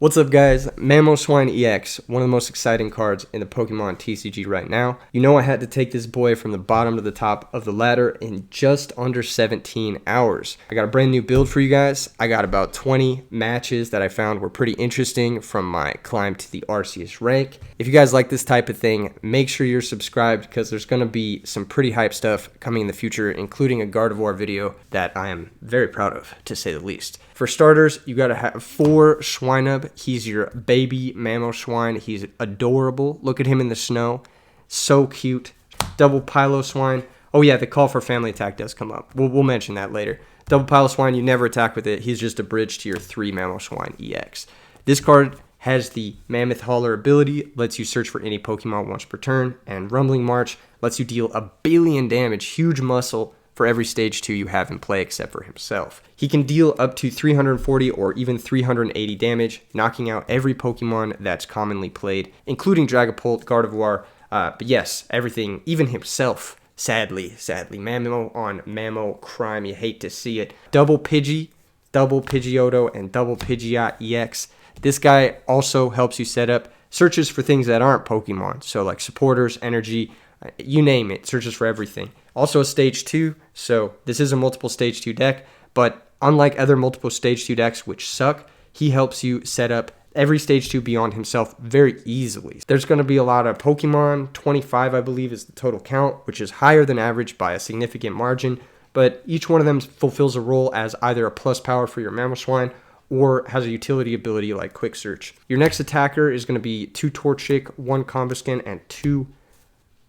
What's up guys, Mamoswine EX, one of the most exciting cards in the Pokemon T.C.G right now. You know I had to take this boy from the bottom to the top of the ladder in just under 17 hours. I got a brand new build for you guys. I got about 20 matches that I found were pretty interesting from my climb to the Arceus Rank. If you guys like this type of thing, make sure you're subscribed because there's going to be some pretty hype stuff coming in the future, including a Gardevoir video that I am very proud of, to say the least. For starters, you got to have 4 Swinub. He's your baby Mamoswine. He's adorable. Look at him in the snow. So cute. Double Piloswine. Oh yeah, the call for family attack does come up. We'll mention that later. Double Piloswine, you never attack with it. He's just a bridge to your 3 Mamoswine EX. This card has the Mammoth Hauler ability, lets you search for any Pokemon once per turn, and Rumbling March lets you deal 1 billion damage, huge muscle, for every stage 2 you have in play except for himself. He can deal up to 340 or even 380 damage, knocking out every Pokemon that's commonly played, including Dragapult, Gardevoir, but yes, everything, even himself, sadly, Mamo on Mamo crime, you hate to see it. Double Pidgey, double Pidgeotto, and double Pidgeot EX. This guy also helps you set up searches for things that aren't Pokemon, so like supporters, energy, you name it, searches for everything. Also a stage 2, so this is a multiple stage 2 deck, but unlike other multiple stage 2 decks which suck, he helps you set up every stage 2 beyond himself very easily. There's going to be a lot of Pokemon, 25 I believe is the total count, which is higher than average by a significant margin, but each one of them fulfills a role as either a plus power for your Mamoswine or has a utility ability like Quick Search. Your next attacker is going to be 2 Torchic, 1 Combusken, and 2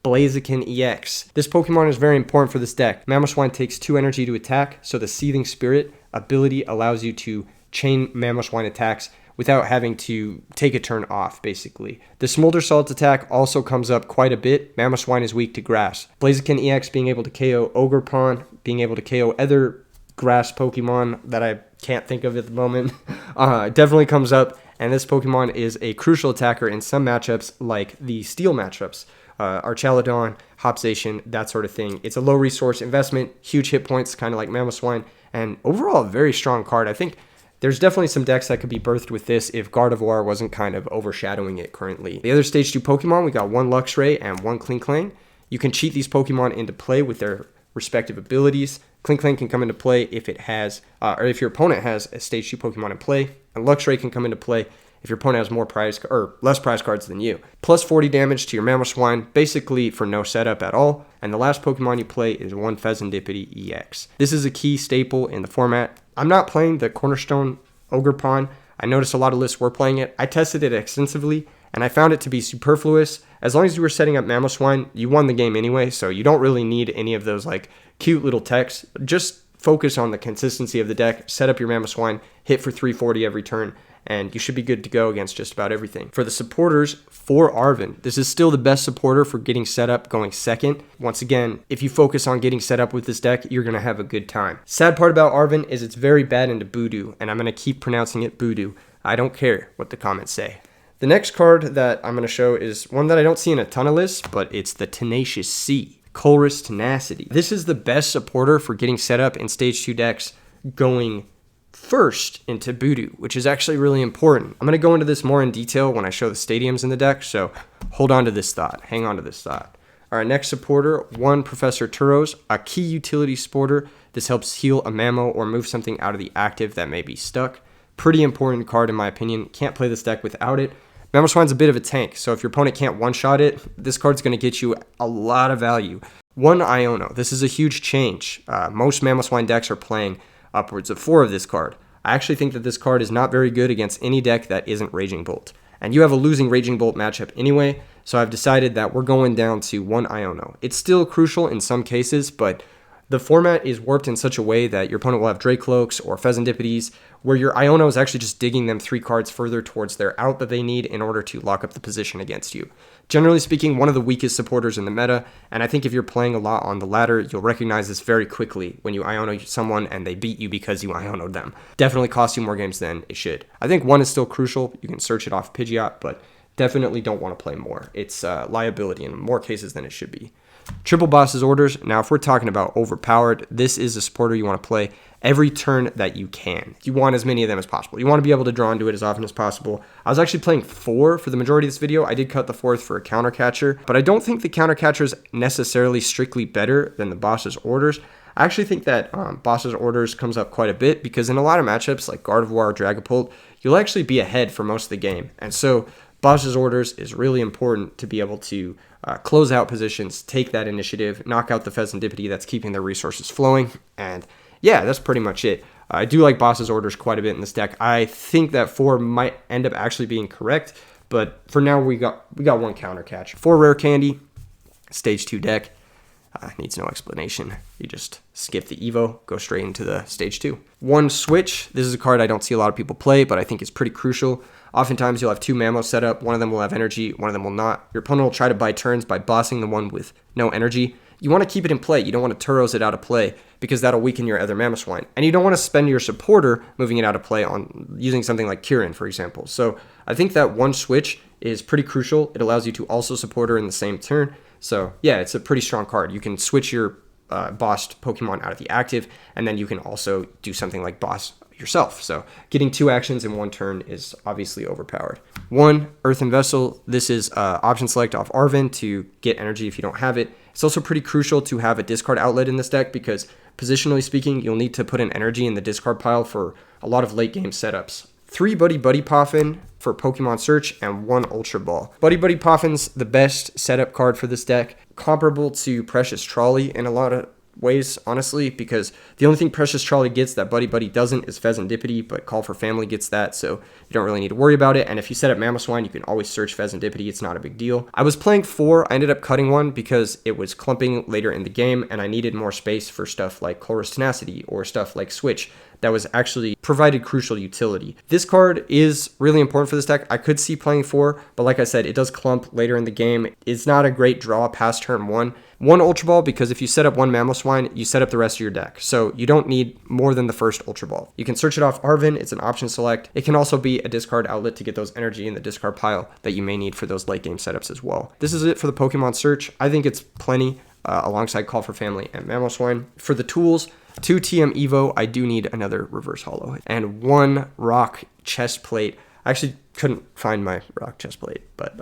Blaziken EX. This Pokemon is very important for this deck. Mamoswine takes 2 energy to attack, so the Seething Spirit ability allows you to chain Mamoswine attacks without having to take a turn off, basically. The Smolder Salt attack also comes up quite a bit. Mamoswine is weak to grass. Blaziken EX being able to KO Ogerpon, being able to KO other grass Pokemon that I can't think of at the moment, definitely comes up, and this Pokemon is a crucial attacker in some matchups like the Steel matchups. Archaladon, Zacian, that sort of thing. It's a low resource investment, huge hit points, kind of like Mamoswine, and overall a very strong card. I think there's definitely some decks that could be birthed with this if Gardevoir wasn't kind of overshadowing it currently. The other stage 2 Pokemon, we got 1 Luxray and 1 Klinklang. You can cheat these Pokemon into play with their respective abilities. Klinklang can come into play if it has, or if your opponent has a stage 2 Pokemon in play, and Luxray can come into play if your opponent has more prize or less prize cards than you. Plus 40 damage to your Mamoswine, basically for no setup at all. And the last Pokemon you play is 1 Fezandipiti EX. This is a key staple in the format. I'm not playing the Cornerstone Ogerpon. I noticed a lot of lists were playing it. I tested it extensively, and I found it to be superfluous. As long as you were setting up Mamoswine, you won the game anyway, so you don't really need any of those like cute little techs. Just focus on the consistency of the deck, set up your Mamoswine, hit for 340 every turn, and you should be good to go against just about everything. For the supporters, for Arven, this is still the best supporter for getting set up going second. Once again, if you focus on getting set up with this deck, you're going to have a good time. Sad part about Arven is it's very bad into Voodoo, and I'm going to keep pronouncing it Voodoo. I don't care what the comments say. The next card that I'm going to show is one that I don't see in a ton of lists, but it's the Tenacious C, Colress Tenacity. This is the best supporter for getting set up in stage 2 decks going first into Voodoo, which is actually really important. I'm going to go into this more in detail when I show the stadiums in the deck, so hold on to this thought. Hang on to this thought. All right, next supporter, 1 Professor Turos, a key utility supporter. This helps heal a Mamo or move something out of the active that may be stuck. Pretty important card in my opinion. Can't play this deck without it. Mamoswine's a bit of a tank, so if your opponent can't one-shot it, this card's going to get you a lot of value. 1 Iono. This is a huge change. Most Mamoswine decks are playing upwards of 4 of this card. I actually think that this card is not very good against any deck that isn't Raging Bolt. And you have a losing Raging Bolt matchup anyway, so I've decided that we're going down to 1 Iono. It's still crucial in some cases, but the format is warped in such a way that your opponent will have Dracloaks or Fezandipities, where your Iono is actually just digging them 3 cards further towards their out that they need in order to lock up the position against you. Generally speaking, one of the weakest supporters in the meta, and I think if you're playing a lot on the ladder, you'll recognize this very quickly when you Iono someone and they beat you because you Iono'd them. Definitely costs you more games than it should. I think 1 is still crucial. You can search it off Pidgeot, but definitely don't want to play more. It's liability in more cases than it should be. Triple Boss's Orders. Now, if we're talking about overpowered, this is a supporter you want to play every turn that you can. You want as many of them as possible. You want to be able to draw into it as often as possible. I was actually playing 4 for the majority of this video. I did cut the 4th for a counter catcher, but I don't think the counter catcher is necessarily strictly better than the Boss's Orders. I actually think that Boss's Orders comes up quite a bit because in a lot of matchups like Gardevoir or Dragapult, you'll actually be ahead for most of the game. And so Boss's Orders is really important to be able to close out positions, take that initiative, knock out the Fezandipity that's keeping their resources flowing, and yeah, that's pretty much it. I do like Boss's Orders quite a bit in this deck. I think that 4 might end up actually being correct, but for now we got one counter catch. 4 rare candy, stage 2 deck. Needs no explanation. You just skip the Evo, go straight into the stage 2. 1 switch. This is a card I don't see a lot of people play, but I think it's pretty crucial. Oftentimes you'll have 2 Mamos set up. One of them will have energy, one of them will not. Your opponent will try to buy turns by bossing the one with no energy. You want to keep it in play. You don't want to Turos it out of play because that'll weaken your other Mamoswine. And you don't want to spend your supporter moving it out of play on using something like Kieran, for example. So I think that 1 switch is pretty crucial. It allows you to also support her in the same turn. So yeah, it's a pretty strong card. You can switch your bossed Pokemon out of the active, and then you can also do something like boss yourself. So getting 2 actions in 1 turn is obviously overpowered. 1 Earthen Vessel. This is option select off Arven to get energy if you don't have it. It's also pretty crucial to have a discard outlet in this deck because positionally speaking, you'll need to put in energy in the discard pile for a lot of late game setups. 3 Buddy Poffin for Pokemon Search and 1 Ultra Ball. Buddy Poffin's the best setup card for this deck, comparable to Precious Trolley in a lot of ways, honestly, because the only thing Precious Trolley gets that Buddy doesn't is Fezandipity, but Call for Family gets that, so you don't really need to worry about it. And if you set up Mamoswine, you can always search Fezandipity. It's not a big deal. I was playing 4. I ended up cutting 1 because it was clumping later in the game, and I needed more space for stuff like Colress Tenacity or stuff like Switch that was actually provided crucial utility. This card is really important for this deck. I could see playing 4, but like I said, it does clump later in the game. It's not a great draw past turn 1. 1 Ultra Ball, because if you set up 1 Mamoswine, you set up the rest of your deck. So you don't need more than the first Ultra Ball. You can search it off Arven. It's an option select. It can also be a discard outlet to get those energy in the discard pile that you may need for those late game setups as well. This is it for the Pokemon Search. I think it's plenty alongside Call for Family and Mamoswine. For the tools, 2 TM Evo. I do need another Reverse Holo. And 1 Rock Chest Plate. I actually couldn't find my Rock Chest Plate, but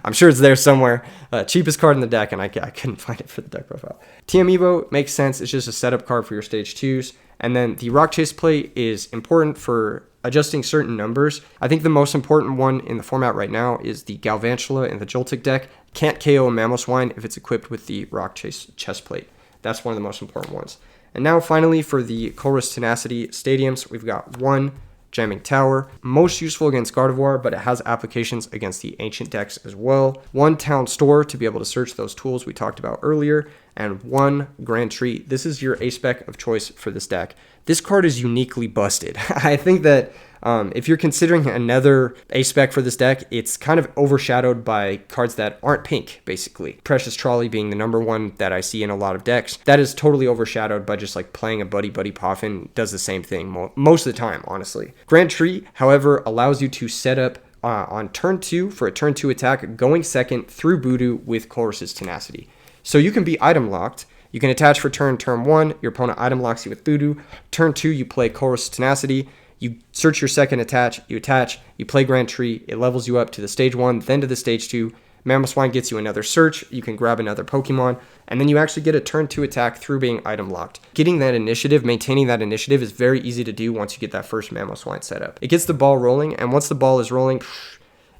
I'm sure it's there somewhere. Cheapest card in the deck, and I couldn't find it for the deck profile. TM Evo makes sense. It's just a setup card for your stage 2s. And then the Rock Chest Plate is important for adjusting certain numbers. I think the most important one in the format right now is the Galvantula in the Joltik deck. Can't KO a Mamoswine if it's equipped with the Rock Chest Plate. That's one of the most important ones. And now finally for the Colress Tenacity Stadiums, we've got 1 Jamming Tower, most useful against Gardevoir, but it has applications against the ancient decks as well. 1 Town Store to be able to search those tools we talked about earlier, and 1 Grand Tree. This is your A-spec of choice for this deck. This card is uniquely busted. I think that if you're considering another A-spec for this deck, it's kind of overshadowed by cards that aren't pink, basically. Precious Trolley being the number 1 that I see in a lot of decks. That is totally overshadowed by just like playing a Buddy Poffin. Does the same thing most of the time, honestly. Grand Tree, however, allows you to set up on turn 2 for a turn 2 attack, going second through Voodoo with Colress's Tenacity. So you can be item locked. You can attach for turn 1, your opponent item locks you with Voodoo. Turn 2, you play Colress's Tenacity. You search your second attach, you play Grand Tree, it levels you up to the stage 1, then to the stage 2. Mamoswine gets you another search, you can grab another Pokemon, and then you actually get a turn 2 attack through being item locked. Getting that initiative, maintaining that initiative is very easy to do once you get that first Mamoswine set up. It gets the ball rolling, and once the ball is rolling,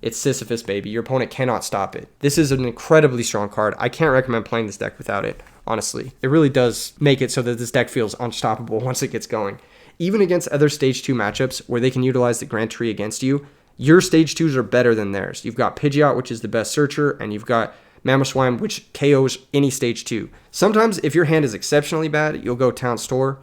it's Sisyphus, baby. Your opponent cannot stop it. This is an incredibly strong card. I can't recommend playing this deck without it, honestly. It really does make it so that this deck feels unstoppable once it gets going. Even against other stage 2 matchups where they can utilize the Grand Tree against you, your stage 2s are better than theirs. You've got Pidgeot, which is the best searcher, and you've got Mamoswine, which KOs any stage 2. Sometimes if your hand is exceptionally bad, you'll go Town Store,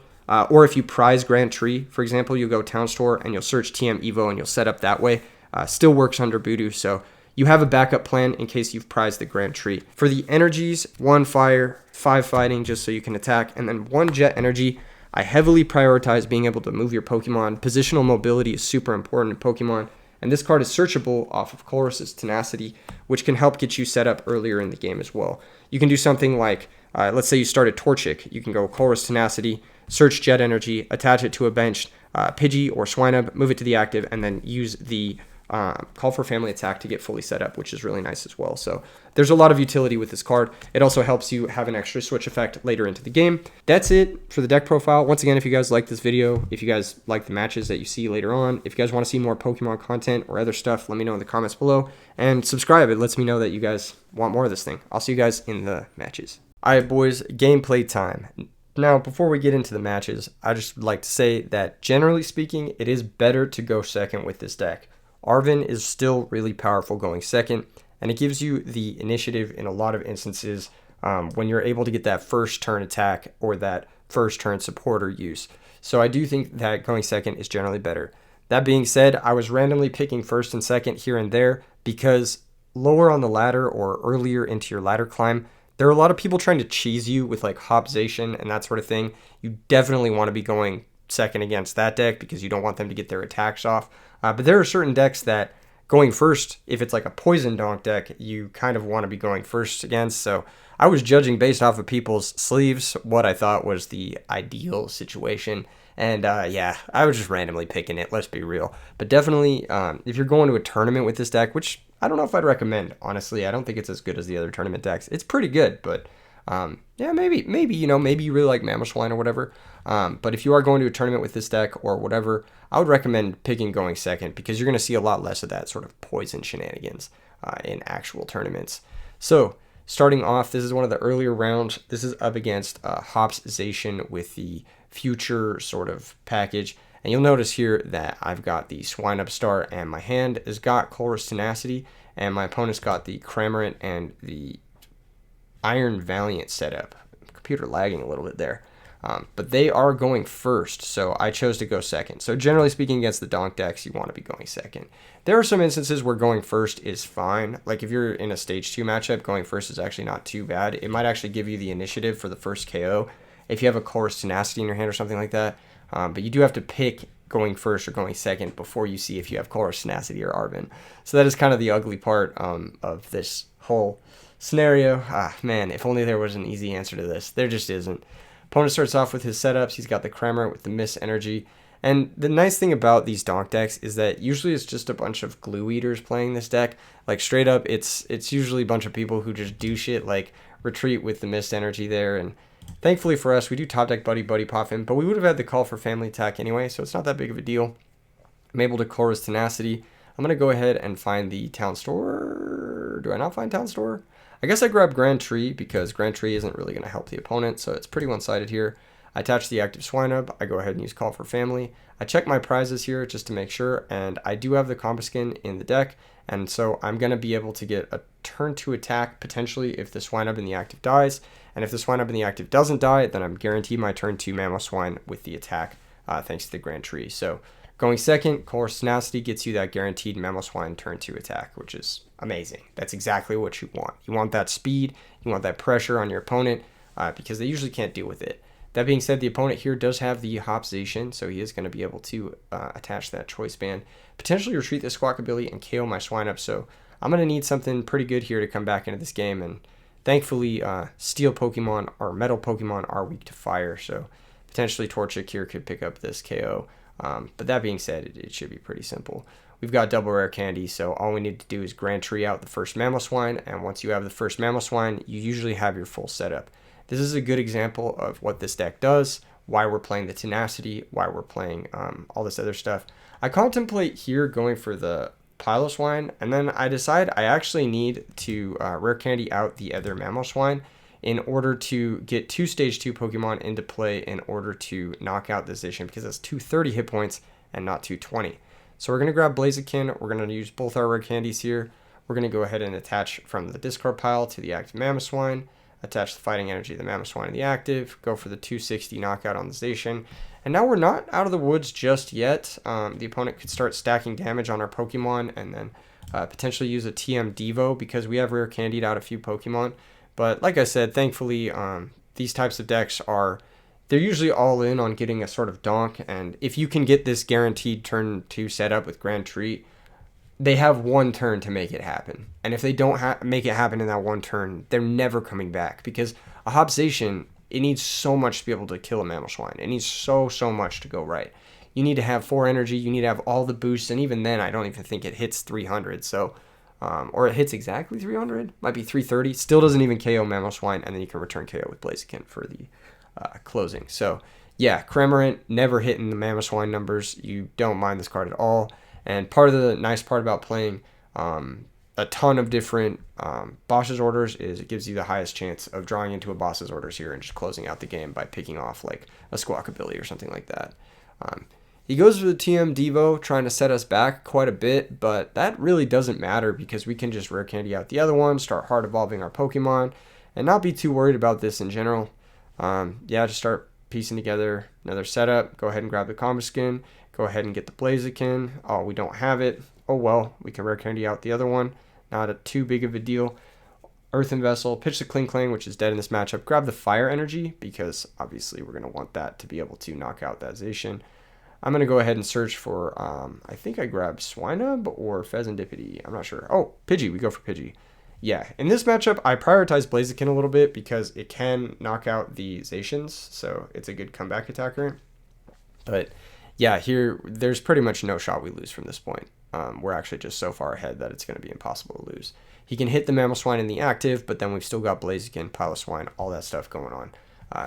or if you prize Grand Tree, for example, you'll go Town Store and you'll search TM Evo and you'll set up that way. Still works under Voodoo, so you have a backup plan in case you've prized the Grand Tree. For the energies, 1 Fire, 5 Fighting just so you can attack, and then 1 Jet Energy. I heavily prioritize being able to move your Pokemon. Positional mobility is super important in Pokemon, And this card is searchable off of Colress's Tenacity, which can help get you set up earlier in the game as well. You can do something like, let's say you start a Torchic. You can go Colress Tenacity, search Jet Energy, attach it to a benched Pidgey or Swinub, move it to the active, and then use the Call for Family attack to get fully set up, which is really nice as well. So there's a lot of utility with this card. It also helps you have an extra switch effect later into the game. That's it for the deck profile. Once again, if you guys like this video, if you guys like the matches that you see later on, if you guys want to see more Pokemon content or other stuff, let me know in the comments below. And subscribe. It lets me know that you guys want more of this thing. I'll see you guys in the matches. All right, boys, gameplay time. Now, before we get into the matches, I just would like to say that generally speaking, it is better to go second with this deck. Arven is still really powerful going second, and it gives you the initiative in a lot of instances when you're able to get that first turn attack or that first turn supporter use. So I do think that going second is generally better. That being said, I was randomly picking first and second here and there because lower on the ladder or earlier into your ladder climb, there are a lot of people trying to cheese you with like Hop Zacian and that sort of thing. You definitely want to be going second against that deck because you don't want them to get their attacks off. But there are certain decks that going first, if it's like a Poison Donk deck, you kind of want to be going first against. So I was judging based off of people's sleeves what I thought was the ideal situation. And yeah, I was just randomly picking it, let's be real. But definitely, if you're going to a tournament with this deck, which I don't know if I'd recommend, honestly. I don't think it's as good as the other tournament decks. It's pretty good, but yeah, maybe you really like Mamoswine or whatever. But if you are going to a tournament with this deck or whatever, I would recommend picking going second because you're going to see a lot less of that sort of poison shenanigans in actual tournaments. So starting off, this is one of the earlier rounds. This is up against Hops Zacian with the future sort of package. And you'll notice here that I've got the Swinub Star and my hand has got Colress Tenacity and my opponent's got the Cramorant and the Iron Valiant setup. Computer lagging a little bit there. But they are going first, so I chose to go second. So generally speaking, against the Donk decks, you want to be going second. There are some instances where going first is fine. Like if you're in a stage 2 matchup, going first is actually not too bad. It might actually give you the initiative for the first KO if you have a Colress Tenacity in your hand or something like that. But you do have to pick going first or going second before you see if you have Colress Tenacity or Arven. So that is kind of the ugly part of this whole scenario. Man, if only there was an easy answer to this. There just isn't. Opponent starts off with his setups. He's got the Cramorant with the Miss Energy. And the nice thing about these Donk decks is that usually it's just a bunch of glue eaters playing this deck. Like straight up, it's usually a bunch of people who just do shit like retreat with the Mist Energy there. And thankfully for us, we do top deck Buddy Puff him, but we would have had the Call for Family attack anyway, so it's not that big of a deal. I'm able to Colress Tenacity. I'm going to go ahead and find the Town Store. Do I not find Town Store? I guess I grab Grand Tree because Grand Tree isn't really going to help the opponent, so it's pretty one-sided here. I attach the active Swinub. I go ahead and use Call for Family. I check my prizes here just to make sure, and I do have the Combuskin in the deck, and so I'm going to be able to get a turn 2 attack potentially if the Swinub in the active dies, and if the Swinub in the active doesn't die, then I'm guaranteed my turn 2 Mamoswine with the attack thanks to the Grand Tree. So going second, Colress Tenacity gets you that guaranteed Mamoswine turn 2 attack, which is amazing. That's exactly what you want. You want that speed, you want that pressure on your opponent because they usually can't deal with it. That being said, the opponent here does have the Hop Zacian, so he is going to be able to attach that Choice Band, potentially retreat the Squawkabilly and KO my Swinub, so I'm going to need something pretty good here to come back into this game, and thankfully Steel Pokemon or Metal Pokemon are weak to Fire, so potentially Torchic here could pick up this KO. But that being said, it should be pretty simple. We've got double rare candy, so all we need to do is Grand Tree out the first Mamoswine, and once you have the first Mamoswine, you usually have your full setup. This is a good example of what this deck does, why we're playing the Tenacity, why we're playing all this other stuff. I contemplate here going for the Piloswine, and then I decide I actually need to rare candy out the other Mamoswine in order to get 2 stage 2 Pokemon into play in order to knock out this Zacian because it's 230 hit points and not 220. So we're going to grab Blaziken. We're going to use both our rare candies here. We're going to go ahead and attach from the discard pile to the active Mamoswine, attach the Fighting Energy of the Mamoswine in the active, go for the 260 knockout on the Zacian. And now we're not out of the woods just yet. The opponent could start stacking damage on our Pokemon and then potentially use a TM Devo because we have rare candied out a few Pokemon. But like I said, thankfully, these types of decks they're usually all in on getting a sort of donk. And if you can get this guaranteed turn 2 setup with Grand Tree, they have one turn to make it happen. And if they don't make it happen in that one turn, they're never coming back. Because a Hop Zacian, it needs so much to be able to kill a Mamoswine. It needs so much to go right. You need to have 4 energy. You need to have all the boosts. And even then, I don't even think it hits 300. So, or it hits exactly 300. Might be 330. Still doesn't even KO Mamoswine. And then you can return KO with Blaziken for the closing. So, yeah, Cramorant never hitting the Mamoswine numbers. You don't mind this card at all. And part of the nice part about playing a ton of different boss's orders is it gives you the highest chance of drawing into a boss's orders here and just closing out the game by picking off like a Squawkabilly or something like that. He goes for the TM Devo, trying to set us back quite a bit, but that really doesn't matter because we can just rare candy out the other one, start hard evolving our Pokemon, and not be too worried about this in general. Yeah, just start piecing together another setup. Go ahead and grab the Combo Skin. Go ahead and get the Blaziken. Oh, we don't have it. Oh well, we can rare candy out the other one. Not too big of a deal. Earthen Vessel, pitch the Kling Klang, which is dead in this matchup. Grab the Fire Energy, because obviously we're going to want that to be able to knock out that Zacian. I'm going to go ahead and search for, I think I grabbed Swinub or Pheasantipity. I'm not sure. Oh, Pidgey. We go for Pidgey. Yeah, in this matchup, I prioritize Blaziken a little bit because it can knock out the Zacians, so it's a good comeback attacker. But yeah, here, there's pretty much no shot we lose from this point. We're actually just so far ahead that it's going to be impossible to lose. He can hit the Mamoswine in the active, but then we've still got Blaziken, Piloswine, all that stuff going on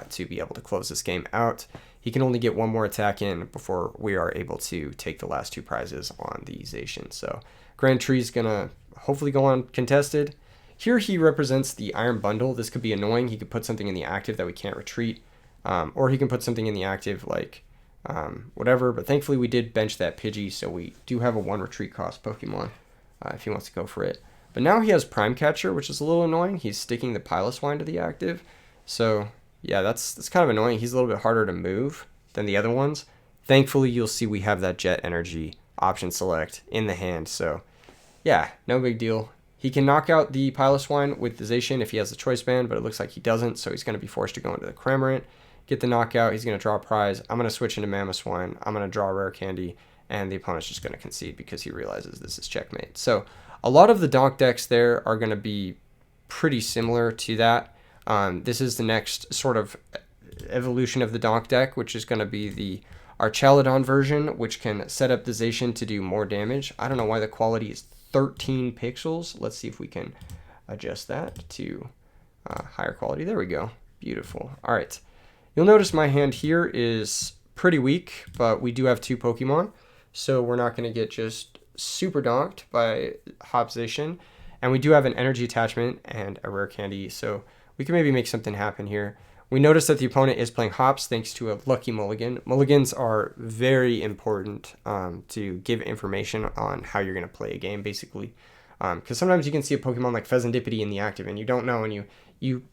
to be able to close this game out. He can only get one more attack in before we are able to take the last 2 prizes on the Zacian. So Grand Tree's going to hopefully go on contested. Here he represents the Iron Bundle. This could be annoying. He could put something in the active that we can't retreat, or he can put something in the active like whatever, but thankfully we did bench that Pidgey, so we do have a 1 retreat cost Pokemon if he wants to go for it. But now he has Prime Catcher, which is a little annoying. He's sticking the Piloswine to the active, so yeah, that's kind of annoying. He's a little bit harder to move than the other ones. Thankfully, you'll see we have that Jet Energy option select in the hand, so yeah, no big deal. He can knock out the Piloswine with the Zacian if he has the Choice Band, but it looks like he doesn't, so he's going to be forced to go into the Cramorant. Get the knockout, he's going to draw a prize. I'm going to switch into Mamoswine. I'm going to draw a rare candy, and the opponent's just going to concede because he realizes this is checkmate. So a lot of the donk decks there are going to be pretty similar to that. This is the next sort of evolution of the donk deck, which is going to be the Archaludon version, which can set up the Zacian to do more damage. I don't know why the quality is 13 pixels. Let's see if we can adjust that to higher quality. There we go. Beautiful. All right. You'll notice my hand here is pretty weak, but we do have 2 Pokemon, so we're not going to get just super donked by Hop Zacian. And we do have an energy attachment and a rare candy, so we can maybe make something happen here. We notice that the opponent is playing Hops thanks to a lucky mulligan. Mulligans are very important to give information on how you're going to play a game, basically. Because sometimes you can see a Pokemon like Pheasantipity in the active, and you don't know, and you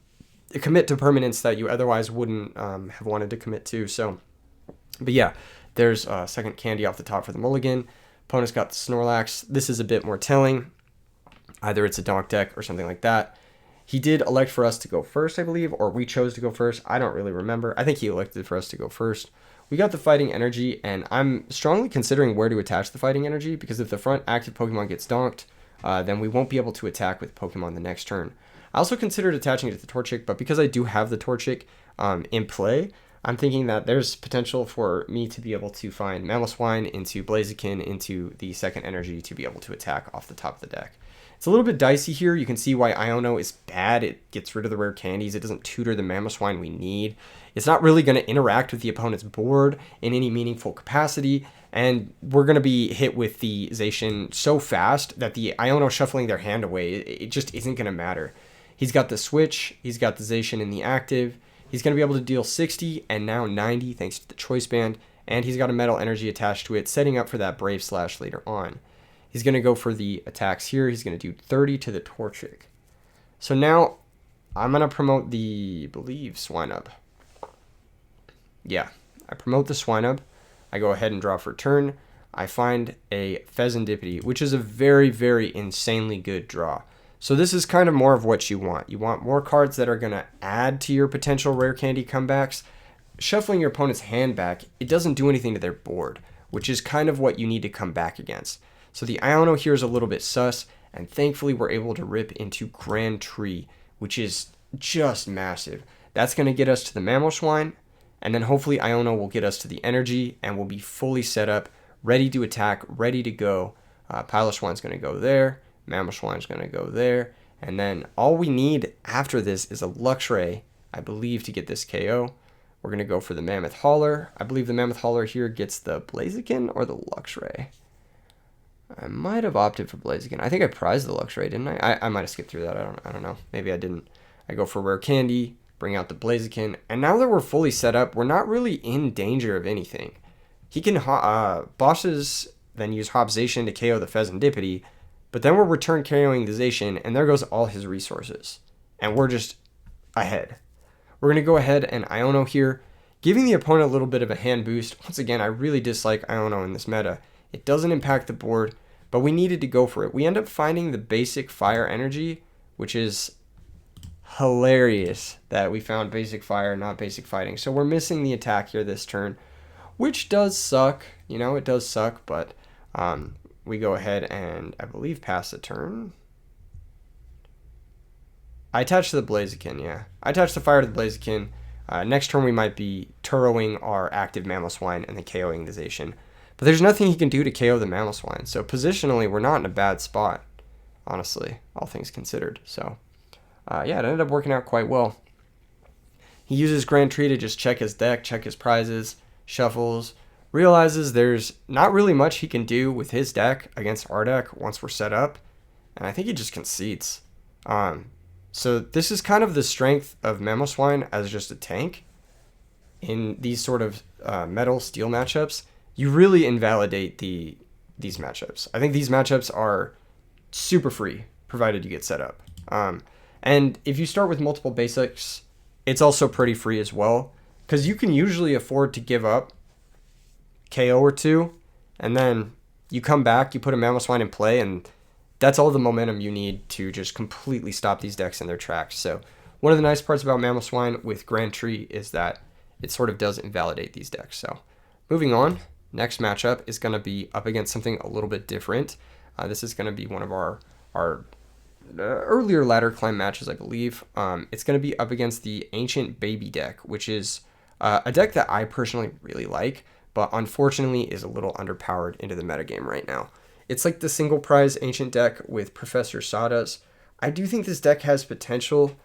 commit to permanence that you otherwise wouldn't have wanted to commit to. So, but yeah, there's a second candy off the top for the mulligan. Opponent's got the Snorlax. This is a bit more telling. Either it's a donk deck or something like that. He did elect for us to go first, I believe, or we chose to go first. I don't really remember. I think he elected for us to go first. We got the Fighting Energy, and I'm strongly considering where to attach the Fighting Energy, because if the front active Pokemon gets donked, then we won't be able to attack with Pokemon the next turn. I also considered attaching it to the Torchic, but because I do have the Torchic in play, I'm thinking that there's potential for me to be able to find Mamoswine into Blaziken into the second energy to be able to attack off the top of the deck. It's a little bit dicey here. You can see why Iono is bad. It gets rid of the rare candies. It doesn't tutor the Mamoswine we need. It's not really going to interact with the opponent's board in any meaningful capacity, and we're going to be hit with the Zacian so fast that the Iono shuffling their hand away, it just isn't going to matter. He's got the switch. He's got the Zacian in the active. He's going to be able to deal 60 and now 90 thanks to the Choice Band, and he's got a Metal Energy attached to it, setting up for that Brave Slash later on. He's going to go for the attacks here. He's going to do 30 to the Torchic. So now I'm going to promote the, I believe, Swinub. Yeah, I promote the Swinub. I go ahead and draw for turn. I find a Pheasantipity, which is a very, very insanely good draw. So this is kind of more of what you want. You want more cards that are going to add to your potential rare candy comebacks. Shuffling your opponent's hand back, it doesn't do anything to their board, which is kind of what you need to come back against. So the Iono here is a little bit sus, and thankfully we're able to rip into Grand Tree, which is just massive. That's going to get us to the Mamoswine, and then hopefully Iono will get us to the energy, and we'll be fully set up, ready to attack, ready to go. Piloswine's going to go there, Mamoswine's going to go there, and then all we need after this is a Luxray, I believe, to get this KO. We're going to go for the Mammoth Hauler. I believe the Mammoth Hauler here gets the Blaziken or the Luxray. I might have opted for Blaziken. I think I prized the Luxray, didn't I? I might have skipped through that. I don't know. Maybe I didn't. I go for Rare Candy, bring out the Blaziken, and now that we're fully set up, we're not really in danger of anything. He can bosses then use Hop Zacian to KO the Pheasantipity, but then we're return KOing the Zacian, and there goes all his resources. And we're just ahead. We're going to go ahead and Iono here, giving the opponent a little bit of a hand boost. Once again, I really dislike Iono in this meta. It doesn't impact the board, but we needed to go for it. We end up finding the basic fire energy, which is hilarious that we found basic fire, not basic fighting. So we're missing the attack here this turn, which does suck. You know, it does suck, but we go ahead and, I believe, pass the turn. I attached to the Blaziken, yeah. I attached the fire to the Blaziken. Next turn we might be Turoing our active Mamoswine and then KOing the Zacian. But there's nothing he can do to KO the Mamoswine. So positionally, we're not in a bad spot, honestly, all things considered. So, yeah, it ended up working out quite well. He uses Grand Tree to just check his deck, check his prizes, shuffles, realizes there's not really much he can do with his deck against our deck once we're set up. And I think he just concedes. So this is kind of the strength of Mamoswine as just a tank. In these sort of metal steel matchups, you really invalidate these matchups. I think these matchups are super free, provided you get set up. And if you start with multiple basics, it's also pretty free as well, because you can usually afford to give up KO or two, and then you come back, you put a Mamoswine in play, and that's all the momentum you need to just completely stop these decks in their tracks. So one of the nice parts about Mamoswine with Grand Tree is that it sort of does invalidate these decks. So moving on, next matchup is going to be up against something a little bit different. This is going to be one of our earlier ladder climb matches, I believe. It's going to be up against the Ancient Baby deck, which is a deck that I personally really like, but unfortunately is a little underpowered into the metagame right now. It's like the single prize Ancient deck with Professor Sawdust. I do think this deck has potential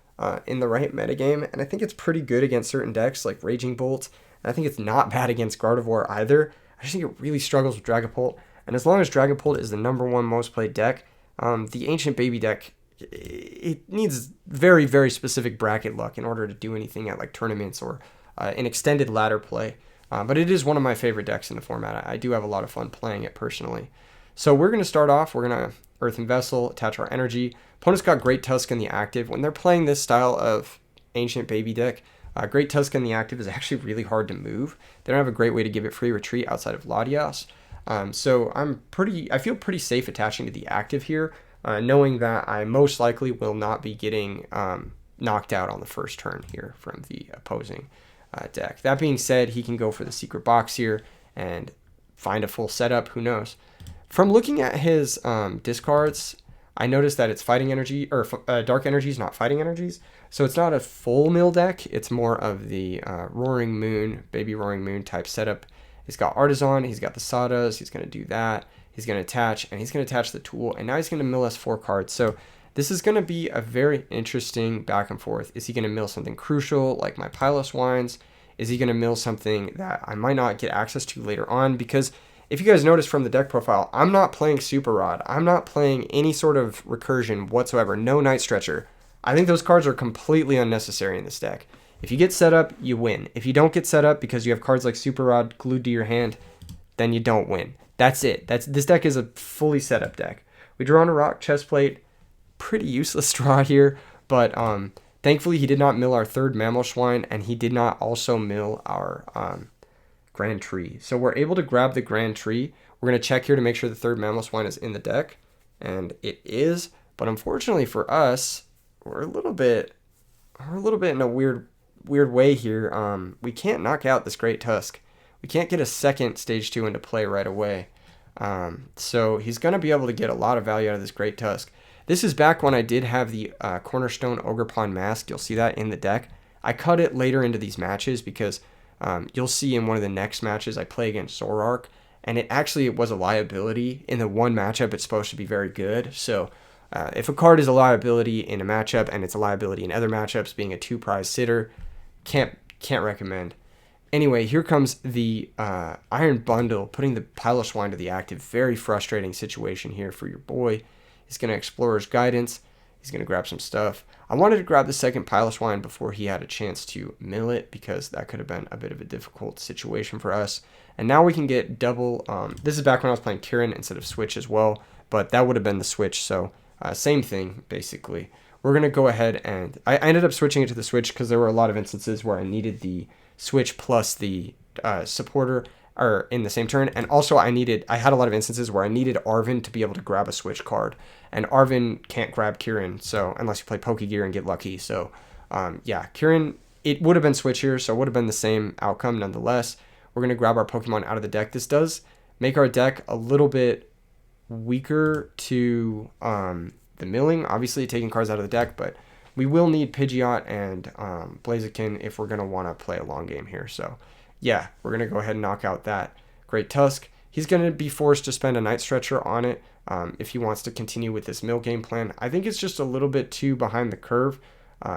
in the right metagame, and I think it's pretty good against certain decks like Raging Bolt, and I think it's not bad against Gardevoir either. I just think it really struggles with Dragapult, and as long as Dragapult is the #1 most played deck, the Ancient Baby deck, it needs very, very specific bracket luck in order to do anything at like tournaments or an extended ladder play. But it is one of my favorite decks in the format. I do have a lot of fun playing it personally. So we're going to start off, we're going to Earthen Vessel, attach our energy. Opponent's got Great Tusk in the active. When they're playing this style of Ancient Baby deck, Great Tusk in the active is actually really hard to move. They don't have a great way to give it free retreat outside of Latias. So I feel pretty safe attaching to the active here, knowing that I most likely will not be getting knocked out on the first turn here from the opposing deck. That being said, he can go for the Secret Box here and find a full setup, who knows. From looking at his discards, I noticed that it's fighting energy, or dark energies, not fighting energies. So it's not a full mill deck. It's more of the Roaring Moon, Baby Roaring Moon type setup. He's got Artisan, he's got the Sawdust, he's going to do that. He's going to attach, and he's going to attach the tool, and now he's going to mill us 4 cards. So this is going to be a very interesting back and forth. Is he going to mill something crucial like my Piloswines? Is he going to mill something that I might not get access to later on? Because if you guys notice from the deck profile, I'm not playing Super Rod. I'm not playing any sort of recursion whatsoever. No Night Stretcher. I think those cards are completely unnecessary in this deck. If you get set up, you win. If you don't get set up because you have cards like Super Rod glued to your hand, then you don't win. That's it. This deck is a fully set up deck. We draw on a Rock Chestplate. Pretty useless draw here, but thankfully he did not mill our third Mamoswine, and he did not also mill our Grand Tree. So we're able to grab the Grand Tree. We're going to check here to make sure the third Mamoswine is in the deck, and it is. But unfortunately for us, we're a little bit in a weird way here. We can't knock out this Great Tusk. We can't get a second stage 2 into play right away. So he's going to be able to get a lot of value out of this Great Tusk. This is back when I did have the Cornerstone Ogerpon Mask. You'll see that in the deck. I cut it later into these matches because you'll see in one of the next matches I play against Zoroark, and it was a liability. In the one matchup, it's supposed to be very good. So if a card is a liability in a matchup and it's a liability in other matchups, being a 2-prize sitter, can't recommend. Anyway, here comes the Iron Bundle, putting the Piloswine to the active. Very frustrating situation here for your boy. He's going to Explorer's Guidance. He's going to grab some stuff. I wanted to grab the second Piloswine before he had a chance to mill it, because that could have been a bit of a difficult situation for us. And now we can get double. This is back when I was playing Kieran instead of Switch as well, but that would have been the Switch. So same thing, basically. We're going to go ahead and I ended up switching it to the Switch because there were a lot of instances where I needed the Switch plus the supporter or in the same turn, and also I had a lot of instances where I needed Arven to be able to grab a Switch card, and Arven can't grab Kieran, so unless you play Pokegear and get lucky. So yeah, Kieran, it would have been Switch here, so it would have been the same outcome nonetheless. We're going to grab our Pokemon out of the deck. This does make our deck a little bit weaker to the milling, obviously taking cards out of the deck, but we will need Pidgeot and Blaziken if we're going to want to play a long game here. So yeah, we're going to go ahead and knock out that Great Tusk. He's going to be forced to spend a Night Stretcher on it if he wants to continue with this mill game plan. I think it's just a little bit too behind the curve.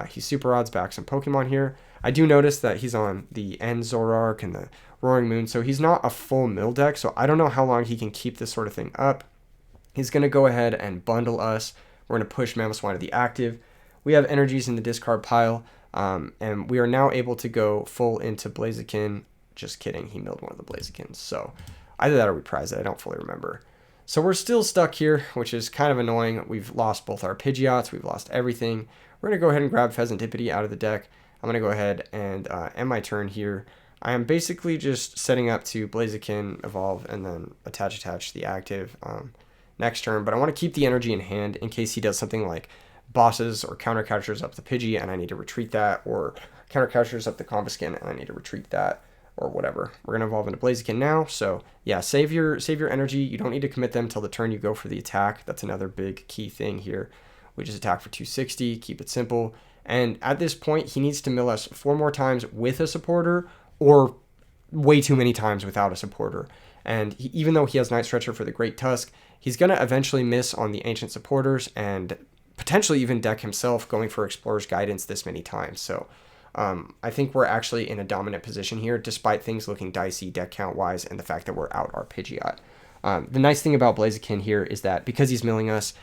He super odds back some Pokemon here. I do notice that he's on the End Zoroark and the Roaring Moon, so he's not a full mill deck, so I don't know how long he can keep this sort of thing up. He's going to go ahead and bundle us. We're going to push Mamoswine to the active. We have energies in the discard pile, and we are now able to go full into Blaziken. Just kidding, he milled one of the Blazikens. So either that or we prize it, I don't fully remember. So we're still stuck here, which is kind of annoying. We've lost both our Pidgeots, we've lost everything. We're going to go ahead and grab Pheasantipede out of the deck. I'm going to go ahead and end my turn here. I am basically just setting up to Blaziken, evolve, and then attach the active next turn. But I want to keep the energy in hand in case he does something like bosses or counter counters up the Pidgey and I need to retreat that, or counter counters up the Combusken and I need to retreat that, or whatever. We're going to evolve into Blaziken now. So yeah, save your energy. You don't need to commit them till the turn you go for the attack. That's another big key thing here. We just attack for 260, keep it simple. And at this point, he needs to mill us 4 more times with a supporter, or way too many times without a supporter. And even though he has Night Stretcher for the Great Tusk, he's going to eventually miss on the Ancient Supporters and potentially even deck himself going for Explorer's Guidance this many times. So I think we're actually in a dominant position here, despite things looking dicey deck count wise and the fact that we're out our Pidgeot. The nice thing about Blaziken here is that because he's milling us,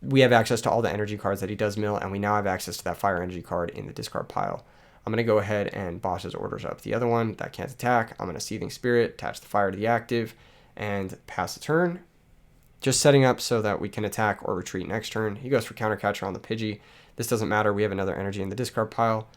we have access to all the energy cards that he does mill, and we now have access to that Fire Energy card in the discard pile. I'm going to go ahead and boss his orders up. The other one that can't attack, I'm going to Seething Spirit, attach the fire to the active, and pass the turn. Just setting up so that we can attack or retreat next turn. He goes for Counter Catcher on the Pidgey. This doesn't matter. We have another energy in the discard pile.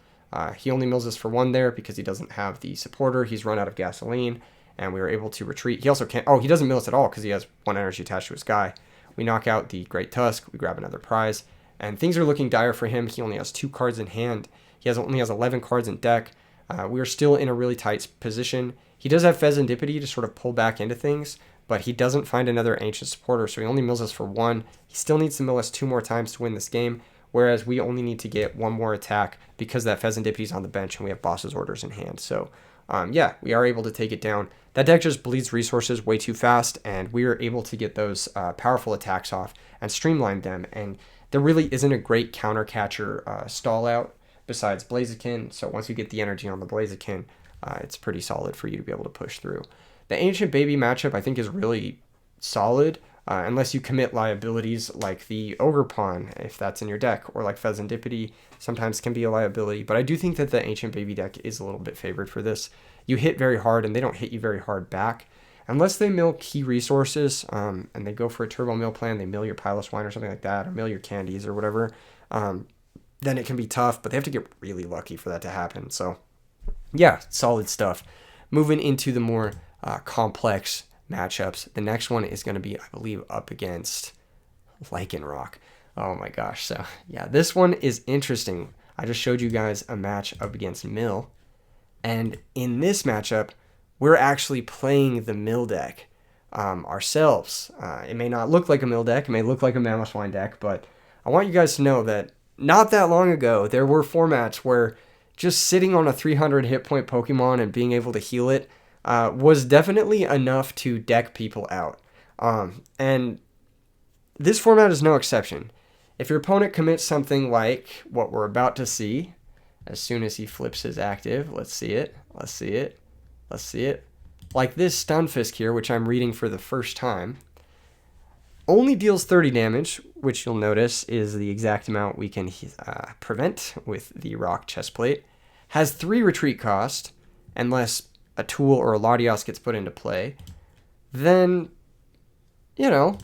He only mills us for 1 there because he doesn't have the supporter. He's run out of gasoline, and we were able to retreat. He also can't... Oh, he doesn't mill us at all because he has 1 energy attached to his guy. We knock out the Great Tusk. We grab another prize. And things are looking dire for him. He only has 2 cards in hand. He only has 11 cards in deck. We are still in a really tight position. He does have Pheasantipede to sort of pull back into things, but he doesn't find another Ancient Supporter, so he only mills us for 1. He still needs to mill us 2 more times to win this game, whereas we only need to get 1 more attack because that Pheasantipede is on the bench and we have Boss's Orders in hand. So yeah, we are able to take it down. That deck just bleeds resources way too fast, and we are able to get those powerful attacks off and streamline them. And there really isn't a great counter catcher stall out besides Blaziken. So once you get the energy on the Blaziken, it's pretty solid for you to be able to push through. The Ancient Baby matchup I think is really solid, unless you commit liabilities like the Ogerpon, if that's in your deck, or like Pheasantipede sometimes can be a liability. But I do think that the Ancient Baby deck is a little bit favored for this. You hit very hard and they don't hit you very hard back. Unless they mill key resources and they go for a turbo mill plan, they mill your Piloswine or something like that, or mill your candies or whatever, then it can be tough, but they have to get really lucky for that to happen. So yeah, solid stuff. Moving into the more complex matchups. The next one is going to be, I believe, up against Lycanroc. Oh my gosh. So yeah, this one is interesting. I just showed you guys a match up against Mill. And in this matchup, we're actually playing the Mill deck. ourselves. It may not look like a mill deck, it may look like a Mamoswine deck, but I want you guys to know that not that long ago, there were formats where just sitting on a 300 hit point Pokemon and being able to heal it was definitely enough to deck people out. And this format is no exception. If your opponent commits something like what we're about to see, as soon as he flips his active, let's see it, let's see it, let's see it. Like this Stunfisk here, which I'm reading for the first time, only deals 30 damage, which you'll notice is the exact amount we can prevent with the rock chestplate. Has 3 retreat cost, unless a tool or a Latios gets put into play. Then, you know,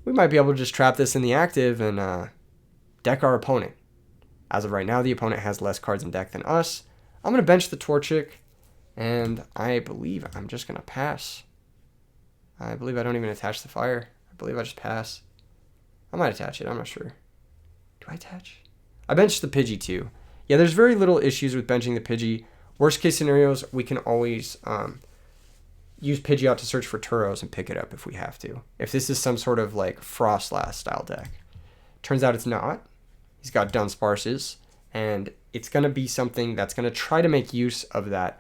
we might be able to just trap this in the active and deck our opponent. As of right now, the opponent has less cards in deck than us. I'm going to bench the Torchic, and I believe I'm just going to pass. I believe I don't even attach the fire. I believe I just pass. I might attach it. I'm not sure. Do I attach? I benched the Pidgey too. Yeah, there's very little issues with benching the Pidgey. Worst case scenarios, we can always use Pidgey out to search for Turos and pick it up if we have to. If this is some sort of like Frostlass style deck. Turns out it's not. He's got Dunsparces, and it's going to be something that's going to try to make use of that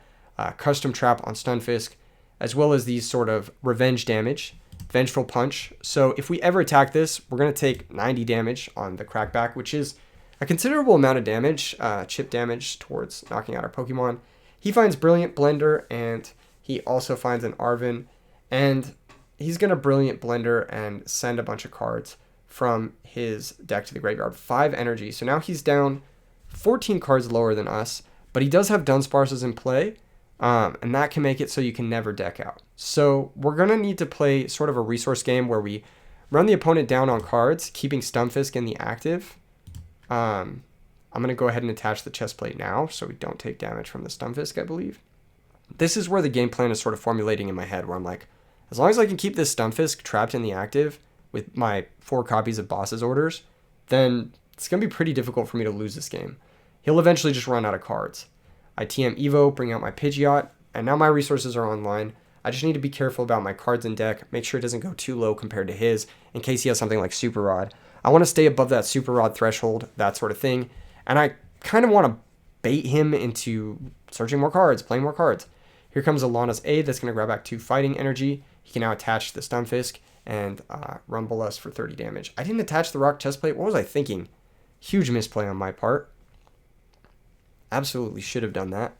custom trap on Stunfisk, as well as these sort of revenge damage, Vengeful Punch. So if we ever attack this, we're going to take 90 damage on the Crackback, which is a considerable amount of damage, chip damage towards knocking out our Pokemon. He finds Brilliant Blender, and he also finds an Arven, and he's going to Brilliant Blender and send a bunch of cards from his deck to the graveyard. 5 energy. So now he's down 14 cards lower than us, but he does have Dunsparces in play, and that can make it so you can never deck out. So we're going to need to play sort of a resource game where we run the opponent down on cards, keeping Stunfisk in the active. I'm going to go ahead and attach the chest plate now so we don't take damage from the Stunfisk, I believe. This is where the game plan is sort of formulating in my head, where I'm like, as long as I can keep this Stunfisk trapped in the active with my 4 copies of Boss's Orders, then it's going to be pretty difficult for me to lose this game. He'll eventually just run out of cards. I TM Evo, bring out my Pidgeot, and now my resources are online. I just need to be careful about my cards in deck, make sure it doesn't go too low compared to his, in case he has something like Super Rod. I want to stay above that Super Rod threshold, that sort of thing, and I kind of want to bait him into searching more cards, playing more cards. Here comes Alana's Aid, that's going to grab back 2 fighting energy. He can now attach the Stunfisk and rumble us for 30 damage. I didn't attach the rock chestplate. What was I thinking? Huge misplay on my part. Absolutely should have done that.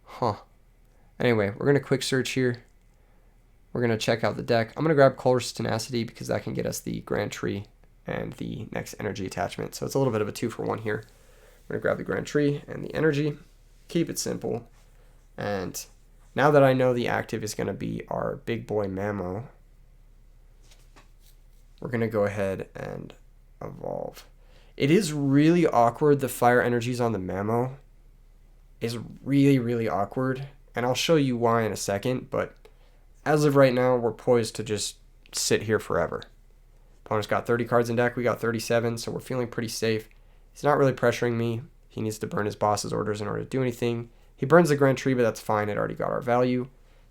Huh. Anyway, we're going to quick search here. We're going to check out the deck. I'm going to grab Colress's Tenacity because that can get us the Grand Tree and the next energy attachment. So it's a little bit of a 2-for-1 here. We're going to grab the Grand Tree and the energy. Keep it simple. And now that I know the active is going to be our big boy Mamo, we're going to go ahead and evolve. It is really awkward. The fire energies on the Mamo is really, really awkward. And I'll show you why in a second. But as of right now, we're poised to just sit here forever. Opponent's got 30 cards in deck. We got 37, so we're feeling pretty safe. He's not really pressuring me. He needs to burn his boss's orders in order to do anything. He burns the Grand Tree, but that's fine. It already got our value.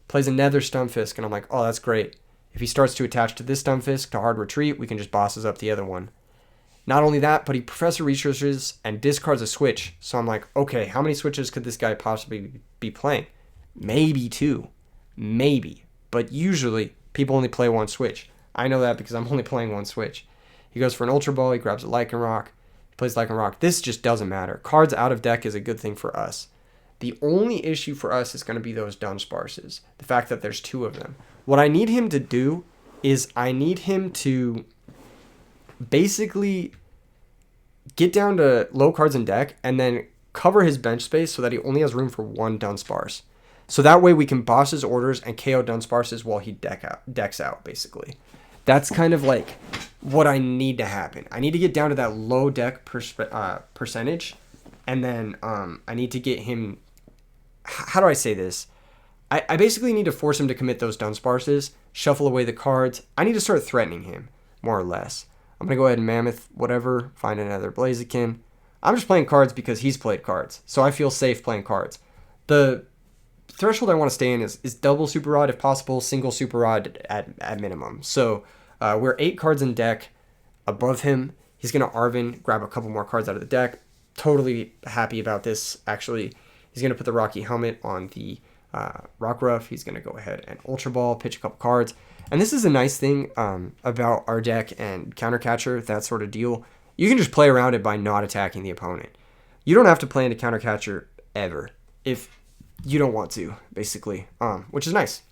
Plays another Stunfisk, and I'm like, oh, that's great. If he starts to attach to this Stunfisk to hard retreat, we can just bosses up the other one. Not only that, but he Professor Researches and discards a switch. So I'm like, okay, how many switches could this guy possibly be playing? Maybe 2. Maybe. But usually, people only play 1 switch. I know that because I'm only playing 1 switch. He goes for an Ultra Ball. He grabs a Lycanroc. He plays Lycanroc. This just doesn't matter. Cards out of deck is a good thing for us. The only issue for us is going to be those Dunsparces. The fact that there's 2 of them. What I need him to do is I need him to basically get down to low cards in deck and then cover his bench space so that he only has room for 1 Dunsparce. So that way we can boss his orders and KO Dunsparces while he decks out, basically. That's kind of like what I need to happen. I need to get down to that low deck percentage, and then I need to get him... How do I say this? I basically need to force him to commit those Dunsparces, shuffle away the cards. I need to start threatening him, more or less. I'm going to go ahead and Mammoth, whatever, find another Blaziken. I'm just playing cards because he's played cards, so I feel safe playing cards. The threshold I want to stay in is double Super Rod if possible, single Super Rod at minimum. So we're 8 cards in deck above him. He's going to Arven, grab a couple more cards out of the deck. Totally happy about this, actually. He's going to put the Rocky Helmet on the Rockruff. He's going to go ahead and Ultra Ball, pitch a couple cards. And this is a nice thing about our deck and Counter Catcher, that sort of deal. You can just play around it by not attacking the opponent. You don't have to play into Counter Catcher ever if you don't want to, basically, which is nice.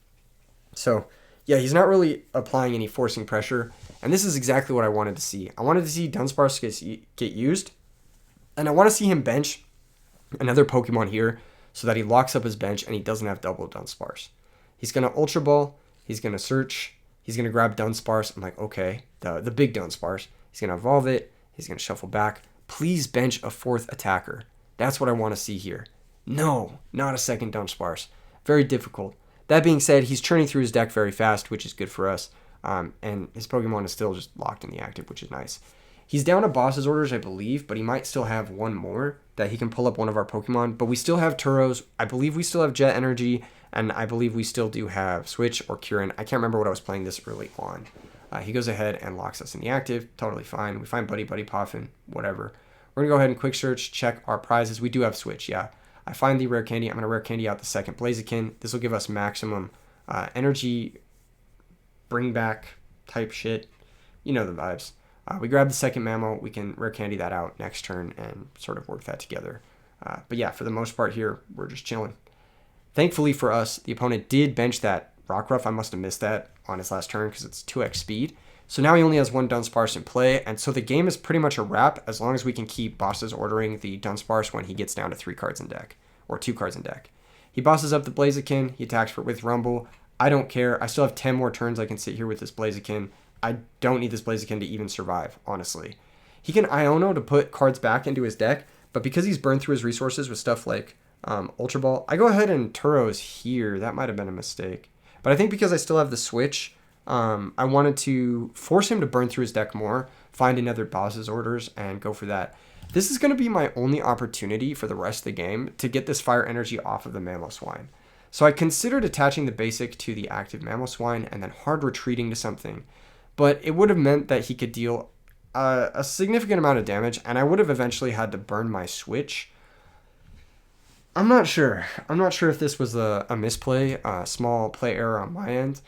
So, yeah, he's not really applying any forcing pressure, and this is exactly what I wanted to see. I wanted to see Dunsparce get used, and I want to see him bench another Pokemon here so that he locks up his bench and he doesn't have double Dunsparce. He's going to Ultra Ball, he's going to search, he's going to grab Dunsparce. I'm like, okay, the big Dunsparce. He's going to evolve it, he's going to shuffle back. Please bench a 4th attacker. That's what I want to see here. No, not a second Dunsparce. Very difficult. That being said, he's churning through his deck very fast, which is good for us. And his Pokemon is still just locked in the active, which is nice. He's down to Boss's Orders, I believe, but he might still have one more that he can pull up one of our Pokemon. But we still have Turos. I believe we still have Jet Energy, and I believe we still do have Switch or Kieran. I can't remember what I was playing this early on. He goes ahead and locks us in the active. Totally fine. We find Buddy Puffin, whatever. We're going to go ahead and quick search, check our prizes. We do have Switch, yeah. I find the rare candy. I'm going to rare candy out the second Blaziken. This will give us maximum energy, bring back type shit. You know the vibes. We grab the second Mamo. We can rare candy that out next turn and sort of work that together. But yeah, for the most part here, we're just chilling. Thankfully for us, the opponent did bench that Rockruff. I must have missed that on his last turn because it's 2x speed. So now he only has one Dunsparce in play, and so the game is pretty much a wrap as long as we can keep Bosses ordering the Dunsparce when he gets down to 3 cards in deck, or 2 cards in deck. He bosses up the Blaziken, he attacks with Rumble. I don't care. I still have 10 more turns I can sit here with this Blaziken. I don't need this Blaziken to even survive, honestly. He can Iono to put cards back into his deck, but because he's burned through his resources with stuff like Ultra Ball, I go ahead and Turos here. That might have been a mistake. But I think because I still have the Switch, I wanted to force him to burn through his deck more, find another Boss's Orders, and go for that. This is going to be my only opportunity for the rest of the game to get this Fire Energy off of the Mamoswine. So I considered attaching the basic to the active Mamoswine and then hard retreating to something. But it would have meant that he could deal a significant amount of damage, and I would have eventually had to burn my Switch. I'm not sure. I'm not sure if this was a misplay, a small play error on my end.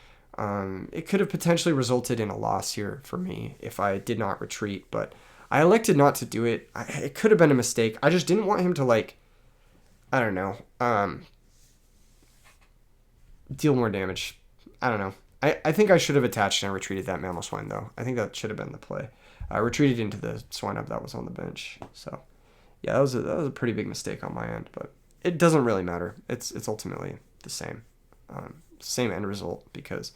It could have potentially resulted in a loss here for me if I did not retreat, but I elected not to do it. It could have been a mistake. I just didn't want him to, like, I don't know, deal more damage. I don't know. I think I should have attached and retreated that Mamoswine, though. I think that should have been the play. I retreated into the Swinub that was on the bench. So, yeah, that was a pretty big mistake on my end, but it doesn't really matter. It's ultimately the same. Same end result because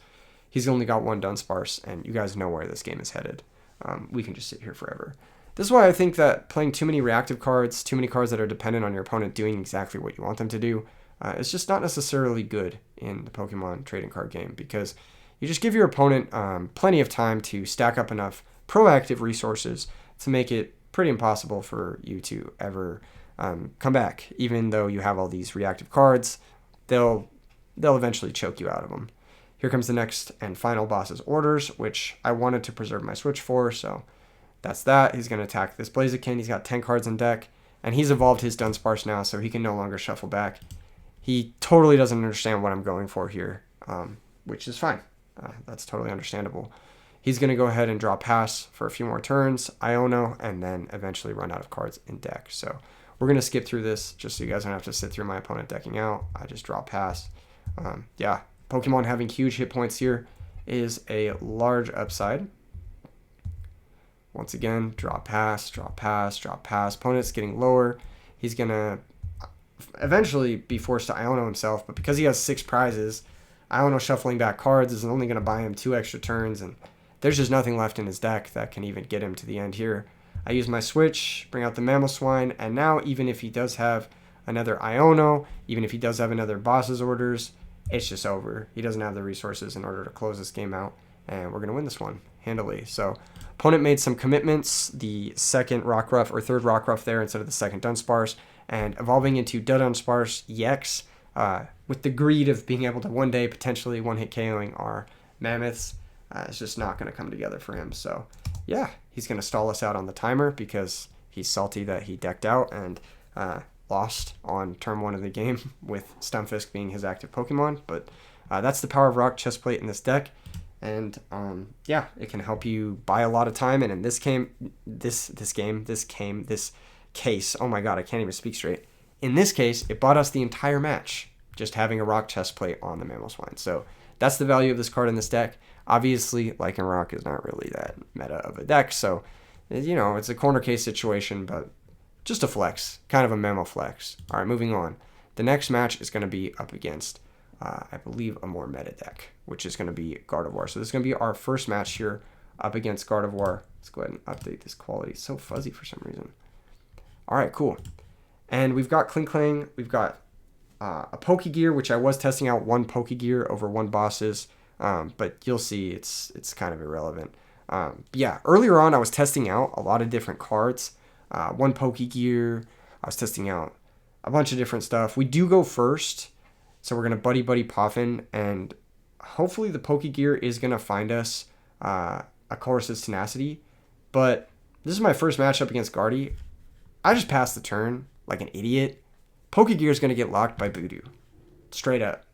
he's only got one Dunsparce, and you guys know where this game is headed. We can just sit here forever. This is why I think that playing too many reactive cards, too many cards that are dependent on your opponent doing exactly what you want them to do, is just not necessarily good in the Pokemon trading card game because you just give your opponent plenty of time to stack up enough proactive resources to make it pretty impossible for you to ever come back. Even though you have all these reactive cards, they'll eventually choke you out of them. Here comes the next and final Boss's Orders, which I wanted to preserve my Switch for, so that's that. He's going to attack this Blaziken. He's got 10 cards in deck, and he's evolved his Dunsparce now, so he can no longer shuffle back. He totally doesn't understand what I'm going for here, which is fine. That's totally understandable. He's going to go ahead and draw Pass for a few more turns, Iono, and then eventually run out of cards in deck. So we're going to skip through this just so you guys don't have to sit through my opponent decking out. I just draw Pass. Yeah, Pokemon having huge hit points here is a large upside. Once again, draw Pass, draw Pass, draw Pass. Opponent's getting lower. He's going to eventually be forced to Iono himself, but because he has 6 prizes, Iono shuffling back cards is only going to buy him 2 extra turns, and there's just nothing left in his deck that can even get him to the end here. I use my Switch, bring out the Mamoswine, and now even if he does have another Iono, even if he does have another Boss's Orders, it's just over. He doesn't have the resources in order to close this game out, and we're going to win this one handily. So opponent made some commitments, the second Rockruff or third Rockruff there instead of the second Dunsparce, and evolving into Dunsparce EX with the greed of being able to one day potentially one-hit KOing our Mammoths, it's just not going to come together for him. So, yeah, he's going to stall us out on the timer because he's salty that he decked out and lost on turn 1 of the game with Stunfisk being his active Pokemon. But that's the power of Rock Chestplate in this deck. And yeah, it can help you buy a lot of time. And in this case, oh my god, I can't even speak straight. In this case, it bought us the entire match, just having a Rock Chestplate on the Mamoswine. So that's the value of this card in this deck. Obviously, Lycanroc is not really that meta of a deck, so, you know, it's a corner case situation, but just a flex, kind of a memo flex. All right, moving on. The next match is going to be up against, I believe, a more meta deck, which is going to be Gardevoir. So this is going to be our first match here up against Gardevoir. Let's go ahead and update this quality. It's so fuzzy for some reason. All right, cool. And we've got Klinklang. We've got a Pokegear, which I was testing out one Pokegear over one bosses, but you'll see it's kind of irrelevant. Yeah, earlier on I was testing out a lot of different cards. One Pokegear, I was testing out a bunch of different stuff. We do go first, so we're going to Buddy Poffin, and hopefully the Pokegear is going to find us a Colress's Tenacity, but this is my first matchup against Gardy. I just passed the turn like an idiot. Pokegear is going to get locked by Voodoo. Straight up.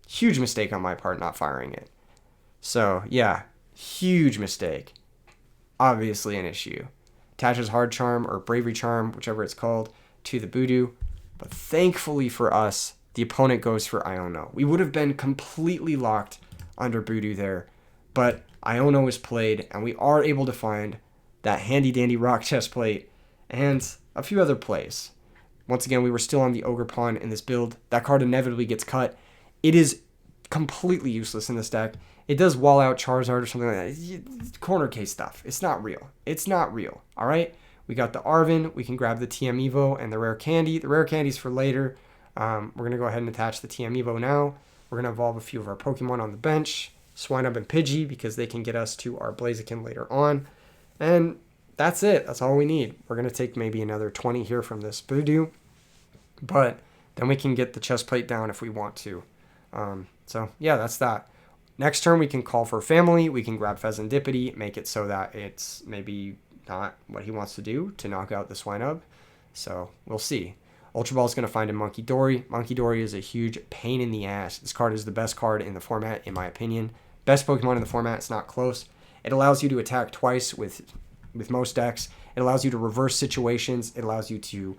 Huge mistake on my part not firing it. So, yeah, huge mistake. Obviously an issue. Attaches Hard Charm or Bravery Charm, whichever it's called, to the Voodoo. But thankfully for us, the opponent goes for Iono. We would have been completely locked under Voodoo there. But Iono is played, and we are able to find that handy-dandy Rock Chestplate and a few other plays. Once again, we were still on the Ogre Pawn in this build. That card inevitably gets cut. It is completely useless in this deck. It does wall out Charizard or something like that. Corner case stuff. It's not real. It's not real. All right? We got the Arven. We can grab the TM Evo and the Rare Candy. The Rare Candy's for later. We're going to go ahead and attach the TM Evo now. We're going to evolve a few of our Pokemon on the bench. Swinub and Pidgey because they can get us to our Blaziken later on. And that's it. That's all we need. We're going to take maybe another 20 here from this Voodoo. But then we can get the chest plate down if we want to. So, yeah, that's that. Next turn, we can call for family. We can grab Pheasantipity, make it so that it's maybe not what he wants to do to knock out the Swinub. So, we'll see. Ultra Ball is going to find a Monkey Dory. Monkey Dory is a huge pain in the ass. This card is the best card in the format, in my opinion. Best Pokemon in the format. It's not close. It allows you to attack twice with most decks. It allows you to reverse situations. It allows you to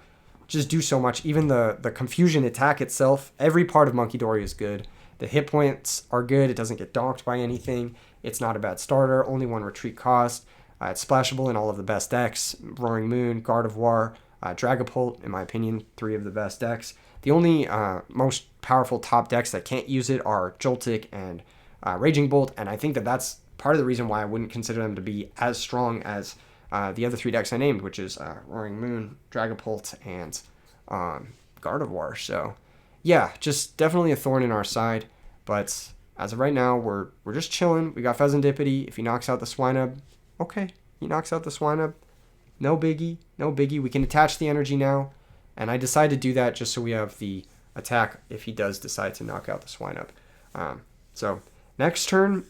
just do so much. Even the confusion attack itself, every part of Monkey Dory is good. The hit points are good. It doesn't get donked by anything. It's not a bad starter. Only one retreat cost. It's splashable in all of the best decks. Roaring Moon, Gardevoir, Dragapult, in my opinion, 3 of the best decks. The only most powerful top decks that can't use it are Joltik and Raging Bolt, and I think that's part of the reason why I wouldn't consider them to be as strong as the other 3 decks I named, which is Roaring Moon, Dragapult, and Gardevoir. So, yeah, just definitely a thorn in our side. But as of right now, we're just chilling. We got Pheasantipity. If he knocks out the Swinub, okay, he knocks out the Swinub. No biggie, no biggie. We can attach the energy now. And I decided to do that just so we have the attack if he does decide to knock out the Swinub. So, next turn,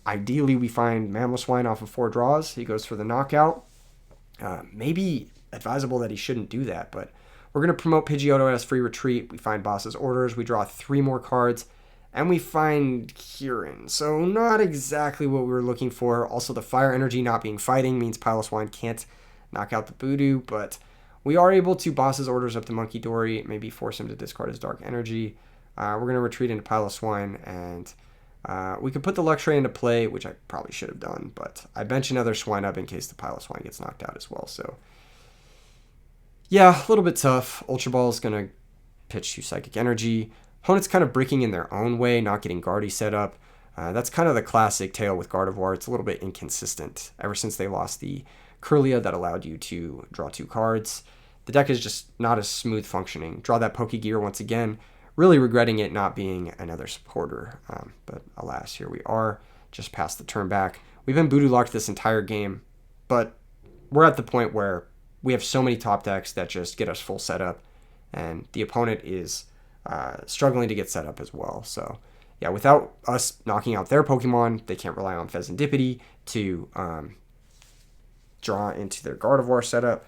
ideally we find Mamoswine off of 4 draws. He goes for the knockout. Maybe advisable that he shouldn't do that, but we're going to promote Pidgeotto as free retreat. We find Boss's Orders. We draw 3 more cards, and we find Kieran. So not exactly what we were looking for. Also, the Fire Energy not being fighting means Piloswine can't knock out the Voodoo, but we are able to Boss's Orders up to Monkey Dory, maybe force him to discard his Dark Energy. We're going to retreat into Piloswine, and we could put the Luxray into play, which I probably should have done, but I bench another Swinub in case the Piloswine gets knocked out as well. So, yeah, a little bit tough. Ultra Ball is going to pitch to Psychic Energy. Opponent's kind of breaking in their own way, not getting Gardy set up. That's kind of the classic tale with Gardevoir. It's a little bit inconsistent. Ever since they lost the Curlia that allowed you to draw 2 cards, the deck is just not as smooth functioning. Draw that Pokegear once again. Really regretting it not being another supporter. But alas, here we are, just past the turn back. We've been Voodoo locked this entire game, but we're at the point where we have so many top decks that just get us full setup, and the opponent is struggling to get set up as well. So yeah, without us knocking out their Pokemon, they can't rely on Fezandipity to draw into their Gardevoir setup.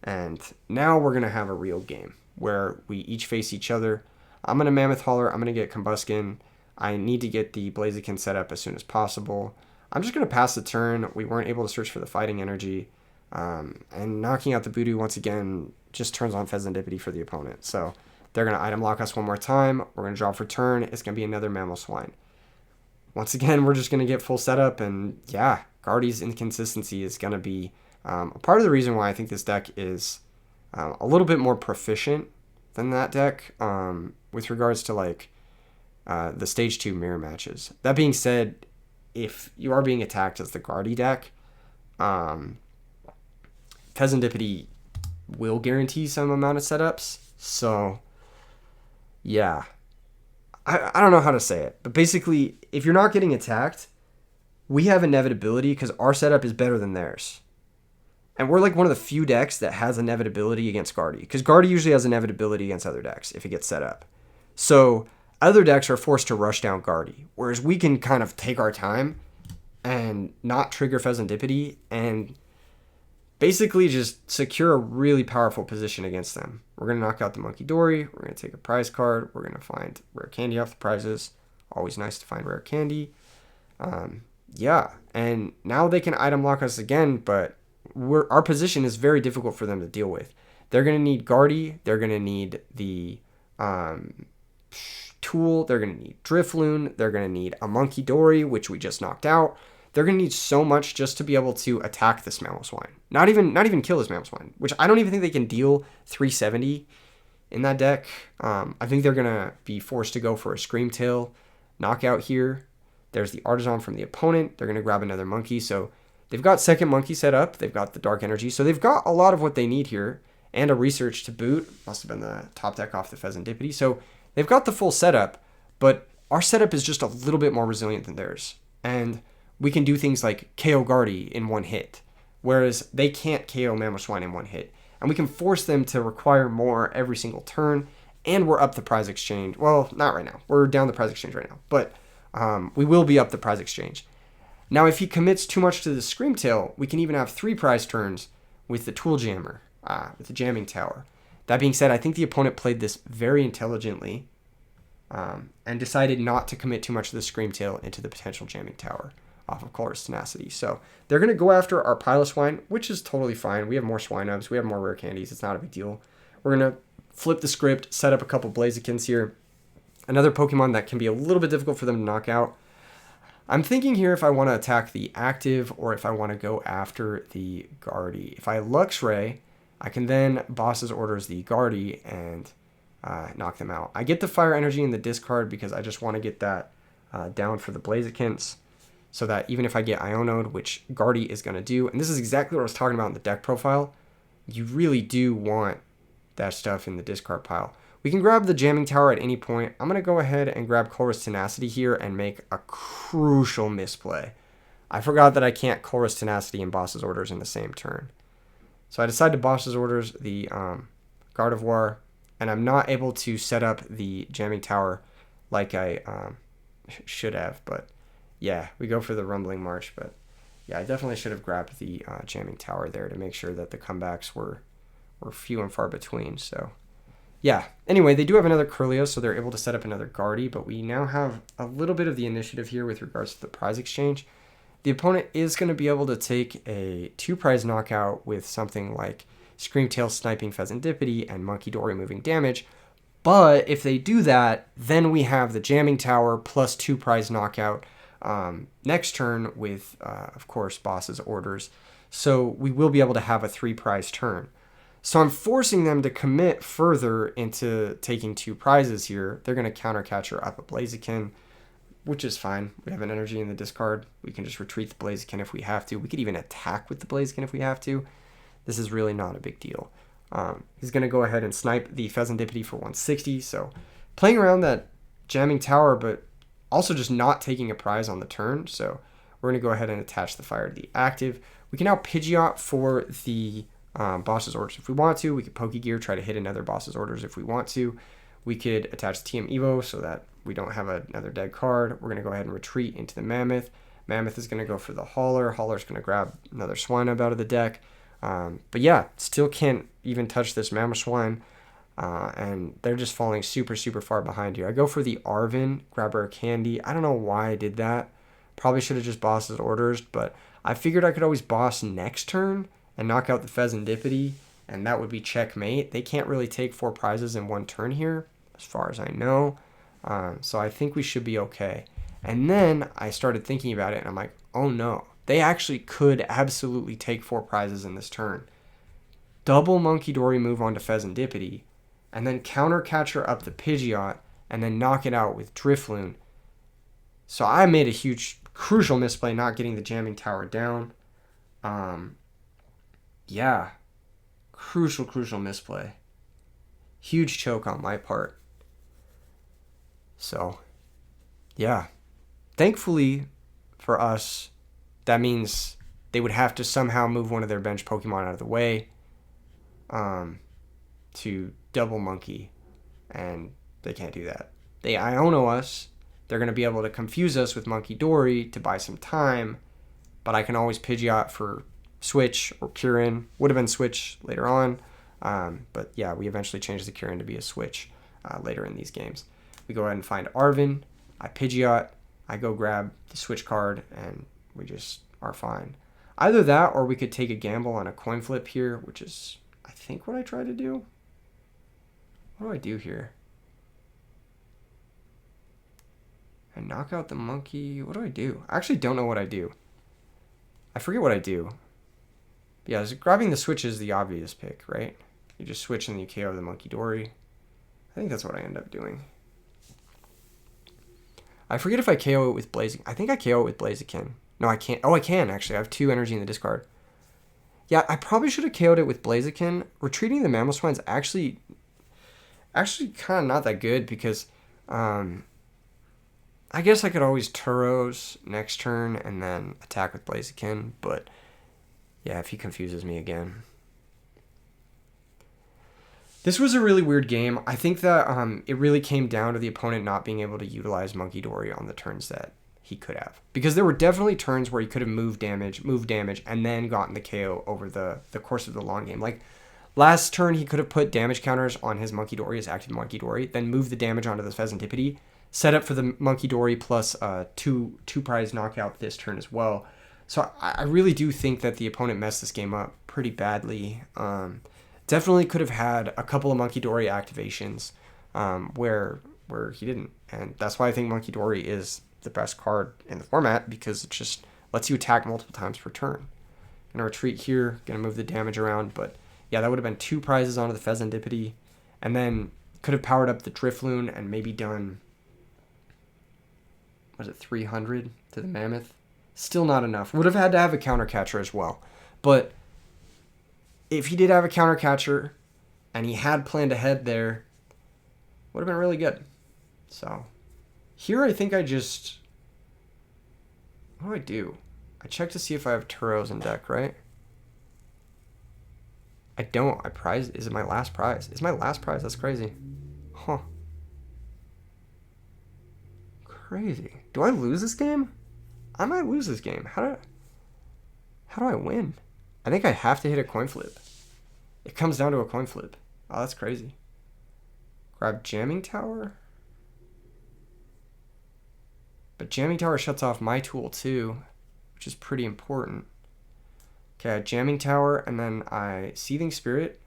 And now we're going to have a real game where we each face each other. I'm going to Mammoth Hauler. I'm going to get Combuskin. I need to get the Blaziken set up as soon as possible. I'm just going to pass the turn. We weren't able to search for the Fighting Energy. And knocking out the Voodoo once again just turns on Fezandipity for the opponent. So they're going to item lock us one more time. We're going to draw for turn. It's going to be another Mamoswine. Once again, we're just going to get full setup. And yeah, Gardy's inconsistency is going to be a part of the reason why I think this deck is a little bit more proficient than that deck with regards to like the stage 2 mirror matches. That being said, if you are being attacked as the Gardy deck, Fezandipity will guarantee some amount of setups. So yeah, I don't know how to say it, but basically if you're not getting attacked, we have inevitability because our setup is better than theirs. And we're like one of the few decks that has inevitability against Gardy. Because Gardy usually has inevitability against other decks if it gets set up. So other decks are forced to rush down Gardy. Whereas we can kind of take our time and not trigger Fezandipity and basically just secure a really powerful position against them. We're going to knock out the Monkey Dory. We're going to take a prize card. We're going to find rare candy off the prizes. Always nice to find rare candy. Yeah, and now they can item lock us again, but our position is very difficult for them to deal with. They're going to need Gardy. They're going to need the Tool. They're going to need Drifloon. They're going to need a Monkey Dory, which we just knocked out. They're going to need so much just to be able to attack this Mamoswine. Not even kill this Mamoswine, which I don't even think they can deal 370 in that deck. I think they're going to be forced to go for a Screamtail knockout here. There's the Artisan from the opponent. They're going to grab another Monkey. So they've got second Monkey set up. They've got the Dark Energy. So they've got a lot of what they need here. And a Research to boot. Must have been the top deck off the Fezandipity. So they've got the full setup. But our setup is just a little bit more resilient than theirs. And we can do things like KO Gardy in one hit. Whereas they can't KO Mamoswine in one hit. And we can force them to require more every single turn. And we're up the prize exchange. Well, not right now. We're down the prize exchange right now. But we will be up the prize exchange. Now, if he commits too much to the Screamtail, we can even have 3 prize turns with the Tool Jammer, with the Jamming Tower. That being said, I think the opponent played this very intelligently and decided not to commit too much of the Screamtail into the potential Jamming Tower off of Colress Tenacity. So they're going to go after our Piloswine, which is totally fine. We have more Swinubs. We have more rare candies. It's not a big deal. We're going to flip the script, set up a couple Blazikens here. Another Pokemon that can be a little bit difficult for them to knock out. I'm thinking here if I want to attack the active or if I want to go after the Gardy. If I Luxray, I can then Boss's Orders the Gardy and knock them out. I get the Fire Energy in the discard because I just want to get that down for the Blazikens so that even if I get Iono'd, which Gardy is going to do, and this is exactly what I was talking about in the deck profile, you really do want that stuff in the discard pile. We can grab the Jamming Tower at any point. I'm going to go ahead and grab Colress Tenacity here and make a crucial misplay. I forgot that I can't Colress Tenacity and Boss's Orders in the same turn. So I decide to Boss's Orders the Gardevoir, and I'm not able to set up the Jamming Tower like I should have. But yeah, we go for the Rumbling March. But yeah, I definitely should have grabbed the Jamming Tower there to make sure that the comebacks were few and far between. So yeah, anyway, they do have another Curlio, so they're able to set up another Gardy, but we now have a little bit of the initiative here with regards to the prize exchange. The opponent is going to be able to take a 2-prize knockout with something like Screamtail sniping Fezandipity and Monkey Dory moving damage, but if they do that, then we have the Jamming Tower plus 2-prize knockout next turn with, of course, Boss's Orders, so we will be able to have a 3-prize turn. So I'm forcing them to commit further into taking 2 prizes here. They're going to counter catcher up a Blaziken, which is fine. We have an energy in the discard. We can just retreat the Blaziken if we have to. We could even attack with the Blaziken if we have to. This is really not a big deal. He's going to go ahead and snipe the Fezandipity for 160. So playing around that Jamming Tower, but also just not taking a prize on the turn. So we're going to go ahead and attach the fire to the active. We can now Pidgeot for the Boss's Orders if we want to. We could Pokegear, try to hit another Boss's Orders if we want to. We could attach TM Evo so that we don't have another dead card. We're going to go ahead and retreat into the Mammoth. Mammoth is going to go for the Hauler. Hauler's going to grab another Swinub out of the deck. But yeah, still can't even touch this Mamoswine. And they're just falling super, super far behind here. I go for the Arven, grab our Candy. I don't know why I did that. Probably should have just bossed his orders, but I figured I could always boss next turn and knock out the Pheasantipede, and that would be checkmate. They can't really take 4 prizes in one turn here, as far as I know. So I think we should be okay. And then I started thinking about it, and I'm like, oh no. They actually could absolutely take 4 prizes in this turn. Double Munkidori move onto Pheasantipede, and then counter catcher up the Pidgeot, and then knock it out with Drifloon. So I made a huge, crucial misplay not getting the Jamming Tower down. Yeah. Crucial misplay. Huge choke on my part. So, yeah. Thankfully for us, that means they would have to somehow move one of their bench Pokemon out of the way to double Munki, and they can't do that. They Iono us. They're going to be able to confuse us with Munkidori to buy some time, but I can always Pidgeot for Switch or Kyurem. Would have been Switch later on, but yeah, we eventually changed the Kyurem to be a Switch later in these games. We go ahead and find Arven. I Pidgeot. I go grab the Switch card, and we just are fine. Either that, or we could take a gamble on a coin flip here, which is, I think, what I try to do. What do I do here? I knock out the Munki. What do I do? I actually don't know what I do. I forget what I do. But yeah, grabbing the Switch is the obvious pick, right? You just switch and you KO the Munkidori. I think that's what I end up doing. I forget if I KO it with Blaziken. I think I KO it with Blaziken. No, I can't. Oh, I can, actually. I have 2 energy in the discard. Yeah, I probably should have KO'd it with Blaziken. Retreating the Mamoswine's actually kind of not that good because I guess I could always Turos next turn and then attack with Blaziken, but yeah, if he confuses me again. This was a really weird game. I think that it really came down to the opponent not being able to utilize Munkidori on the turns that he could have. Because there were definitely turns where he could have moved damage, and then gotten the KO over the course of the long game. Like, last turn, he could have put damage counters on his Munkidori, his active Munkidori, then moved the damage onto the Pheasantipede, set up for the Munkidori plus two prize knockout this turn as well. So I really do think that the opponent messed this game up pretty badly. Definitely could have had a couple of Munkidori activations where he didn't. And that's why I think Munkidori is the best card in the format, because it just lets you attack multiple times per turn. Gonna retreat here, gonna move the damage around, but yeah, that would have been 2 prizes onto the Pheasantipede, and then could have powered up the Drifloon and maybe done, was it 300 to the Mammoth? Still not enough. Would have had to have a counter catcher as well. But if he did have a counter catcher and he had planned ahead there, would have been really good. So here I think I just, what do? I check to see if I have Turos in deck, right? I don't. Is it my last prize? It's my last prize. That's crazy. Huh. Crazy. Do I lose this game? I might lose this game. How do I win? I think I have to hit a coin flip. It comes down to a coin flip. Oh, that's crazy. Grab Jamming Tower. But Jamming Tower shuts off my tool too, which is pretty important. Okay, I have Jamming Tower, and then I Seething Spirit.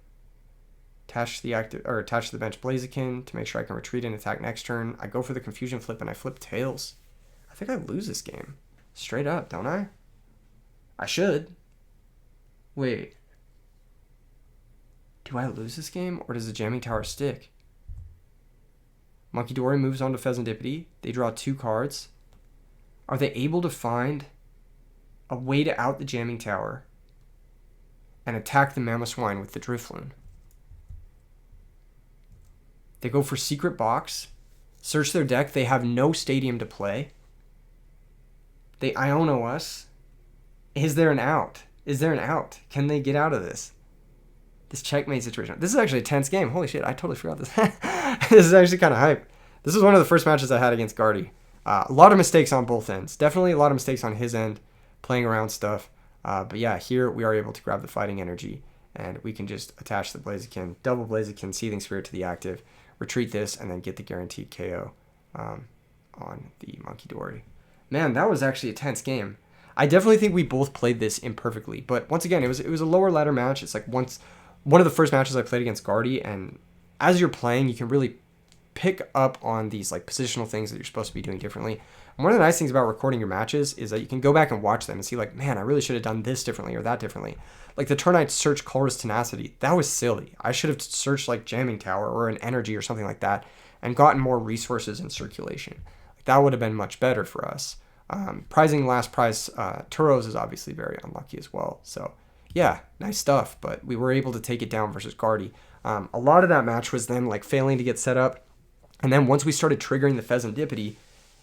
Attach to the bench Blaziken to make sure I can retreat and attack next turn. I go for the Confusion Flip and I flip Tails. I think I lose this game. Straight up, don't I? I should. Wait. Do I lose this game, or does the Jamming Tower stick? Munkidori moves on to Pheasantipede. They draw 2 cards. Are they able to find a way to out the Jamming Tower and attack the Mamoswine with the Drifloon? They go for Secret Box. Search their deck. They have no Stadium to play. They Iono us. Is there an out? Is there an out? Can they get out of this? This checkmate situation. This is actually a tense game. Holy shit, I totally forgot this. This is actually kind of hype. This was one of the first matches I had against Gardy. A lot of mistakes on both ends. Definitely a lot of mistakes on his end, playing around stuff. But yeah, here we are able to grab the fighting energy, and we can just attach the Blaziken, double Blaziken, Seething Spirit to the active, retreat this, and then get the guaranteed KO on the Monkey Dory. Man, that was actually a tense game. I definitely think we both played this imperfectly, but once again, it was a lower ladder match. It's like one of the first matches I played against Gardy, and as you're playing, you can really pick up on these like positional things that you're supposed to be doing differently. And one of the nice things about recording your matches is that you can go back and watch them and see like, man, I really should have done this differently or that differently. Like the turn I searched Colress Tenacity, that was silly. I should have searched like Jamming Tower or an Energy or something like that and gotten more resources in circulation. Like, that would have been much better for us. Prizing last prize Turos is obviously very unlucky as well. So yeah, nice stuff, but we were able to take it down versus Gardy. A lot of that match was them like failing to get set up, and then once we started triggering the Pheasantipity,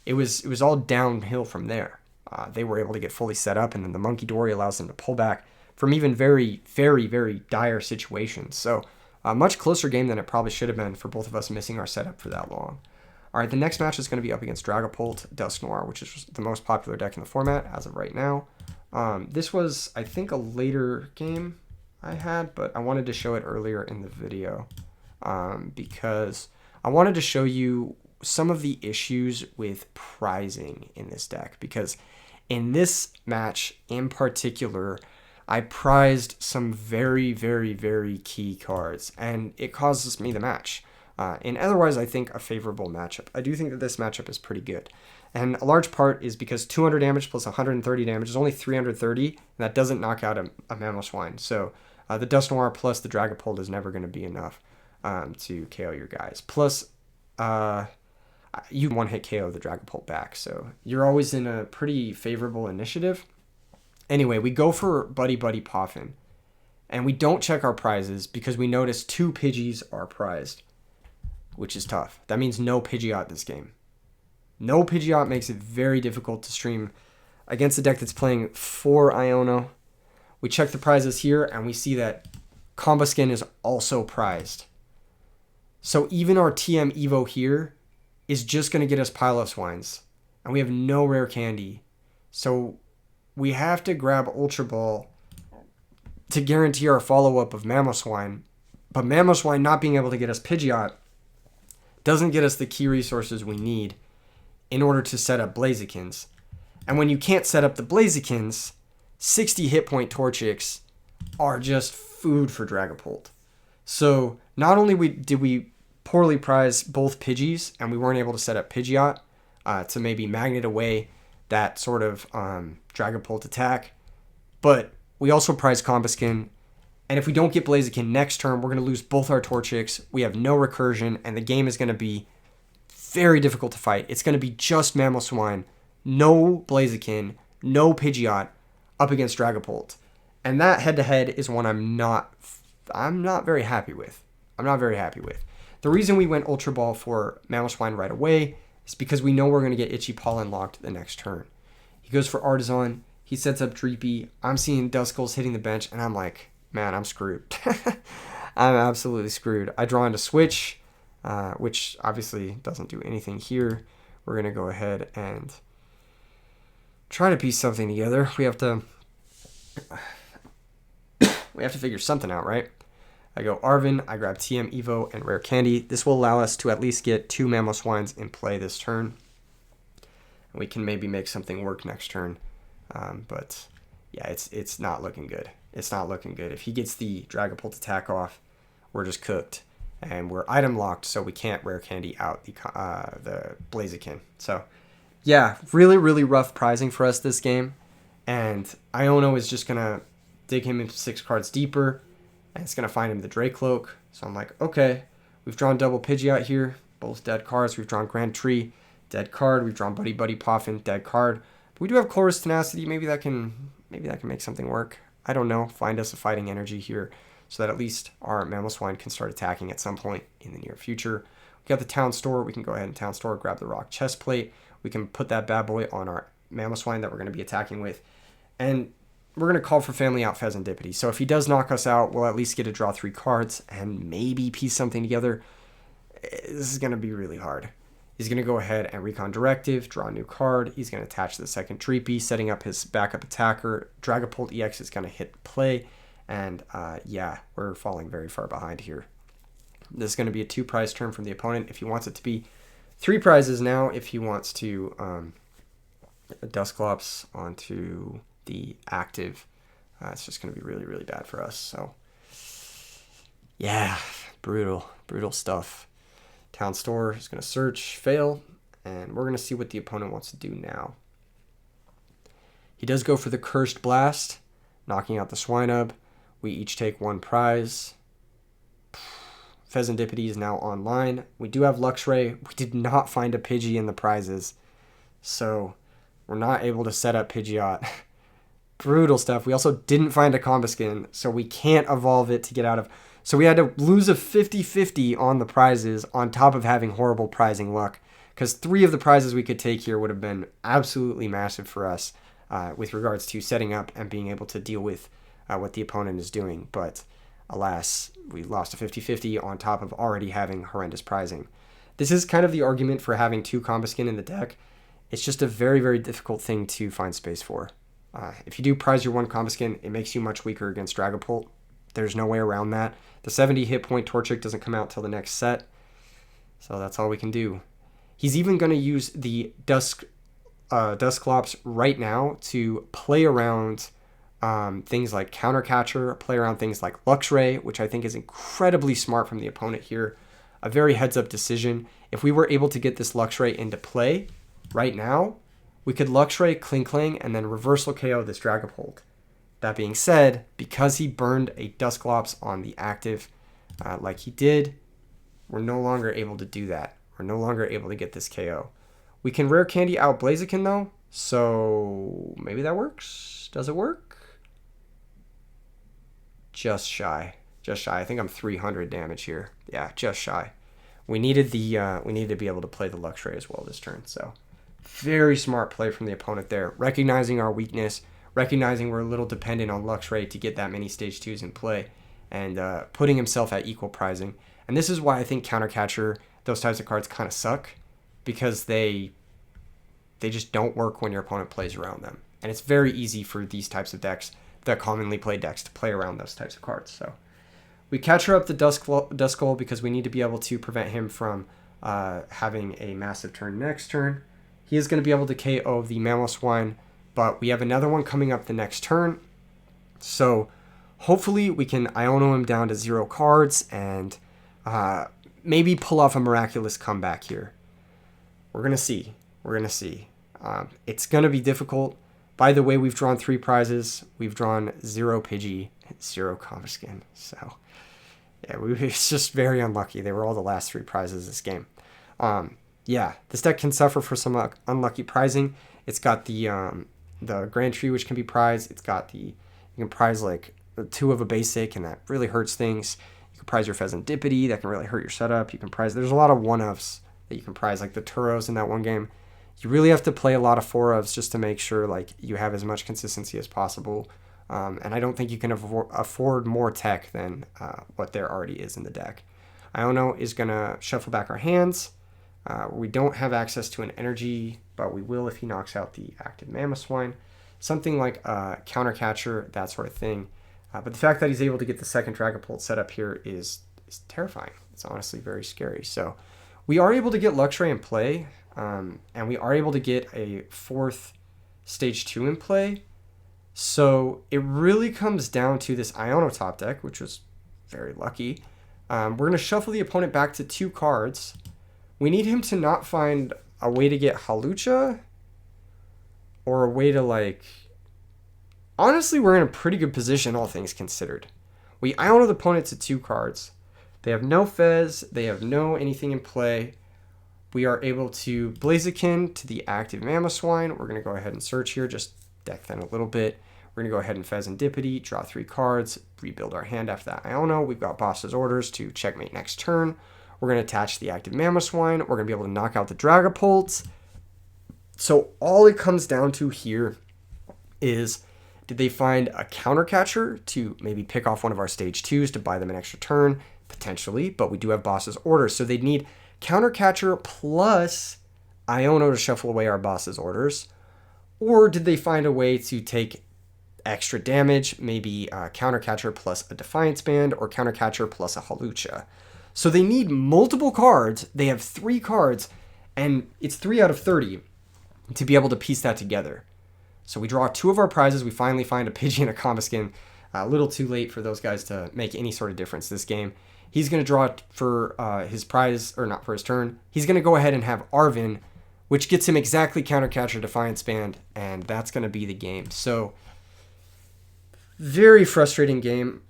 it was all downhill from there. They were able to get fully set up, and then the Monkey Dory allows them to pull back from even very, very, very dire situations. So a much closer game than it probably should have been for both of us missing our setup for that long. All right, the next match is going to be up against Dragapult, Dusknoir, which is the most popular deck in the format as of right now. This was, I think, a later game I had, but I wanted to show it earlier in the video because I wanted to show you some of the issues with prizing in this deck, because in this match in particular, I prized some very, very, very key cards, and it causes me the match. And otherwise, I think a favorable matchup. I do think that this matchup is pretty good. And a large part is because 200 damage plus 130 damage is only 330, and that doesn't knock out a Mamoswine. So the Dusknoir plus the Dragapult is never going to be enough to KO your guys. Plus, you one-hit KO the Dragapult back, so you're always in a pretty favorable initiative. Anyway, we go for Buddy Buddy Poffin, and we don't check our prizes because we notice 2 Pidgeys are prized, which is tough. That means no Pidgeot this game. No Pidgeot makes it very difficult to stream against a deck that's playing 4 Iono. We check the prizes here, and we see that Combuskin is also prized. So even our TM Evo here is just going to get us Piloswines, and we have no rare candy. So we have to grab Ultra Ball to guarantee our follow-up of Mamoswine. But Mamoswine not being able to get us Pidgeot doesn't get us the key resources we need in order to set up Blazikens. And when you can't set up the Blazikens, 60 hit point Torchics are just food for Dragapult. So not only did we poorly prize both Pidgeys, and we weren't able to set up Pidgeot to maybe magnet away that sort of Dragapult attack, but we also prize Combuskin. And if we don't get Blaziken next turn, we're going to lose both our Torchics. We have no recursion, and the game is going to be very difficult to fight. It's going to be just Mamoswine, no Blaziken, no Pidgeot up against Dragapult. And that head-to-head is one I'm not very happy with. I'm not very happy with. The reason we went Ultra Ball for Mamoswine right away is because we know we're going to get Itchy Pollen locked the next turn. He goes for Artisan. He sets up Dreepy. I'm seeing Duskulls hitting the bench, and I'm like, man, I'm screwed. I'm absolutely screwed. I draw into Switch, which obviously doesn't do anything here. We're going to go ahead and try to piece something together. We have to figure something out, right? I go Arven, I grab TM Evo and Rare Candy. This will allow us to at least get 2 Mamoswines in play this turn. And we can maybe make something work next turn. But yeah, it's not looking good. It's not looking good. If he gets the Dragapult attack off, we're just cooked. And we're item locked, so we can't Rare Candy out the Blaziken. So yeah, really, really rough prizing for us this game. And Iono is just going to dig him into 6 cards deeper, and it's going to find him the Dracloak. So I'm like, okay, we've drawn double Pidgeot here, both dead cards. We've drawn Grand Tree, dead card. We've drawn Buddy Buddy Poffin, dead card. But we do have Colress Tenacity. Maybe that can make something work. I don't know. Find us a fighting energy here so that at least our Mamoswine can start attacking at some point in the near future. We got the Town Store. We can go ahead and Town Store, grab the Rock Chest Plate. We can put that bad boy on our Mamoswine that we're going to be attacking with. And we're going to call for Family Out Pheasantipity. So if he does knock us out, we'll at least get to draw 3 cards and maybe piece something together. this is going to be really hard. He's going to go ahead and Recon Directive, draw a new card. He's going to attach the second Dreepy, setting up his backup attacker. Dragapult EX is going to hit play. And yeah, we're falling very far behind here. This is going to be a 2-prize turn from the opponent. If he wants it to be 3 prizes now, if he wants to Dusclops onto the active, it's just going to be really, really bad for us. So yeah, brutal stuff. Town Store is going to search, fail, and we're going to see what the opponent wants to do now. He does go for the Cursed Blast, knocking out the Swinub. We each take 1 prize. Pheasantipity is now online. We do have Luxray. We did not find a Pidgey in the prizes, so we're not able to set up Pidgeot. Brutal stuff. We also didn't find a Combuskin, so we can't evolve it to get out of... So we had to lose a 50-50 on the prizes on top of having horrible prizing luck, because 3 of the prizes we could take here would have been absolutely massive for us with regards to setting up and being able to deal with what the opponent is doing. But alas, we lost a 50-50 on top of already having horrendous prizing. This is kind of the argument for having 2 Combuskin in the deck. It's just a very, very difficult thing to find space for. If you do prize your 1 Combuskin, it makes you much weaker against Dragapult. There's no way around that. The 70 hit point Torchic doesn't come out till the next set, so that's all we can do. He's even going to use the Dusclops right now to play around things like Counter Catcher, play around things like Luxray, which I think is incredibly smart from the opponent here. A very heads-up decision. If we were able to get this Luxray into play right now, we could Luxray, Klinklang, and then reversal KO this Dragapult. That being said, because he burned a Dusclops on the active like he did, we're no longer able to do that. We're no longer able to get this KO. We can Rare Candy out Blaziken though, so maybe that works. Does it work? Just shy. Just shy. I think I'm 300 damage here. Yeah, just shy. We needed to be able to play the Luxray as well this turn, so very smart play from the opponent there, recognizing our weakness, recognizing we're a little dependent on Luxray to get that many stage 2s in play, and putting himself at equal prizing. And this is why I think Counter Catcher, those types of cards kind of suck, because they just don't work when your opponent plays around them. And it's very easy for these types of decks, that commonly play decks, to play around those types of cards. So we Catcher up the Duskull because we need to be able to prevent him from having a massive turn next turn. He is going to be able to KO the Mamoswine, but we have another one coming up the next turn. So hopefully we can Iono him down to 0 cards and maybe pull off a miraculous comeback here. We're going to see. We're going to see. It's going to be difficult. By the way, we've drawn 3 prizes. We've drawn 0 Pidgey, 0 Combuskin. So yeah, it's just very unlucky. They were all the last 3 prizes this game. Yeah, this deck can suffer for some unlucky prizing. It's got the Grand Tree, which can be prized. It's got you can prize like 2 of a basic, and that really hurts things. You can prize your Pheasantipity, that can really hurt your setup. You can prize, there's a lot of 1-ofs that you can prize, like the Turos in that one game. You really have to play a lot of 4-ofs just to make sure like you have as much consistency as possible. And I don't think you can afford more tech than what there already is in the deck. Iono is going to shuffle back our hands. We don't have access to an energy, but we will if he knocks out the active Mamoswine. Something like Counter Catcher, that sort of thing. But the fact that he's able to get the second Dragapult set up here is terrifying. It's honestly very scary. So we are able to get Luxray in play, and we are able to get a 4th stage 2 in play. So it really comes down to this Iono top deck, which was very lucky. We're going to shuffle the opponent back to 2 cards. We need him to not find a way to get Hawlucha, or a way to like... Honestly, we're in a pretty good position, all things considered. We Iono the opponent to 2 cards. They have no Fez. They have no anything in play. We are able to Blaziken to the active Mamoswine. We're going to go ahead and search here, just deck thin a little bit. We're going to go ahead and Pheasantipity, draw 3 cards, rebuild our hand after that Iono. We've got Boss's Orders to checkmate next turn. We're going to attach the active Mamoswine. We're going to be able to knock out the Dragapult. So all it comes down to here is, did they find a Counter Catcher to maybe pick off one of our stage 2s to buy them an extra turn? Potentially, but we do have boss's orders. So they'd need Counter Catcher plus Iono to shuffle away our boss's orders. Or did they find a way to take extra damage, maybe Counter Catcher plus a Defiance Band or Counter Catcher plus a Hawlucha? So they need multiple cards. They have 3 cards, and it's 3 out of 30 to be able to piece that together. So we draw 2 of our prizes. We finally find a Pidgey and a Combuskin. A little too late for those guys to make any sort of difference this game. He's going to draw it for his prize, or not for his turn. He's going to go ahead and have Arven, which gets him exactly Counter Catcher, Defiance Band, and that's going to be the game. So, very frustrating game.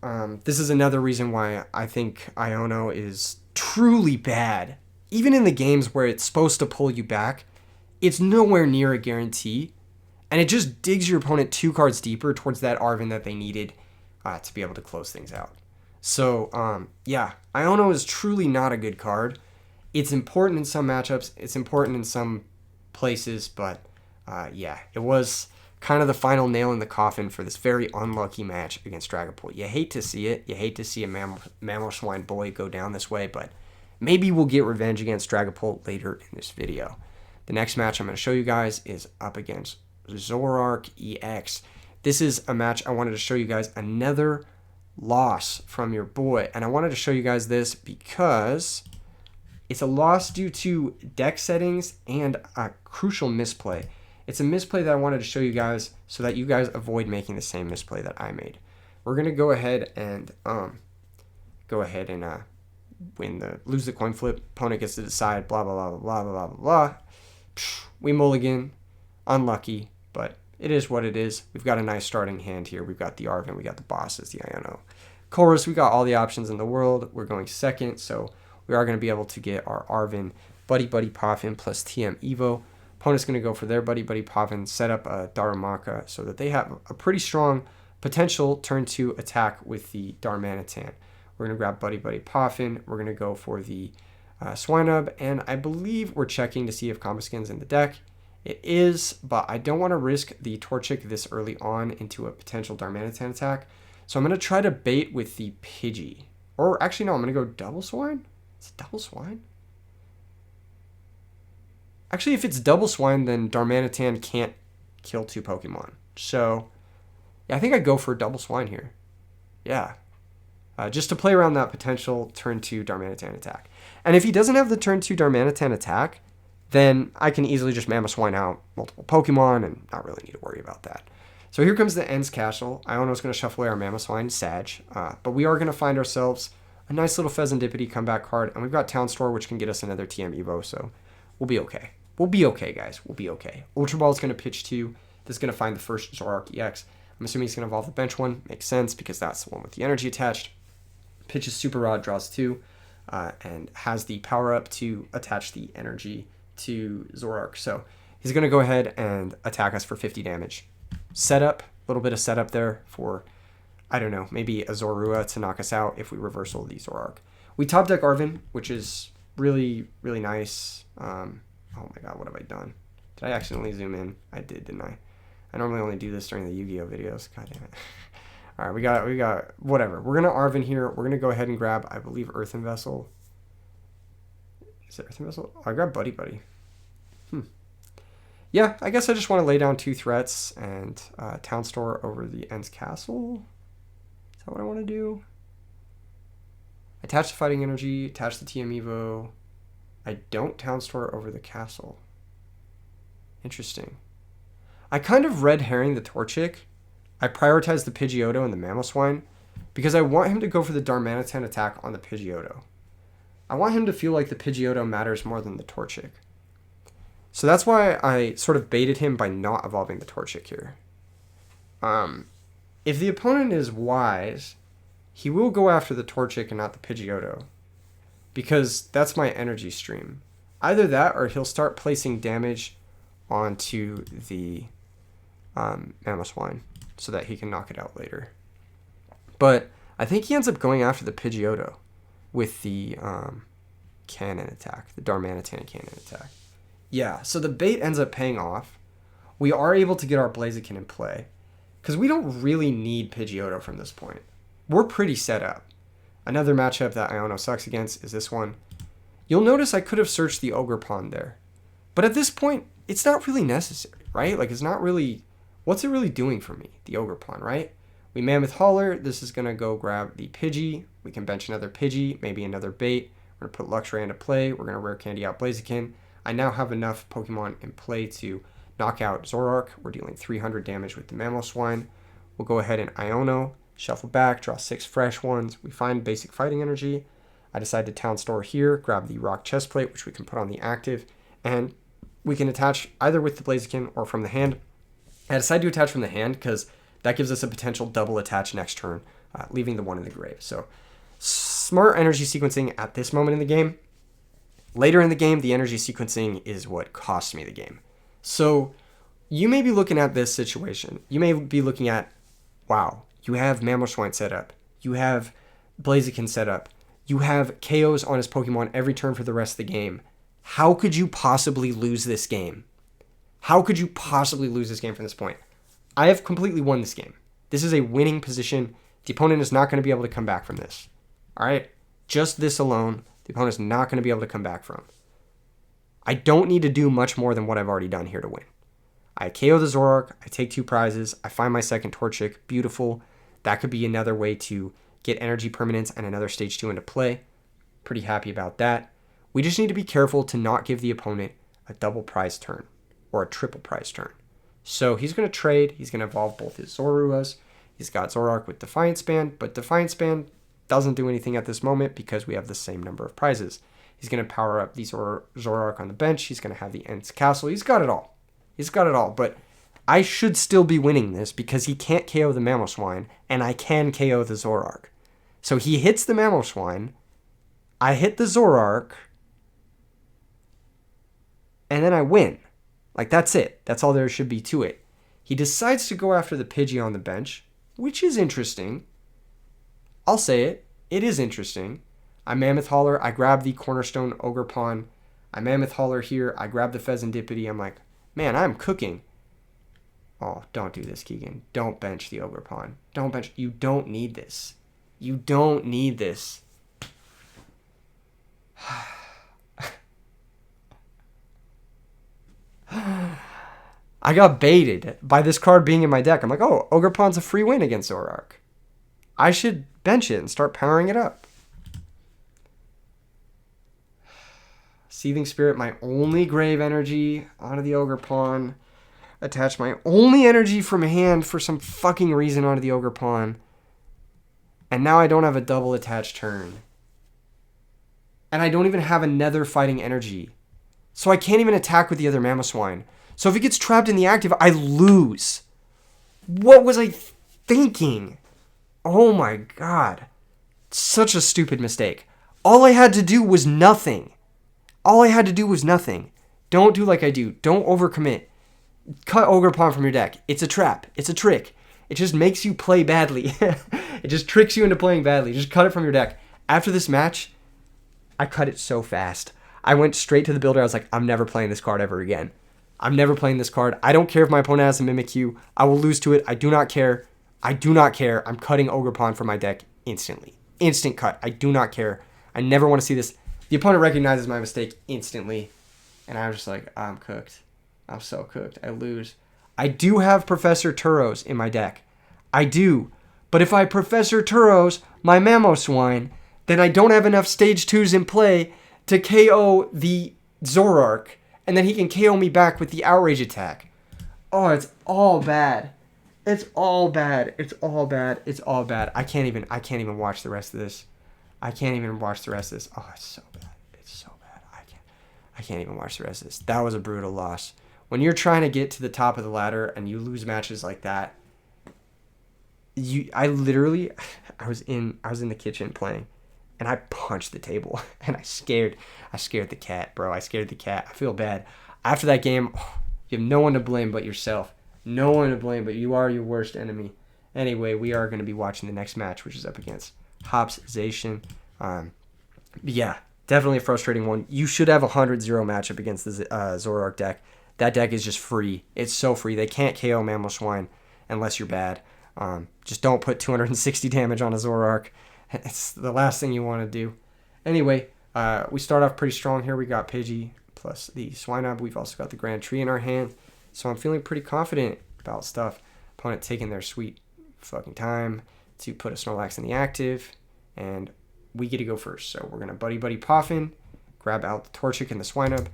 This is another reason why I think Iono is truly bad. Even in the games where it's supposed to pull you back, it's nowhere near a guarantee, and it just digs your opponent 2 cards deeper towards that Arven that they needed to be able to close things out. So, yeah, Iono is truly not a good card. It's important in some matchups. It's important in some places, but yeah, it was kind of the final nail in the coffin for this very unlucky match against Dragapult. You hate to see it. You hate to see a Mamoswine boy go down this way, but maybe we'll get revenge against Dragapult later in this video. The next match I'm going to show you guys is up against Zoroark EX. This is a match I wanted to show you guys, another loss from your boy, and I wanted to show you guys this because it's a loss due to deck settings and a crucial misplay. It's a misplay that I wanted to show you guys so that you guys avoid making the same misplay that I made. We're gonna go ahead and lose the coin flip. Opponent gets to decide. Blah blah blah blah blah blah blah. We mulligan. Unlucky, but it is what it is. We've got a nice starting hand here. We've got the Arven, we got the bosses, the Iono. Chorus, we got all the options in the world. We're going second, so we are going to be able to get our Arven Buddy Poffin plus TM Evo. Opponent's going to go for their Buddy Poffin, set up a Darumaka so that they have a pretty strong potential turn 2 attack with the Darmanitan. We're going to grab Buddy Poffin. We're going to go for the Swinub, and I believe we're checking to see if Combuskin's in the deck. It is, but I don't want to risk the Torchic this early on into a potential Darmanitan attack. So I'm going to try to bait with the Pidgey. Or actually, no, I'm going to go Double Swine. Is it Double Swine? Actually, if it's Double Swine, then Darmanitan can't kill 2 Pokemon. So, yeah, I think I'd go for Double Swine here. Yeah. Just to play around that potential turn 2 Darmanitan attack. And if he doesn't have the turn 2 Darmanitan attack, then I can easily just Mamoswine out multiple Pokemon and not really need to worry about that. So here comes the Ends Castle. Iono's going to shuffle away our Mamoswine, Sag, but we are going to find ourselves a nice little Pheasantipity comeback card, and we've got Town Store, which can get us another TM Evo, so we'll be okay. We'll be okay, guys. We'll be okay. Ultra Ball is going to pitch 2. This is going to find the first Zoroark EX. I'm assuming he's going to evolve the bench one. Makes sense because that's the one with the energy attached. Pitches Super Rod, draws 2, and has the power up to attach the energy to Zoroark. So he's going to go ahead and attack us for 50 damage. Setup, a little bit of setup there for, I don't know, maybe a Zorua to knock us out if we reversal the Zoroark. We top deck Arven, which is really, really nice. Oh my god, what have I done? Did I accidentally zoom in? I did, didn't I? I normally only do this during the Yu-Gi-Oh videos. God damn it. All right, we got whatever. We're going to Arven here. We're going to go ahead and grab, I believe, Earthen Vessel. Is it Earthen Vessel? Oh, I grabbed Buddy. Yeah, I guess I just want to lay down 2 threats and Town Store over the Ends Castle. Is that what I want to do? Attach the Fighting Energy, attach the TM Evo. I don't Town Store over the castle. Interesting. I kind of red herring the Torchic. I prioritize the Pidgeotto and the Mamoswine because I want him to go for the Darmanitan attack on the Pidgeotto. I want him to feel like the Pidgeotto matters more than the Torchic. So that's why I sort of baited him by not evolving the Torchic here. If the opponent is wise, he will go after the Torchic and not the Pidgeotto, because that's my energy stream. Either that, or he'll start placing damage onto the Mamoswine so that he can knock it out later. But I think he ends up going after the Pidgeotto with the cannon attack, the Darmanitan cannon attack. Yeah, so the bait ends up paying off. We are able to get our Blaziken in play because we don't really need Pidgeotto from this point. We're pretty set up. Another matchup that Iono sucks against is this one. You'll notice I could have searched the Ogerpon there. But at this point, it's not really necessary, right? Like, it's not really... What's it really doing for me? The Ogerpon, right? We Mammoth Hauler. This is going to go grab the Pidgey. We can bench another Pidgey, maybe another bait. We're going to put Luxray into play. We're going to Rare Candy out Blaziken. I now have enough Pokemon in play to knock out Zoroark. We're dealing 300 damage with the Mamoswine. We'll go ahead and Iono, shuffle back, draw 6 fresh ones. We find basic fighting energy. I decide to Town Store here, grab the Rock Chestplate, which we can put on the active, and we can attach either with the Blaziken or from the hand. I decide to attach from the hand because that gives us a potential double attach next turn, leaving the one in the grave. So smart energy sequencing at this moment in the game. Later in the game, the energy sequencing is what costs me the game. So you may be looking at this situation. You may be looking at, wow, you have Mamoswine set up. You have Blaziken set up. You have KOs on his Pokemon every turn for the rest of the game. How could you possibly lose this game? How could you possibly lose this game from this point? I have completely won this game. This is a winning position. The opponent is not going to be able to come back from this. All right? Just this alone, the opponent is not going to be able to come back from. I don't need to do much more than what I've already done here to win. I KO the Zoroark. I take 2 prizes. I find my second Torchic. Beautiful. That could be another way to get energy permanence and another stage 2 into play. Pretty happy about that. We just need to be careful to not give the opponent a double prize turn or a triple prize turn. So he's going to trade. He's going to evolve both his Zoruas. He's got Zoroark with Defiance Band, but Defiance Band doesn't do anything at this moment because we have the same number of prizes. He's going to power up the Zoroark on the bench. He's going to have the Ent's Castle. He's got it all. He's got it all, but I should still be winning this because he can't KO the Mamoswine, and I can KO the Zoroark. So he hits the Mamoswine, I hit the Zoroark, and then I win. Like, that's it. That's all there should be to it. He decides to go after the Pidgey on the bench, which is interesting. I'll say it. It is interesting. I Mammoth Hauler. I grab the Cornerstone Ogerpon. I Mammoth Hauler here. I grab the Pheasantipity. I'm like, man, I'm cooking. Oh, don't do this, Keegan. Don't bench the Ogerpon. Don't bench. You don't need this. You don't need this. I got baited by this card being in my deck. I'm like, oh, Ogerpon's a free win against Zoroark. I should bench it and start powering it up. Seething Spirit, my only grave energy onto the Ogerpon. Attach my only energy from hand for some fucking reason onto the Ogerpon. And now I don't have a double attached turn. And I don't even have another fighting energy. So I can't even attack with the other Mamoswine. So if it gets trapped in the active, I lose. What was I thinking? Oh my god. Such a stupid mistake. All I had to do was nothing. All I had to do was nothing. Don't do like I do. Don't overcommit. Cut Ogerpon from your deck. It's a trap. It's a trick. It just makes you play badly. It just tricks you into playing badly. Just cut it from your deck. After this match, I cut it so fast. I went straight to the builder. I was like, I'm never playing this card ever again. I'm never playing this card. I don't care if my opponent has a Mimikyu. I will lose to it. I do not care. I do not care. I'm cutting Ogerpon from my deck instantly. Instant cut. I do not care. I never want to see this. The opponent recognizes my mistake instantly. And I'm just like, I'm cooked. I'm so cooked. I lose. I do have Professor Turos in my deck. I do. But if I Professor Turos my Mamoswine, then I don't have enough stage 2s in play to KO the Zoroark. And then he can KO me back with the Outrage attack. Oh, it's all bad. It's all bad. It's all bad. It's all bad. I can't even watch the rest of this. I can't even watch the rest of this. Oh, it's so bad. It's so bad. I can't even watch the rest of this. That was a brutal loss. When you're trying to get to the top of the ladder and you lose matches like that, I was in the kitchen playing, and I punched the table, and I scared the cat, bro. I scared the cat. I feel bad. After that game, you have no one to blame but yourself. No one to blame, but you are your worst enemy. Anyway, we are going to be watching the next match, which is up against Hops Zacian. Yeah, definitely a frustrating one. You should have a 100-0 matchup against the Zoroark deck. That deck is just free. It's so free. They can't KO Mamoswine unless you're bad. Just don't put 260 damage on a Zoroark. It's the last thing you want to do. Anyway, we start off pretty strong here. We got Pidgey plus the Swinub. We've also got the Grand Tree in our hand. So I'm feeling pretty confident about stuff. Opponent taking their sweet fucking time to put a Snorlax in the active. And we get to go first. So we're going to Buddy Poffin, grab out the Torchic and the Swinub.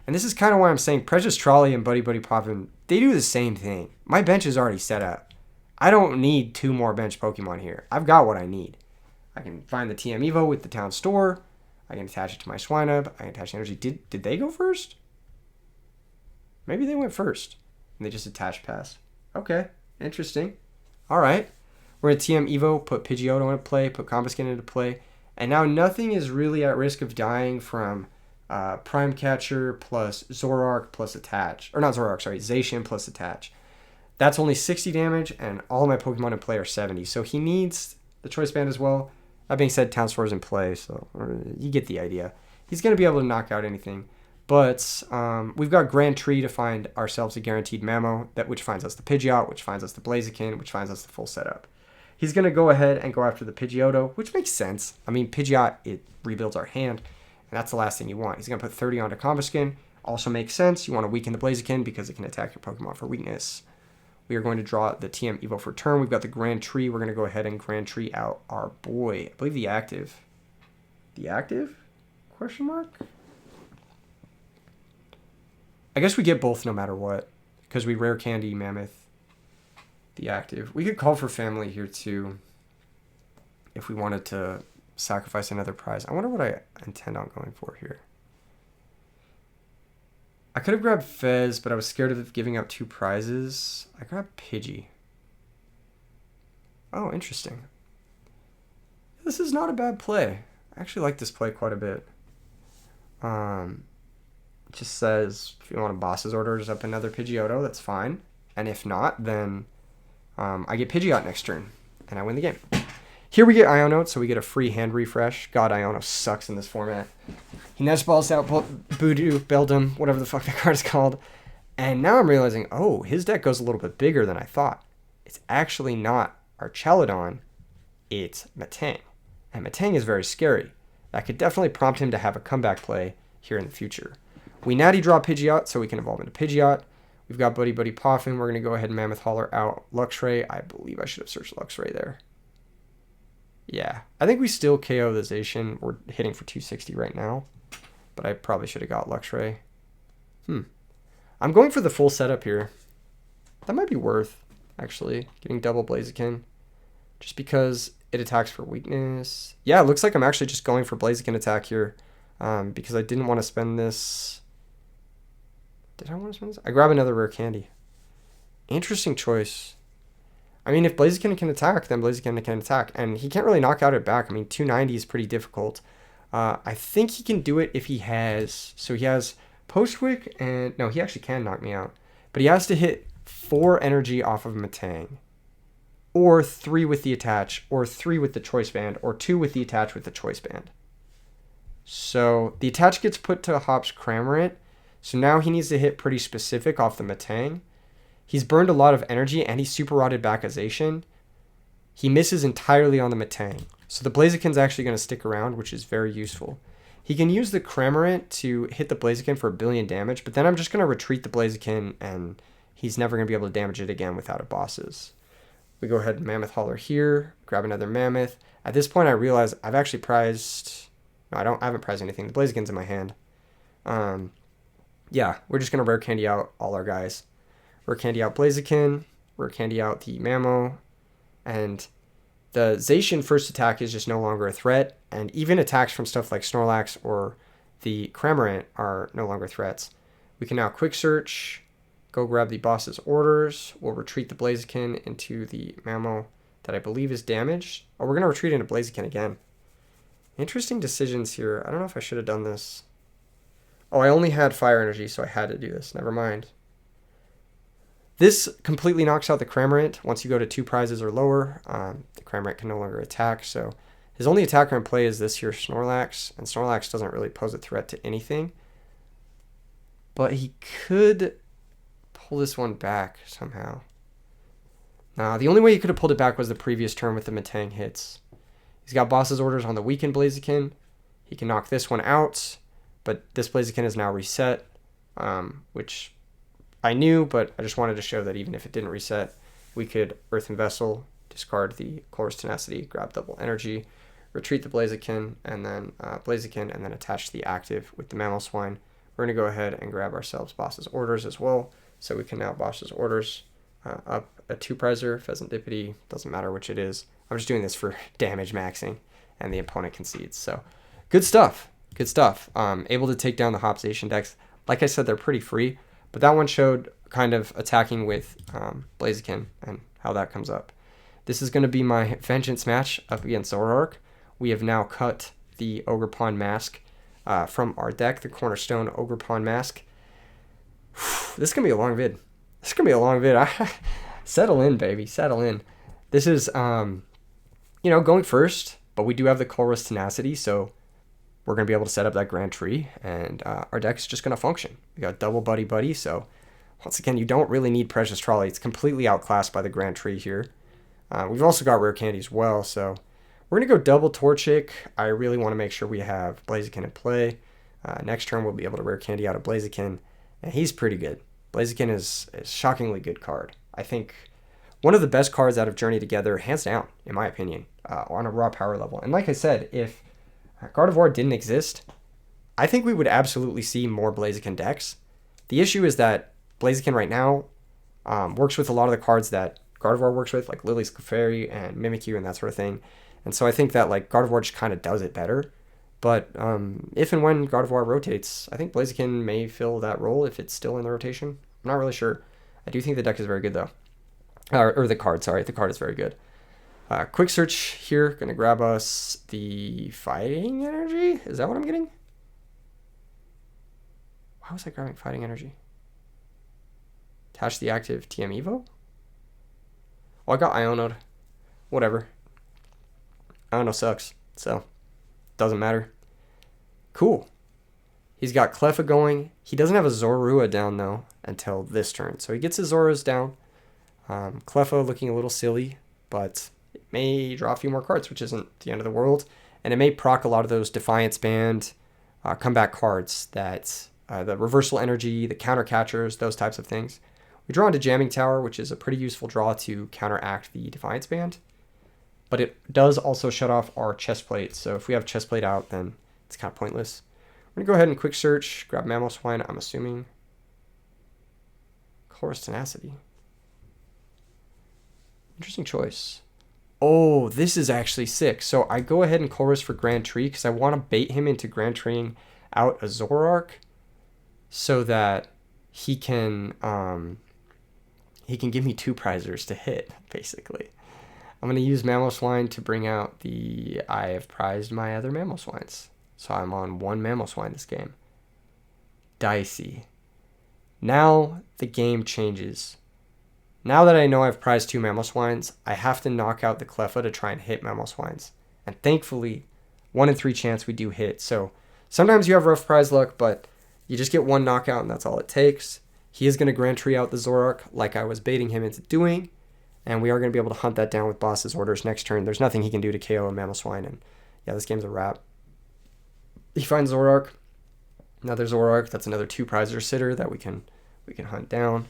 And this is kind of why I'm saying Precious Trolley and Buddy Poffin, they do the same thing. My bench is already set up. I don't need 2 more bench Pokemon here. I've got what I need. I can find the TM Evo with the town store. I can attach it to my Swinub. I can attach energy. Did they go first? Maybe they went first. And they just attached past. Okay. Interesting. All right. We're going to TM Evo, put Pidgeotto into play, put Combuskin into play. And now nothing is really at risk of dying from Prime Catcher plus Zoroark plus attach. Or not Zoroark, sorry. Zacian plus attach. That's only 60 damage, and all of my Pokemon in play are 70. So he needs the Choice Band as well. That being said, Town Store is in play, so you get the idea. He's going to be able to knock out anything. But we've got Grand Tree to find ourselves a guaranteed Mamo, which finds us the Pidgeot, which finds us the Blaziken, which finds us the full setup. He's going to go ahead and go after the Pidgeotto, which makes sense. I mean, Pidgeot, it rebuilds our hand, and that's the last thing you want. He's going to put 30 onto Combuskin. Also makes sense. You want to weaken the Blaziken because it can attack your Pokemon for weakness. We are going to draw the TM Evo for turn. We've got the Grand Tree. We're going to go ahead and Grand Tree out our boy. I believe the active. The active? Question mark? I guess we get both no matter what. Because we rare candy Mammoth. The active. We could call for family here too. If we wanted to sacrifice another prize. I wonder what I intend on going for here. I could have grabbed Fez, but I was scared of giving up 2 prizes. I grabbed Pidgey. Oh, interesting. This is not a bad play. I actually like this play quite a bit. It just says, if you want a boss's orders up another Pidgeotto, that's fine. And if not, then I get Pidgeot next turn, and I win the game. Here we get Iono, so we get a free hand refresh. God, Iono sucks in this format. He nest balls out Voodoo, Beldum, whatever the fuck that card is called. And now I'm realizing, oh, his deck goes a little bit bigger than I thought. It's actually not Archelodon, it's Metang. And Metang is very scary. That could definitely prompt him to have a comeback play here in the future. We natty draw Pidgeot, so we can evolve into Pidgeot. We've got Buddy Poffin. We're going to go ahead and Mammoth Hauler out Luxray. I believe I should have searched Luxray there. Yeah, I think we still KO the Zacian. We're hitting for 260 right now, but I probably should have got Luxray. I'm going for the full setup here. That might be worth, actually, getting double Blaziken, just because it attacks for weakness. Yeah, it looks like I'm actually just going for Blaziken attack here, because I didn't want to spend this. Did I want to spend this? I grab another rare candy. Interesting choice. I mean, if Blaziken can attack, then Blaziken can attack. And he can't really knock out it back. I mean, 290 is pretty difficult. I think he can do it if he has... So he has Postwick and... No, he actually can knock me out. But he has to hit 4 energy off of Metang. Or 3 with the attach. Or 3 with the Choice Band. Or 2 with the attach with the Choice Band. So the attach gets put to Hop's Cramorant. So now he needs to hit pretty specific off the Metang. He's burned a lot of energy, and he's super rotted back a Zacian. He misses entirely on the Metang. So the Blaziken's actually going to stick around, which is very useful. He can use the Cramorant to hit the Blaziken for 1 billion damage, but then I'm just going to retreat the Blaziken, and he's never going to be able to damage it again without a bosses. We go ahead and Mammoth Hauler here, grab another Mammoth. At this point, I realize I've actually prized... No, I haven't prized anything. The Blaziken's in my hand. Yeah, we're just going to rare candy out all our guys. Rare candy out Blaziken, rare candy out the Mamo, and the Zacian first attack is just no longer a threat, and even attacks from stuff like Snorlax or the Cramorant are no longer threats. We can now quick search, go grab the boss's orders, we'll retreat the Blaziken into the Mamo that I believe is damaged. Oh, we're going to retreat into Blaziken again. Interesting decisions here. I don't know if I should have done this. Oh, I only had fire energy, so I had to do this. Never mind. This completely knocks out the Cramorant. Once you go to 2 prizes or lower, the Cramorant can no longer attack. So his only attacker in play is this here Snorlax, and Snorlax doesn't really pose a threat to anything. But he could pull this one back somehow. Now, the only way he could have pulled it back was the previous turn with the Metang hits. He's He's got boss's orders on the weakened Blaziken. He can knock this one out, but this Blaziken is now reset, which I knew, but I just wanted to show that even if it didn't reset, we could Earthen Vessel, discard the Chorus Tenacity, grab double energy, retreat the Blaziken, and then attach the active with the Mamoswine. We're going to go ahead and grab ourselves boss's orders as well, so we can now boss's orders up a 2-prizer, Pheasant Dippity, doesn't matter which it is. I'm just doing this for damage maxing, and the opponent concedes. So good stuff. Good stuff. Able to take down the Hopzation decks. Like I said, they're pretty free, but that one showed kind of attacking with Blaziken and how that comes up. This is going to be my Vengeance match up against Zoroark. We have now cut the Ogerpon Mask from our deck, the Cornerstone Ogerpon Mask. This is going to be a long vid. Settle in, baby. Settle in. This is, going first, but we do have the Chorus Tenacity, so we're going to be able to set up that Grand Tree, and our deck's just going to function. We got double Buddy, so once again, you don't really need Precious Trolley. It's completely outclassed by the Grand Tree here. We've also got Rare Candy as well, so we're going to go double Torchic. I really want to make sure we have Blaziken in play. Next turn, we'll be able to Rare Candy out of Blaziken, and he's pretty good. Blaziken is a shockingly good card. I think one of the best cards out of Journey Together, hands down, in my opinion, on a raw power level. And like I said, if Gardevoir didn't exist, I think we would absolutely see more Blaziken decks. The issue is that Blaziken right now works with a lot of the cards that Gardevoir works with, like Lily's Clefairy and Mimikyu and that sort of thing. And so I think that like Gardevoir just kind of does it better. But if and when Gardevoir rotates, I think Blaziken may fill that role if it's still in the rotation. I'm not really sure. I do think the deck is very good, though. Or the card, sorry. The card is very good. Quick search here. Going to grab us the Fighting Energy. Is that what I'm getting? Why was I grabbing Fighting Energy? Attach the active TM Evo? Oh, I got Iono'd. Whatever. Iono sucks, so doesn't matter. Cool. He's got Cleffa going. He doesn't have a Zorua down, though, until this turn. So he gets his Zoras down. Cleffa looking a little silly, but it may draw a few more cards, which isn't the end of the world. And it may proc a lot of those Defiance Band comeback cards that the Reversal Energy, the Counter Catchers, those types of things. We draw into Jamming Tower, which is a pretty useful draw to counteract the Defiance Band. But it does also shut off our chest plate. So if we have chest plate out, then it's kind of pointless. We're going to go ahead and quick search, grab Mamoswine, I'm assuming. Chorus Tenacity. Interesting choice. Oh, this is actually sick. So I go ahead and Chorus for Grand Tree because I want to bait him into Grand Treeing out a Zoroark so that he can give me 2-prizers to hit, basically. I'm going to use Mamoswine to bring out the I have prized my other Mamoswines. So I'm on 1 Mamoswine this game. Dicey. Now the game changes. Now that I know I've prized 2 Mamoswines, I have to knock out the Cleffa to try and hit Mamoswines. And thankfully, 1 in 3 chance we do hit. So sometimes you have rough prize luck, but you just get 1 knockout and that's all it takes. He is going to Grand Tree out the Zoroark like I was baiting him into doing. And we are going to be able to hunt that down with boss's orders next turn. There's nothing he can do to KO a Mamoswine. And yeah, this game's a wrap. He finds Zoroark. Another Zoroark. That's another 2-prizer sitter that we can hunt down.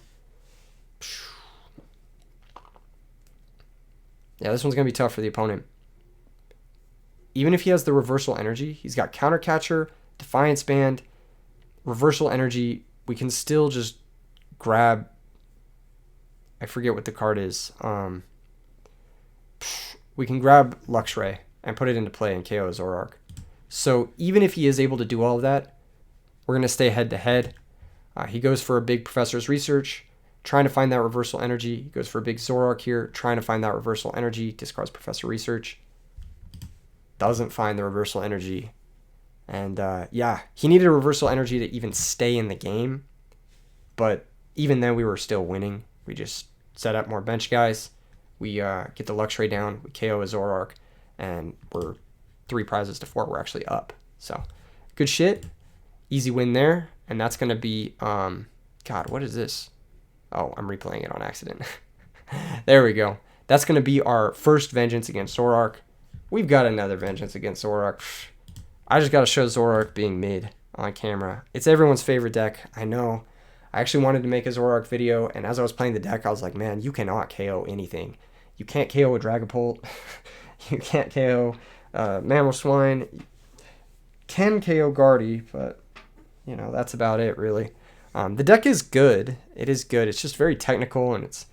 Yeah, this one's going to be tough for the opponent. Even if he has the Reversal Energy, he's got Counter Catcher, Defiance Band, Reversal Energy. We can still just grab... I forget what the card is. We can grab Luxray and put it into play and KO Zoroark. So even if he is able to do all of that, we're going to stay head-to-head. He goes for a big Professor's Research, trying to find that Reversal Energy. He goes for a big Zoroark here, trying to find that Reversal Energy, discards Professor Research. Doesn't find the Reversal Energy. And yeah, he needed a Reversal Energy to even stay in the game. But even then, we were still winning. We just set up more bench guys. We get the Luxray down. We KO a Zoroark. And we're 3 prizes to 4. We're actually up. So, good shit. Easy win there. And that's going to be... God, what is this? Oh, I'm replaying it on accident. There we go. That's going to be our first Vengeance against Zoroark. We've got another Vengeance against Zoroark. I just got to show Zoroark being mid on camera. It's everyone's favorite deck, I know. I actually wanted to make a Zoroark video, and as I was playing the deck, I was like, man, you cannot KO anything. You can't KO a Dragapult. You can't KO Mamoswine. Can KO Gardy, but, you know, that's about it, really. The deck is good. It is good. It's just very technical, and it's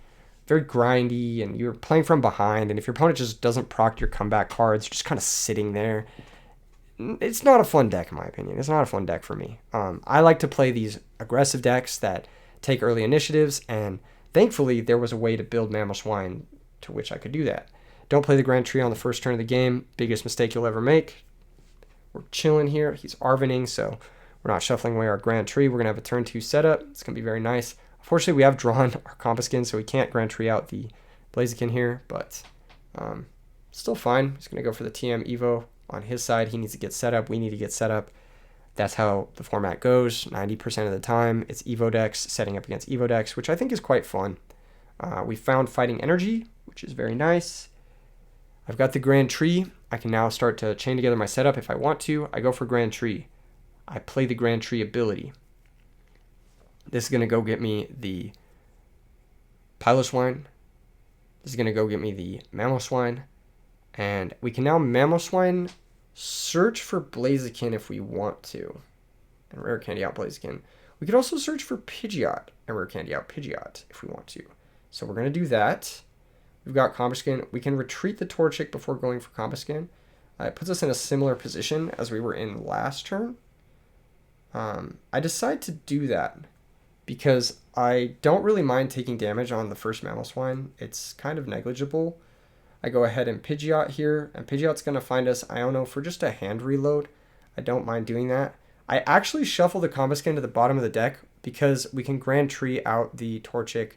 very grindy, and you're playing from behind, and if your opponent just doesn't proc your comeback cards, you're just kind of sitting there. It's not a fun deck, in my opinion. It's not a fun deck for me. I like to play these aggressive decks that take early initiatives, and thankfully there was a way to build Mamoswine to which I could do that. Don't play the Grand Tree on the first turn of the game. Biggest mistake you'll ever make. We're chilling here. He's Arvening, so we're not shuffling away our Grand Tree. We're going to have a turn 2 setup. It's going to be very nice. Unfortunately, we have drawn our Compaskin, so we can't Grand Tree out the Blaziken here, but still fine. He's going to go for the TM Evo. On his side, he needs to get set up. We need to get set up. That's how the format goes. 90% of the time, it's Evo decks setting up against Evo decks, which I think is quite fun. We found Fighting Energy, which is very nice. I've got the Grand Tree. I can now start to chain together my setup if I want to. I go for Grand Tree. I play the Grand Tree ability. This is going to go get me the Piloswine. This is going to go get me the Mamoswine. And we can now Mamoswine search for Blaziken if we want to. And Rare Candy out Blaziken. We could also search for Pidgeot and Rare Candy out Pidgeot if we want to. So we're going to do that. We've got Compaskin. We can retreat the Torchic before going for Compaskin. It puts us in a similar position as we were in last turn. I decide to do that because I don't really mind taking damage on the first Mamoswine. It's kind of negligible. I go ahead and Pidgeot here, and Pidgeot's going to find us Iono for just a hand reload. I don't mind doing that. I actually shuffle the Compaskin to the bottom of the deck because we can Grand Tree out the Torchic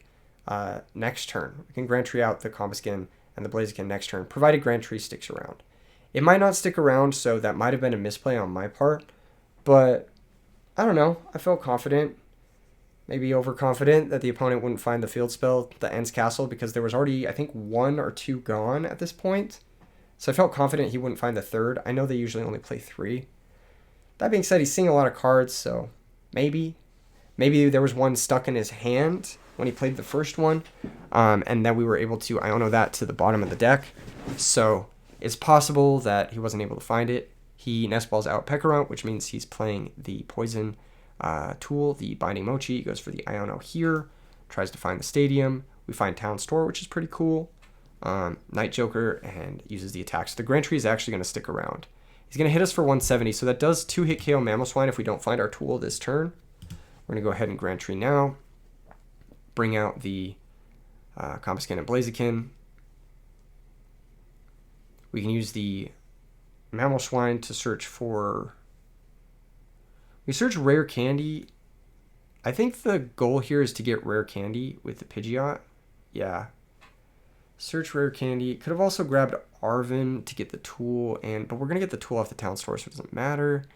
next turn. We can Grand Tree out the Compaskin and the Blaziken next turn, provided Grand Tree sticks around. It might not stick around, so that might have been a misplay on my part, but I don't know. I felt confident, maybe overconfident, that the opponent wouldn't find the field spell, the Ends Castle, because there was already, I think, 1 or 2 gone at this point. So I felt confident he wouldn't find the third. I know they usually only play 3. That being said, he's seeing a lot of cards, so maybe there was one stuck in his hand when he played the first one, and then we were able to Iono that to the bottom of the deck. So it's possible that he wasn't able to find it. He Nest Balls out Pekarunt, which means he's playing the Poison tool, the Binding Mochi. He goes for the Iono here, tries to find the Stadium. We find Town Store, which is pretty cool. Night Joker, and uses the attacks. The Grand Tree is actually going to stick around. He's going to hit us for 170, so that does 2-hit KO Mamoswine if we don't find our tool this turn. We're going to go ahead and Grand Tree now. Bring out the Compaskin and Blaziken. We can use the Mamoswine to search for... We search Rare Candy. I think the goal here is to get Rare Candy with the Pidgeot. Yeah. Search Rare Candy. Could have also grabbed Arven to get the tool, but we're going to get the tool off the Town Store, so it doesn't matter.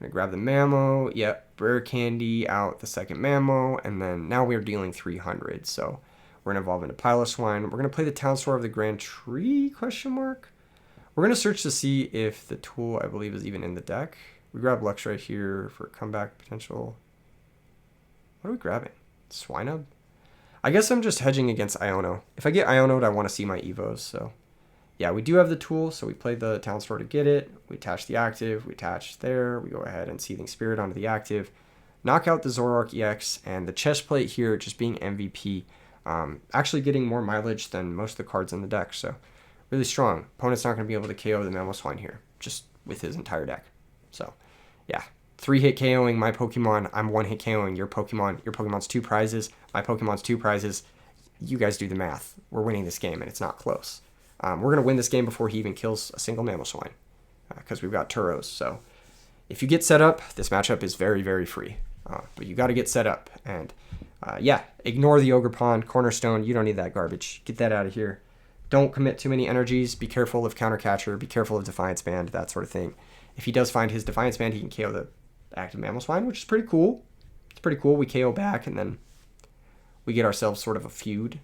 We're going to grab the Mamo. Yep, Rare Candy out the second Mamo, and then now we're dealing 300, so we're going to evolve into Piloswine. We're going to play the Town Store of the Grand Tree, question mark? We're going to search to see if the tool, I believe, is even in the deck. We grab Luxray here for comeback potential. What are we grabbing? Swinub? I guess I'm just hedging against Iono. If I get Iono'd, I want to see my Evos, so... Yeah, we do have the tool, so we play the Town Store to get it. We attach the active, we attach there. We go ahead and Seething Spirit onto the active. Knock out the Zoroark EX, and the chest plate here just being MVP. Actually getting more mileage than most of the cards in the deck, so... Really strong. Opponent's not going to be able to KO the Mamoswine here, just with his entire deck. So, yeah. 3-hit KOing my Pokemon. I'm 1-hit KOing your Pokemon. Your Pokemon's 2 prizes. My Pokemon's 2 prizes. You guys do the math. We're winning this game, and it's not close. We're going to win this game before he even kills a single Mamoswine, because we've got Turos. So, if you get set up, this matchup is very, very free. But you got to get set up. And, yeah, ignore the Ogerpon, Cornerstone. You don't need that garbage. Get that out of here. Don't commit too many energies. Be careful of Countercatcher. Be careful of Defiance Band, that sort of thing. If he does find his Defiance Band, he can KO the active Mamoswine, which is pretty cool. It's pretty cool. We KO back, and then we get ourselves sort of a feud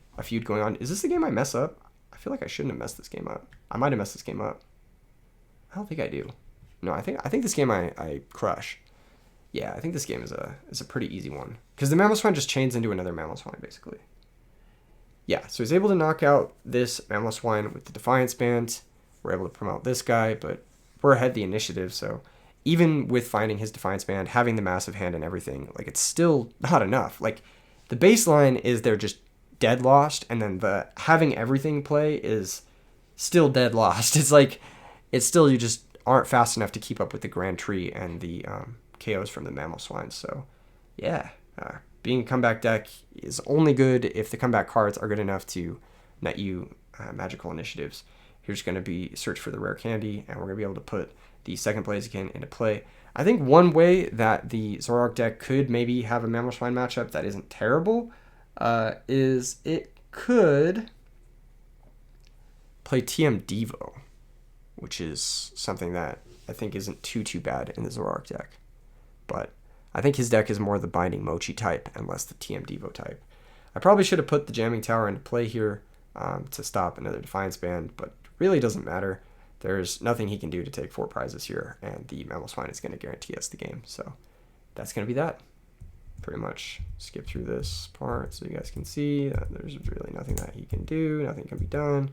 going on. Is this the game I mess up? I feel like I shouldn't have messed this game up. I might have messed this game up. don't think I do. No, I think this game I crush. Yeah, I think this game is a pretty easy one. Because the Mamoswine just chains into another Mamoswine, basically. Yeah, so he's able to knock out this Mamoswine with the Defiance Band. We're able to promote this guy, but we're ahead the initiative, so even with finding his Defiance Band, having the massive hand and everything, like, it's still not enough. Like, the baseline is they're just dead lost, and then the having everything play is still dead lost. It's like, it's still, you just aren't fast enough to keep up with the Grand Tree and the KOs from the Mamoswine. So, yeah, being a comeback deck is only good if the comeback cards are good enough to net you magical initiatives. Here's going to be search for the rare candy, and we're going to be able to put the second Blaziken into play. I think one way that the Zoroark deck could maybe have a Mamoswine matchup that isn't terrible is it could play TM Devo, which is something that I think isn't too bad in the Zoroark deck. But I think his deck is more the Binding Mochi type and less the TM Devo type. I probably should have put the Jamming Tower into play here to stop another Defiance Band, but really doesn't matter. There's nothing he can do to take 4 prizes here, and the Mamoswine is going to guarantee us the game. So that's going to be that. Pretty much skip through this part so you guys can see that there's really nothing that he can do. Nothing can be done.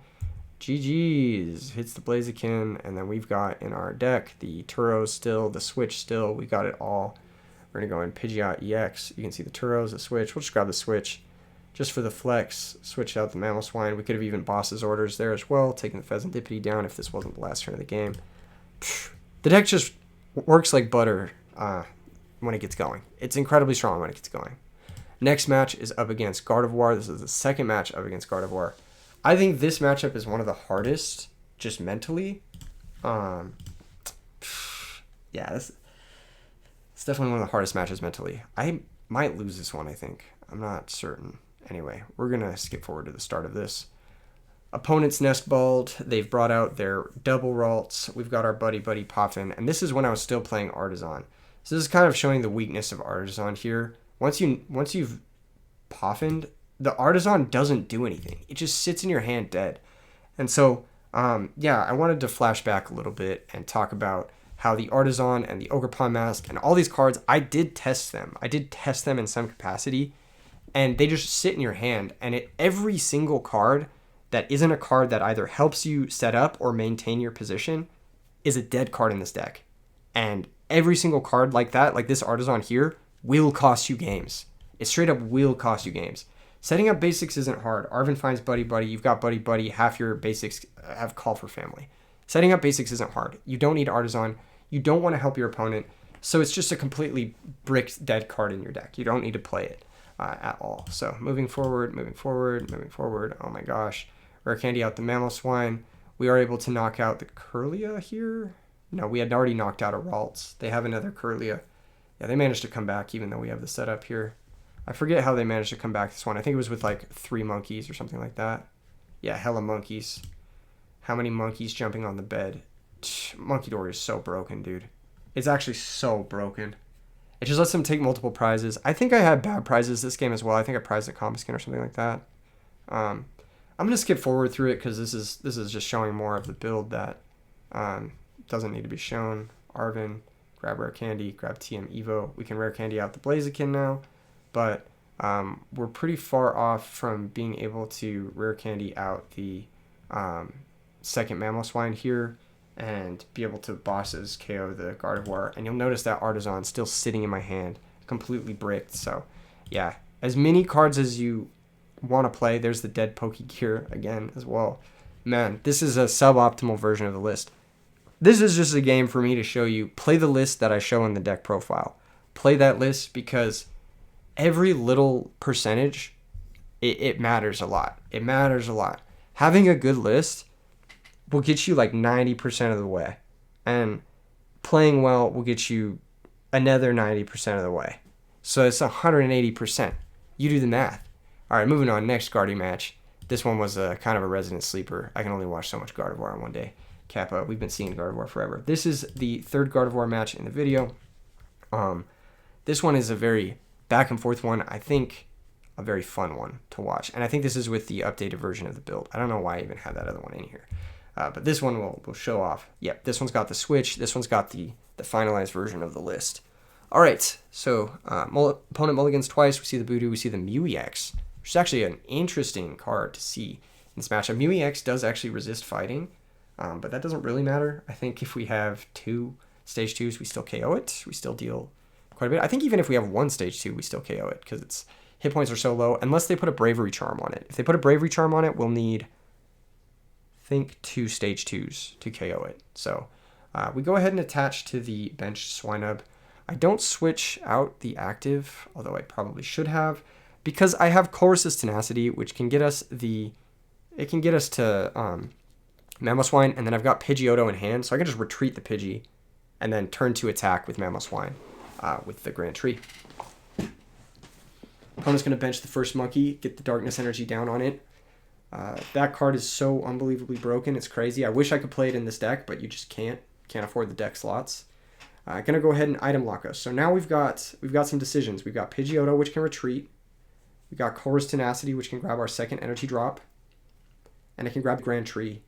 GG's. Hits the Blaziken, and then we've got in our deck the Turos still, the Switch still. We got it all. We're going to go in Pidgeot EX. You can see the Turos, the Switch. We'll just grab the Switch. Just for the flex, switch out the Mamoswine. We could have even Boss's Orders there as well, taking the Pheasantipity down if this wasn't the last turn of the game. The deck just works like butter when it gets going. It's incredibly strong when it gets going. Next match is up against Gardevoir. This is the second match up against Gardevoir. I think this matchup is one of the hardest, just mentally. Yeah, it's definitely one of the hardest matches mentally. I might lose this one, I think. I'm not certain. Anyway, we're going to skip forward to the start of this. Opponent's Nestballed. They've brought out their double Ralts. We've got our Buddy Poffin. And this is when I was still playing Artisan. So this is kind of showing the weakness of Artisan here. Once you've Poffined, the Artisan doesn't do anything. It just sits in your hand dead. And so, yeah, I wanted to flash back a little bit and talk about how the Artisan and the Ogerpon Mask and all these cards, I did test them. I did test them in some capacity. And they just sit in your hand, and every single card that isn't a card that either helps you set up or maintain your position is a dead card in this deck. And every single card like that, like this Artisan here, will cost you games. It straight up will cost you games. Setting up basics isn't hard. Arven finds Buddy. You've got Buddy. Half your basics have Call for Family. Setting up basics isn't hard. You don't need Artisan. You don't want to help your opponent. So it's just a completely bricked dead card in your deck. You don't need to play it. At all. So moving forward. Oh my gosh. Rare Candy out the Mamoswine. We are able to knock out the Kirlia here. No, we had already knocked out a Ralts. They have another Kirlia. Yeah, they managed to come back even though we have the setup here. I forget how they managed to come back this one. I think it was with like 3 monkeys or something like that. Yeah, hella monkeys. How many monkeys jumping on the bed? Monkey Door is so broken, dude. It's actually so broken. It just lets them take multiple prizes. I think I had bad prizes this game as well. I think I prized a combo skin or something like that. I'm gonna skip forward through it because this is just showing more of the build that doesn't need to be shown. Arven, grab Rare Candy, grab TM Evo. We can Rare Candy out the Blaziken now, but we're pretty far off from being able to Rare Candy out the second Mamoswine here and be able to bosses KO the Gardevoir. And you'll notice that Artisan still sitting in my hand, completely bricked. So, yeah, as many cards as you want to play. There's the Dead Pokegear again as well. Man, this is a suboptimal version of the list. This is just a game for me to show you, play the list that I show in the deck profile. Play that list because every little percentage, it matters a lot. It matters a lot. Having a good list will get you like 90% of the way. And playing well will get you another 90% of the way. So it's 180%. You do the math. All right, moving on. Next Gardy match. This one was a kind of a resident sleeper. I can only watch so much Gardevoir in one day. Kappa, we've been seeing Gardevoir forever. This is the third Gardevoir match in the video. This one is a very back and forth one. I think a very fun one to watch. And I think this is with the updated version of the build. I don't know why I even have that other one in here. But this one will show off. Yep, this one's got the switch. This one's got the finalized version of the list. All right, so opponent mulligans twice. We see the Voodoo, we see the Mew EX, which is actually an interesting card to see in this matchup. Mew EX does actually resist fighting, but that doesn't really matter. I think if we have 2 stage 2s, we still KO it. We still deal quite a bit. I think even if we have 1 stage 2, we still KO it because its hit points are so low, unless they put a Bravery Charm on it. If they put a Bravery Charm on it, we'll need, I think, 2 stage 2s to KO it. So we go ahead and attach to the bench Swinub. I don't switch out the active, although I probably should have, because I have Colress's Tenacity, which can get us to Mamoswine, and then I've got Pidgeotto in hand, so I can just retreat the Pidgey and then turn to attack with Mamoswine with the Grand Tree. Opponent's going to bench the first Munki, get the Darkness Energy down on it. That card is so unbelievably broken, it's crazy. I wish I could play it in this deck, but you just can't afford the deck slots. Gonna go ahead and item lock us. So now we've got some decisions. We've got Pidgeotto, which can retreat. We've got Colress Tenacity, which can grab our second energy drop. And it can grab Grand Tree.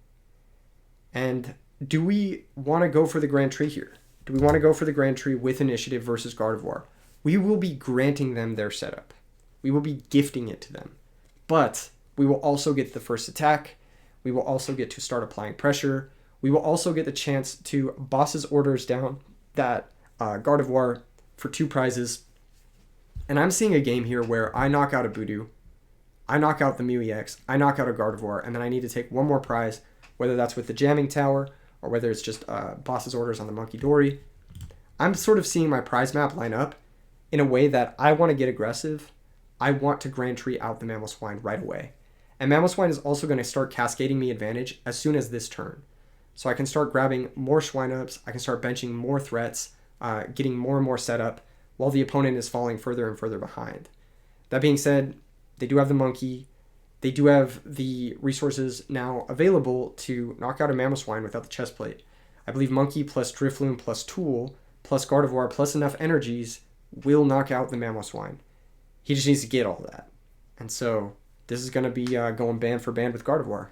And do we want to go for the Grand Tree here? Do we want to go for the Grand Tree with initiative versus Gardevoir? We will be granting them their setup. We will be gifting it to them. But we will also get the first attack. We will also get to start applying pressure. We will also get the chance to boss's orders down that Gardevoir for 2 prizes. And I'm seeing a game here where I knock out a Voodoo, I knock out the Mew EX, I knock out a Gardevoir, and then I need to take one more prize, whether that's with the Jamming Tower or whether it's just boss's orders on the Monkey Dory. I'm sort of seeing my prize map line up in a way that I want to get aggressive. I want to Grand Tree out the Mamoswine right away. And Mamoswine is also going to start cascading me advantage as soon as this turn. So I can start grabbing more Swinubs, I can start benching more threats, getting more and more setup, while the opponent is falling further and further behind. That being said, they do have the Munki, they do have the resources now available to knock out a Mamoswine without the chest plate. I believe Munki plus Drifloon plus Tool plus Gardevoir plus enough energies will knock out the Mamoswine. He just needs to get all that. And so this is going to be going band for band with Gardevoir.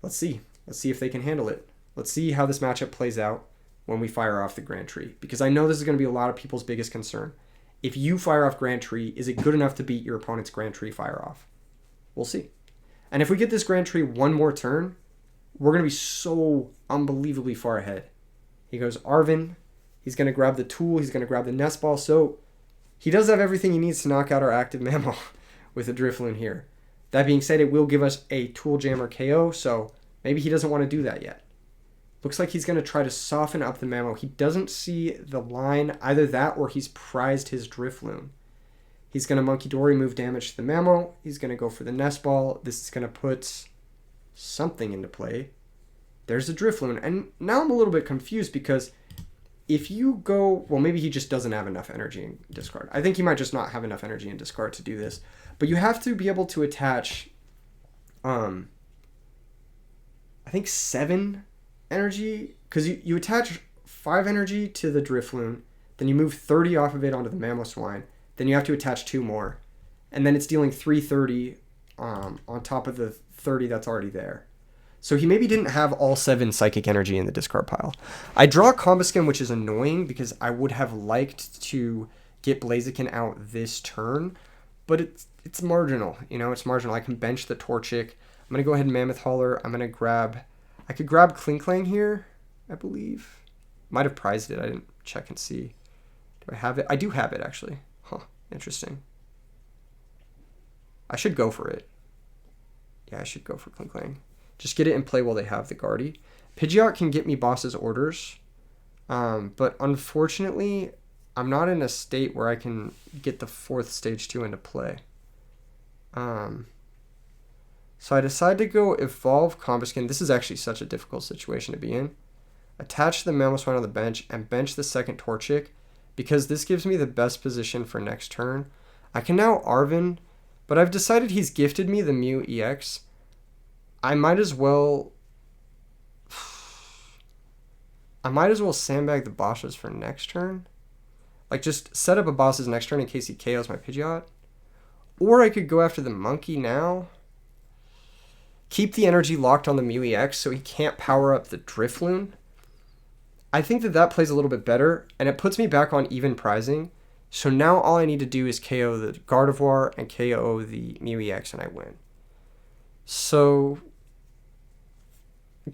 Let's see. Let's see if they can handle it. Let's see how this matchup plays out when we fire off the Grand Tree. Because I know this is going to be a lot of people's biggest concern. If you fire off Grand Tree, is it good enough to beat your opponent's Grand Tree fire off? We'll see. And if we get this Grand Tree one more turn, we're going to be so unbelievably far ahead. He goes Arven. He's going to grab the Tool. He's going to grab the Nest Ball. So he does have everything he needs to knock out our active Mammo with a Drifloon here. That being said, it will give us a Tool Jammer KO, so maybe he doesn't want to do that yet. Looks like he's going to try to soften up the Mammo. He doesn't see the line, either that or he's prized his Drifloon. He's going to Monkey Dory, move damage to the Mammo. He's going to go for the Nest Ball. This is going to put something into play. There's a Drifloon. And now I'm a little bit confused because if you go... Well, maybe he just doesn't have enough energy in discard. I think he might just not have enough energy in discard to do this. But you have to be able to attach... I think 7 energy, because you attach 5 energy to the Drifloon, then you move 30 off of it onto the Mamoswine, then you have to attach 2 more, and then it's dealing 330 on top of the 30 that's already there. So he maybe didn't have all 7 psychic energy in the discard pile. I draw Combuskin, which is annoying because I would have liked to get Blaziken out this turn, but it's marginal. You know, it's marginal. I can bench the Torchic. I'm going to go ahead and Mammoth Hauler. I could grab Klinklang here, I believe. Might have prized it. I didn't check and see. Do I have it? I do have it, actually. Huh, interesting. I should go for it. Yeah, I should go for Klinklang. Just get it in play while they have the Gardy. Pidgeot can get me boss's orders, but unfortunately, I'm not in a state where I can get the 4th stage 2 into play. So I decide to go Evolve Combuskin. This is actually such a difficult situation to be in. Attach the Mamoswine on the bench and bench the second Torchic because this gives me the best position for next turn. I can now Arven, but I've decided he's gifted me the Mew EX. I might as well sandbag the bosses for next turn. Like, just set up a boss's next turn in case he KOs my Pidgeot. Or I could go after the Munki now. keep the energy locked on the Mew EX so he can't power up the Drifloon. I think that plays a little bit better, and it puts me back on even pricing. So now all I need to do is KO the Gardevoir and KO the Mew EX, and I win. So,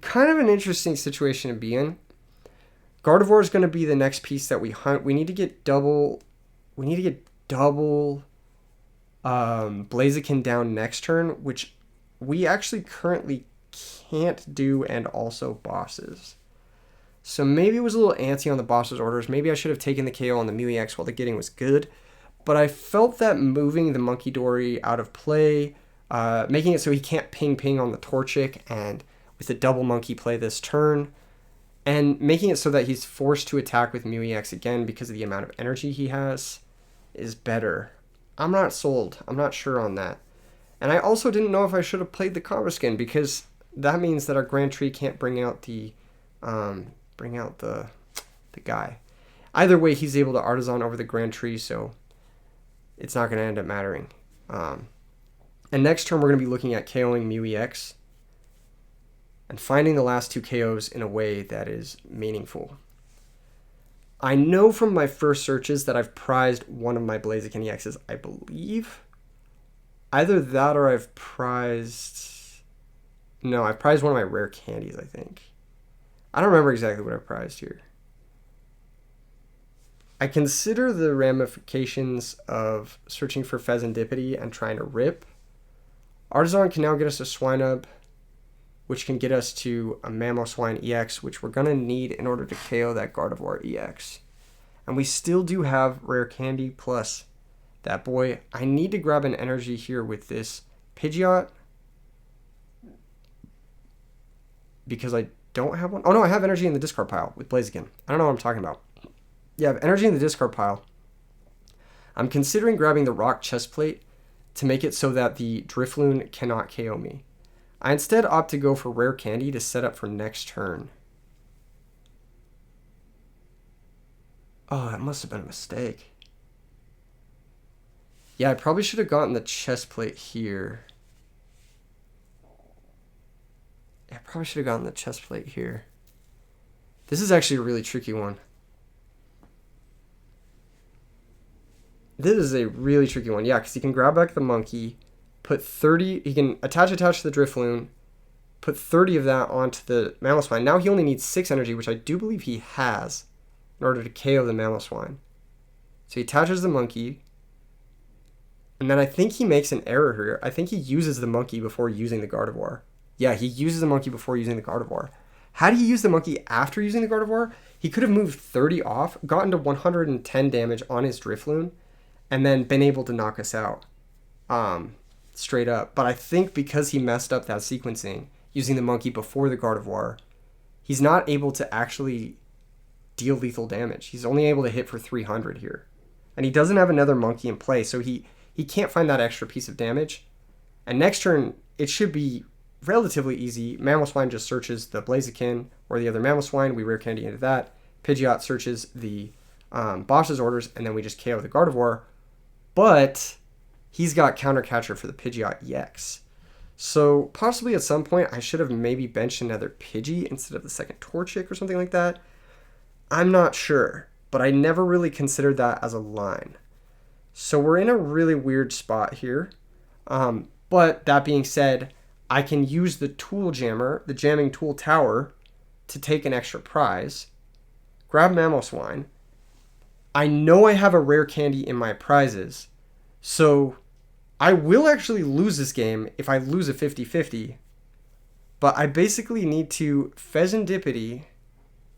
kind of an interesting situation to be in. Gardevoir is going to be the next piece that we hunt. We need to get double Blaziken down next turn, which we actually currently can't do, and also bosses. So maybe it was a little antsy on the boss's orders. Maybe I should have taken the KO on the Mew EX while the getting was good. But I felt that moving the Monkey Dory out of play, making it so he can't ping on the Torchic, and with the double Monkey play this turn, and making it so that he's forced to attack with Mew EX again because of the amount of energy he has, is better. I'm not sold. I'm not sure on that. And I also didn't know if I should have played the Combo Skin, because that means that our Grand Tree can't bring out the guy. Either way, he's able to Artisan over the Grand Tree, so it's not going to end up mattering. And next turn, we're going to be looking at KOing Mew EX and finding the last 2 KOs in a way that is meaningful. I know from my first searches that I've prized one of my Blaziken EXs, I believe. Either that or I've prized... No, I've prized one of my rare candies, I think. I don't remember exactly what I prized here. I consider the ramifications of searching for Fezandipity and trying to rip. Artisan can now get us a Swinub, which can get us to a Mamoswine EX, which we're going to need in order to KO that Gardevoir EX. And we still do have rare candy plus that boy. I need to grab an energy here with this Pidgeot, because I don't have one. Oh no, I have energy in the discard pile with Blaziken. I don't know what I'm talking about. Yeah, I have energy in the discard pile. I'm considering grabbing the Rock Chestplate to make it so that the Drifloon cannot KO me. I instead opt to go for rare candy to set up for next turn. Oh, that must have been a mistake. Yeah, I probably should have gotten the Chestplate here. I probably should have gotten the Chestplate here. This is actually a really tricky one. This is a really tricky one. Yeah, because he can grab back the Monkey, put 30... He can attach to the Drifloon, put 30 of that onto the Mamoswine. Now he only needs 6 energy, which I do believe he has, in order to KO the Mamoswine. So he attaches the Monkey, and then I think he makes an error here. I think he uses the Monkey before using the Gardevoir. Yeah, he uses the Monkey before using the Gardevoir. Had he used the Monkey after using the Gardevoir, he could have moved 30 off, gotten to 110 damage on his Drifloon, and then been able to knock us out straight up. But I think because he messed up that sequencing, using the Monkey before the Gardevoir, he's not able to actually deal lethal damage. He's only able to hit for 300 here. And he doesn't have another Monkey in play, so he can't find that extra piece of damage. And next turn, it should be relatively easy. Mamoswine just searches the Blaziken or the other Mamoswine. We rare candy into that. Pidgeot searches the boss's orders, and then we just KO the Gardevoir. But he's got Counter Catcher for the Pidgeot EX. So possibly at some point I should have maybe benched another Pidgey instead of the second Torchic or something like that. I'm not sure, but I never really considered that as a line. So we're in a really weird spot here. But that being said, I can use the Tool Jammer, the Jamming Tool Tower, to take an extra prize. Grab Mamoswine. I know I have a rare candy in my prizes, so I will actually lose this game if I lose a 50-50. But I basically need to Fezandipity,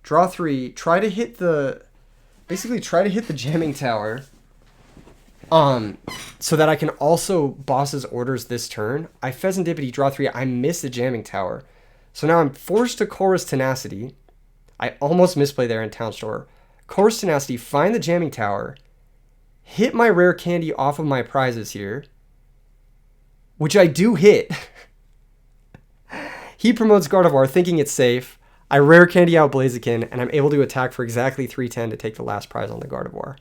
draw 3, try to hit the Jamming Tower, so that I can also boss's orders this turn. I Fezandipity, draw 3, I miss the Jamming Tower. So now I'm forced to Chorus Tenacity. I almost misplay there in Town Store. Chorus Tenacity, find the Jamming Tower, hit my rare candy off of my prizes here, which I do hit. He promotes Gardevoir thinking it's safe. I rare candy out Blaziken, and I'm able to attack for exactly 310 to take the last prize on the Gardevoir.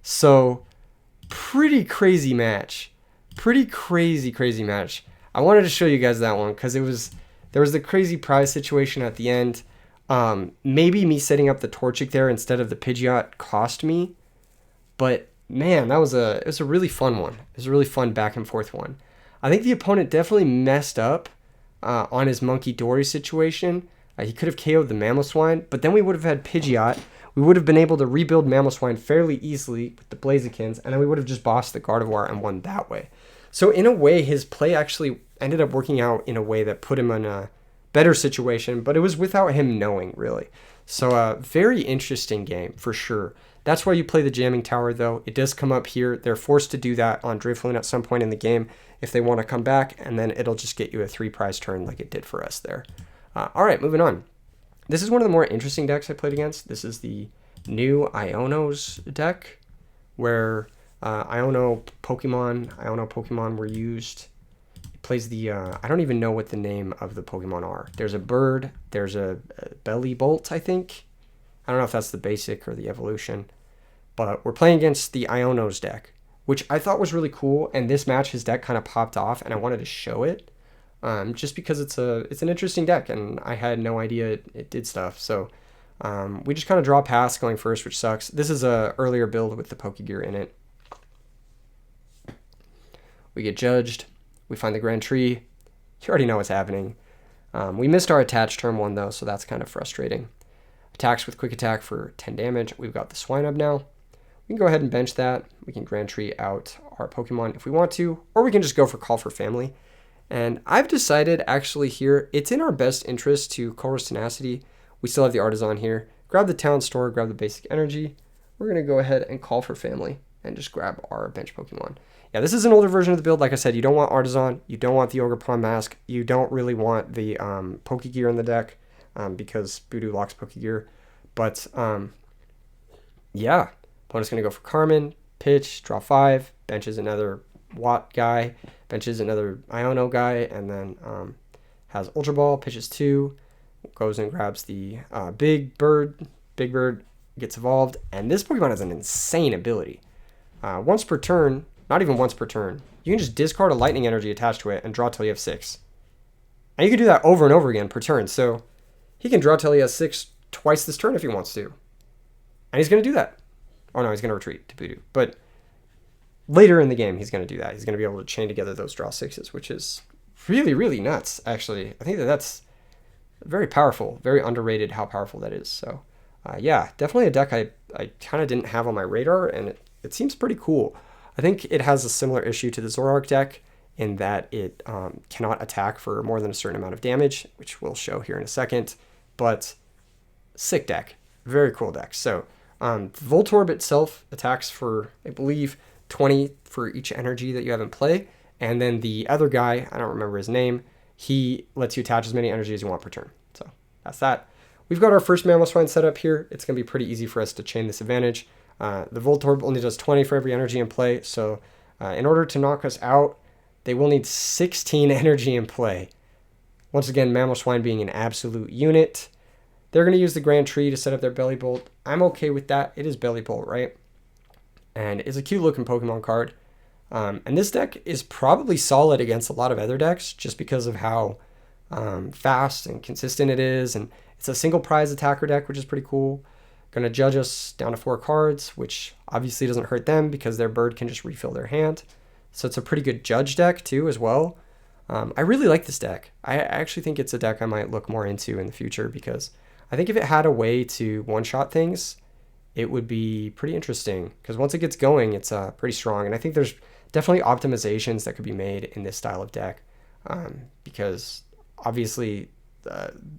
So, pretty crazy match. Pretty crazy match. I wanted to show you guys that one because there was the crazy prize situation at the end. Maybe me setting up the Torchic there instead of the Pidgeot cost me, but man, it was a really fun one. It was a really fun back and forth one. I think the opponent definitely messed up on his Monkey Dory situation. He could have KO'd the Mamoswine, but then we would have had Pidgeot. We would have been able to rebuild Mamoswine fairly easily with the Blazikens, and then we would have just bossed the Gardevoir and won that way. So in a way, his play actually ended up working out in a way that put him in a better situation, but it was without him knowing, really. So a very interesting game, for sure. That's why you play the Jamming Tower, though. It does come up here. They're forced to do that on Drifloon at some point in the game if they want to come back, and then it'll just get you a 3-prize turn like it did for us there. All right, moving on. This is one of the more interesting decks I played against. This is the new Iono's deck, where Iono Pokemon were used. It plays the, I don't even know what the name of the Pokemon are. There's a bird, there's a Belly Bolt, I think. I don't know if that's the basic or the evolution. But we're playing against the Iono's deck, which I thought was really cool. And this match, his deck kind of popped off, and I wanted to show it. Just because it's an interesting deck, and I had no idea it did stuff. So we just kind of draw past going first, which sucks. This is a earlier build with the Pokegear in it. We get judged. We find the Grand Tree. You already know what's happening. We missed our attach turn 1, though, so that's kind of frustrating. Attacks with Quick Attack for 10 damage. We've got the Swinub now. We can go ahead and bench that. We can Grand Tree out our Pokemon if we want to, or we can just go for Call for Family. And I've decided, actually, here, it's in our best interest to Colress Tenacity. We still have the Artisan here. Grab the Town Store, grab the Basic Energy. We're going to go ahead and Call for Family and just grab our bench Pokemon. Yeah, this is an older version of the build. Like I said, you don't want Artisan. You don't want the Ogerpon Mask. You don't really want the Pokegear in the deck because Voodoo locks Pokegear. But, yeah. Opponent's going to go for Carmen, pitch, draw 5, benches another Watt guy, benches another Iono guy, and then has Ultra Ball, pitches 2, goes and grabs the Big Bird. Big Bird gets evolved, and this Pokemon has an insane ability. Once per turn, not even once per turn, you can just discard a Lightning Energy attached to it and draw till you have 6. And you can do that over and over again per turn, so he can draw till he has 6 twice this turn if he wants to. And he's going to do that. Oh no, he's going to retreat to Voodoo. But later in the game, he's going to do that. He's going to be able to chain together those draw 6s, which is really, really nuts, actually. I think that's very powerful, very underrated how powerful that is. So, yeah, definitely a deck I kind of didn't have on my radar, and it seems pretty cool. I think it has a similar issue to the Zoroark deck in that it cannot attack for more than a certain amount of damage, which we'll show here in a second. But sick deck. Very cool deck. So, Voltorb itself attacks for, I believe, 20 for each energy that you have in play. And then the other guy, I don't remember his name, he lets you attach as many energy as you want per turn. So that's that. We've got our first Mamoswine set up here. It's going to be pretty easy for us to chain this advantage. The Voltorb only does 20 for every energy in play. So in order to knock us out, they will need 16 energy in play. Once again, Mamoswine being an absolute unit. They're going to use the Grand Tree to set up their Belly Bolt. I'm okay with that. It is Belly Bolt, right? And it's a cute looking Pokemon card. And this deck is probably solid against a lot of other decks just because of how fast and consistent it is. And it's a single prize attacker deck, which is pretty cool. Going to judge us down to 4 cards, which obviously doesn't hurt them because their bird can just refill their hand. So it's a pretty good judge deck too as well. I really like this deck. I actually think it's a deck I might look more into in the future because I think if it had a way to one-shot things, it would be pretty interesting because once it gets going, it's pretty strong. And I think there's definitely optimizations that could be made in this style of deck because obviously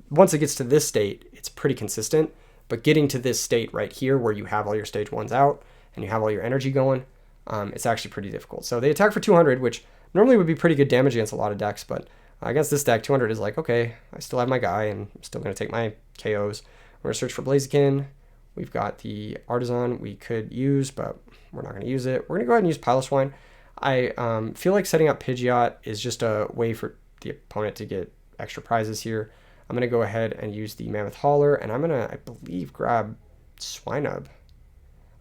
once it gets to this state, it's pretty consistent. But getting to this state right here where you have all your stage 1s out and you have all your energy going, it's actually pretty difficult. So they attack for 200, which normally would be pretty good damage against a lot of decks, but against this deck, 200 is like, okay, I still have my guy, and I'm still going to take my KOs. We're going to search for Blaziken. We've got the Artisan we could use, but we're not going to use it. We're going to go ahead and use Piloswine. I feel like setting up Pidgeot is just a way for the opponent to get extra prizes here. I'm going to go ahead and use the Mammoth Hauler, and I'm going to, I believe, grab Swinub. I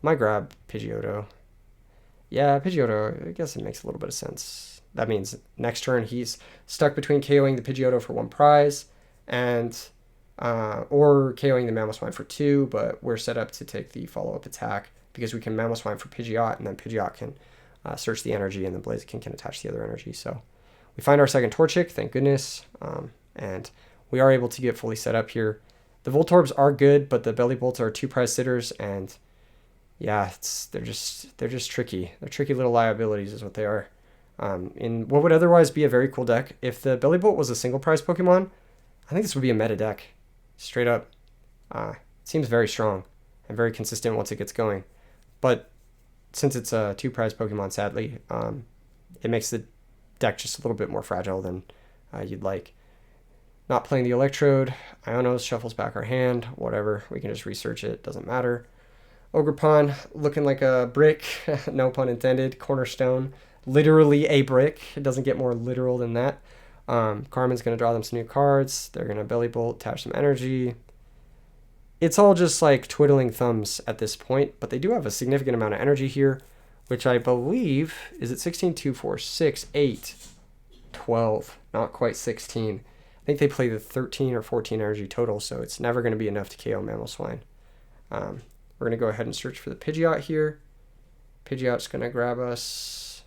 might grab Pidgeotto. Yeah, Pidgeotto, I guess it makes a little bit of sense. that means next turn he's stuck between KOing the Pidgeotto for 1 prize and or KOing the Mamoswine for 2, but we're set up to take the follow-up attack because we can Mamoswine for Pidgeot, and then Pidgeot can search the energy, and then Blaziken can attach the other energy. So we find our second Torchic, thank goodness, and we are able to get fully set up here. The Voltorbs are good, but the Belly Bolts are 2 prize sitters, and yeah, they're just tricky. They're tricky little liabilities is what they are. In what would otherwise be a very cool deck, if the Belly Bolt was a single prize Pokemon, I think this would be a meta deck. Straight up. It seems very strong and very consistent once it gets going. But since it's a 2 prize Pokemon, sadly, it makes the deck just a little bit more fragile than you'd like. Not playing the Electrode, Iono shuffles back our hand, whatever. We can just research it, doesn't matter. Ogerpon looking like a brick, no pun intended, cornerstone. Literally a brick. It doesn't get more literal than that. Carmen's going to draw them some new cards. They're going to Belly Bolt, attach some energy. It's all just like twiddling thumbs at this point, but they do have a significant amount of energy here, which I believe, is it 16, 2, 4, 6, 8, 12, not quite 16. I think they play the 13 or 14 energy total, so it's never going to be enough to KO Mamoswine. We're going to go ahead and search for the Pidgeot here. Pidgeot's going to grab us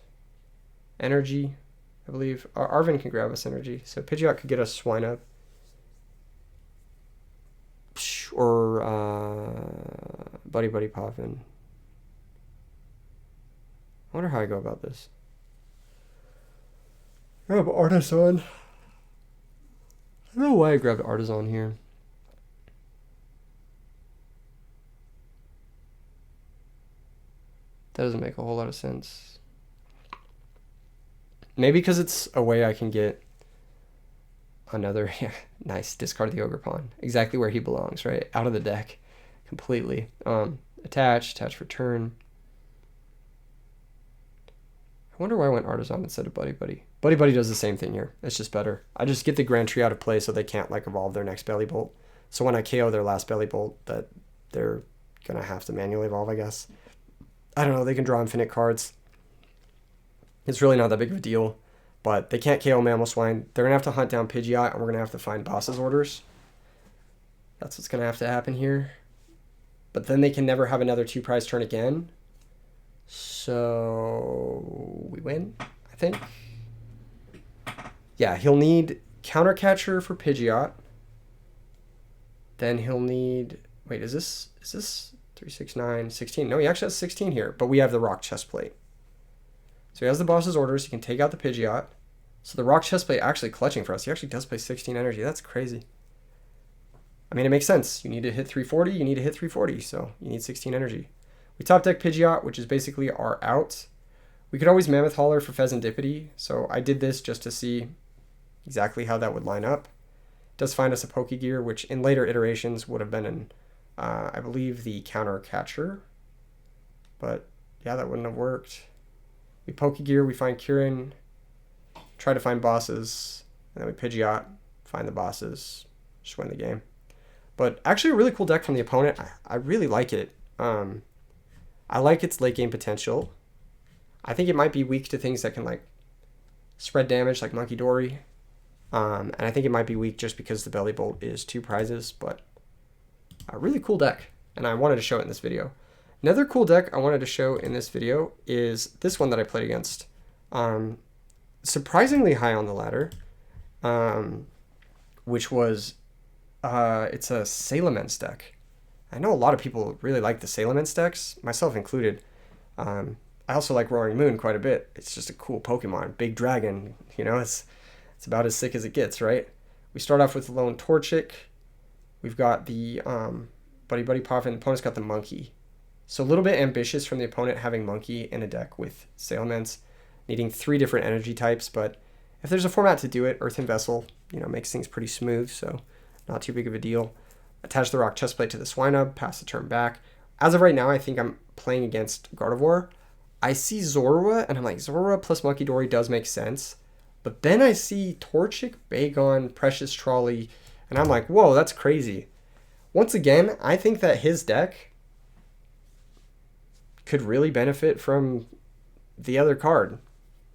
energy, I believe. Arven can grab us energy, so Pidgeot could get us Swinub. Or Buddy Buddy Poffin. I wonder how I go about this. Grab Artisan. I don't know why I grabbed Artisan here. That doesn't make a whole lot of sense. Maybe because it's a way I can get another, yeah, nice, discard the Ogerpon. Exactly where he belongs, right? Out of the deck completely. Attach for turn. I wonder why I went Artisan instead of Buddy Buddy. Buddy Buddy does the same thing here. It's just better. I just get the Grand Tree out of play so they can't like evolve their next Belly Bolt. So when I KO their last Belly Bolt, that they're going to have to manually evolve, I guess. I don't know. They can draw infinite cards. It's really not that big of a deal. But they can't KO Mamoswine. They're going to have to hunt down Pidgeot, and we're going to have to find boss's orders. That's what's going to have to happen here. But then they can never have another 2 prize turn again. So we win, I think. Yeah, he'll need Counter Catcher for Pidgeot. Then he'll need... Wait, is this 3, 6, 9, 16? No, he actually has 16 here, but we have the Rock Chestplate. So he has the boss's orders. He can take out the Pidgeot. So the Rock Chestplate actually clutching for us. He actually does play 16 energy. That's crazy. I mean, it makes sense. You need to hit 340. You need to hit 340. So you need 16 energy. We top deck Pidgeot, which is basically our out. We could always Mammoth Hauler for Pheasantipity. So I did this just to see exactly how that would line up. It does find us a Pokegear, which in later iterations would have been in, I believe, the Counter Catcher. But yeah, that wouldn't have worked. We Pokegear, we find Kieran, try to find bosses, and then we Pidgeot, find the bosses, just win the game. But actually a really cool deck from the opponent. I really like it. I like its late game potential. I think it might be weak to things that can like spread damage like Monkey Dory. And I think it might be weak just because the Belly Bolt is 2 prizes, but a really cool deck. And I wanted to show it in this video. Another cool deck I wanted to show in this video is this one that I played against. Surprisingly high on the ladder, which was, it's a Salamence deck. I know a lot of people really like the Salamence decks, myself included. I also like Roaring Moon quite a bit. It's just a cool Pokemon, big dragon, you know, it's about as sick as it gets, right? We start off with Lone Torchic. We've got the Buddy Buddy Poffin. The opponent's got the Munki. So a little bit ambitious from the opponent having Munki in a deck with Salamence, needing 3 different energy types, but if there's a format to do it, Earthen Vessel, you know, makes things pretty smooth, so not too big of a deal. Attach the Rock Chestplate to the Swinub, pass the turn back. As of right now, I think I'm playing against Gardevoir. I see Zorua, and I'm like, Zorua plus Monkey Dory does make sense, but then I see Torchic, Bagon, Precious Trolley, and I'm like, whoa, that's crazy. Once again, I think that his deck could really benefit from the other card,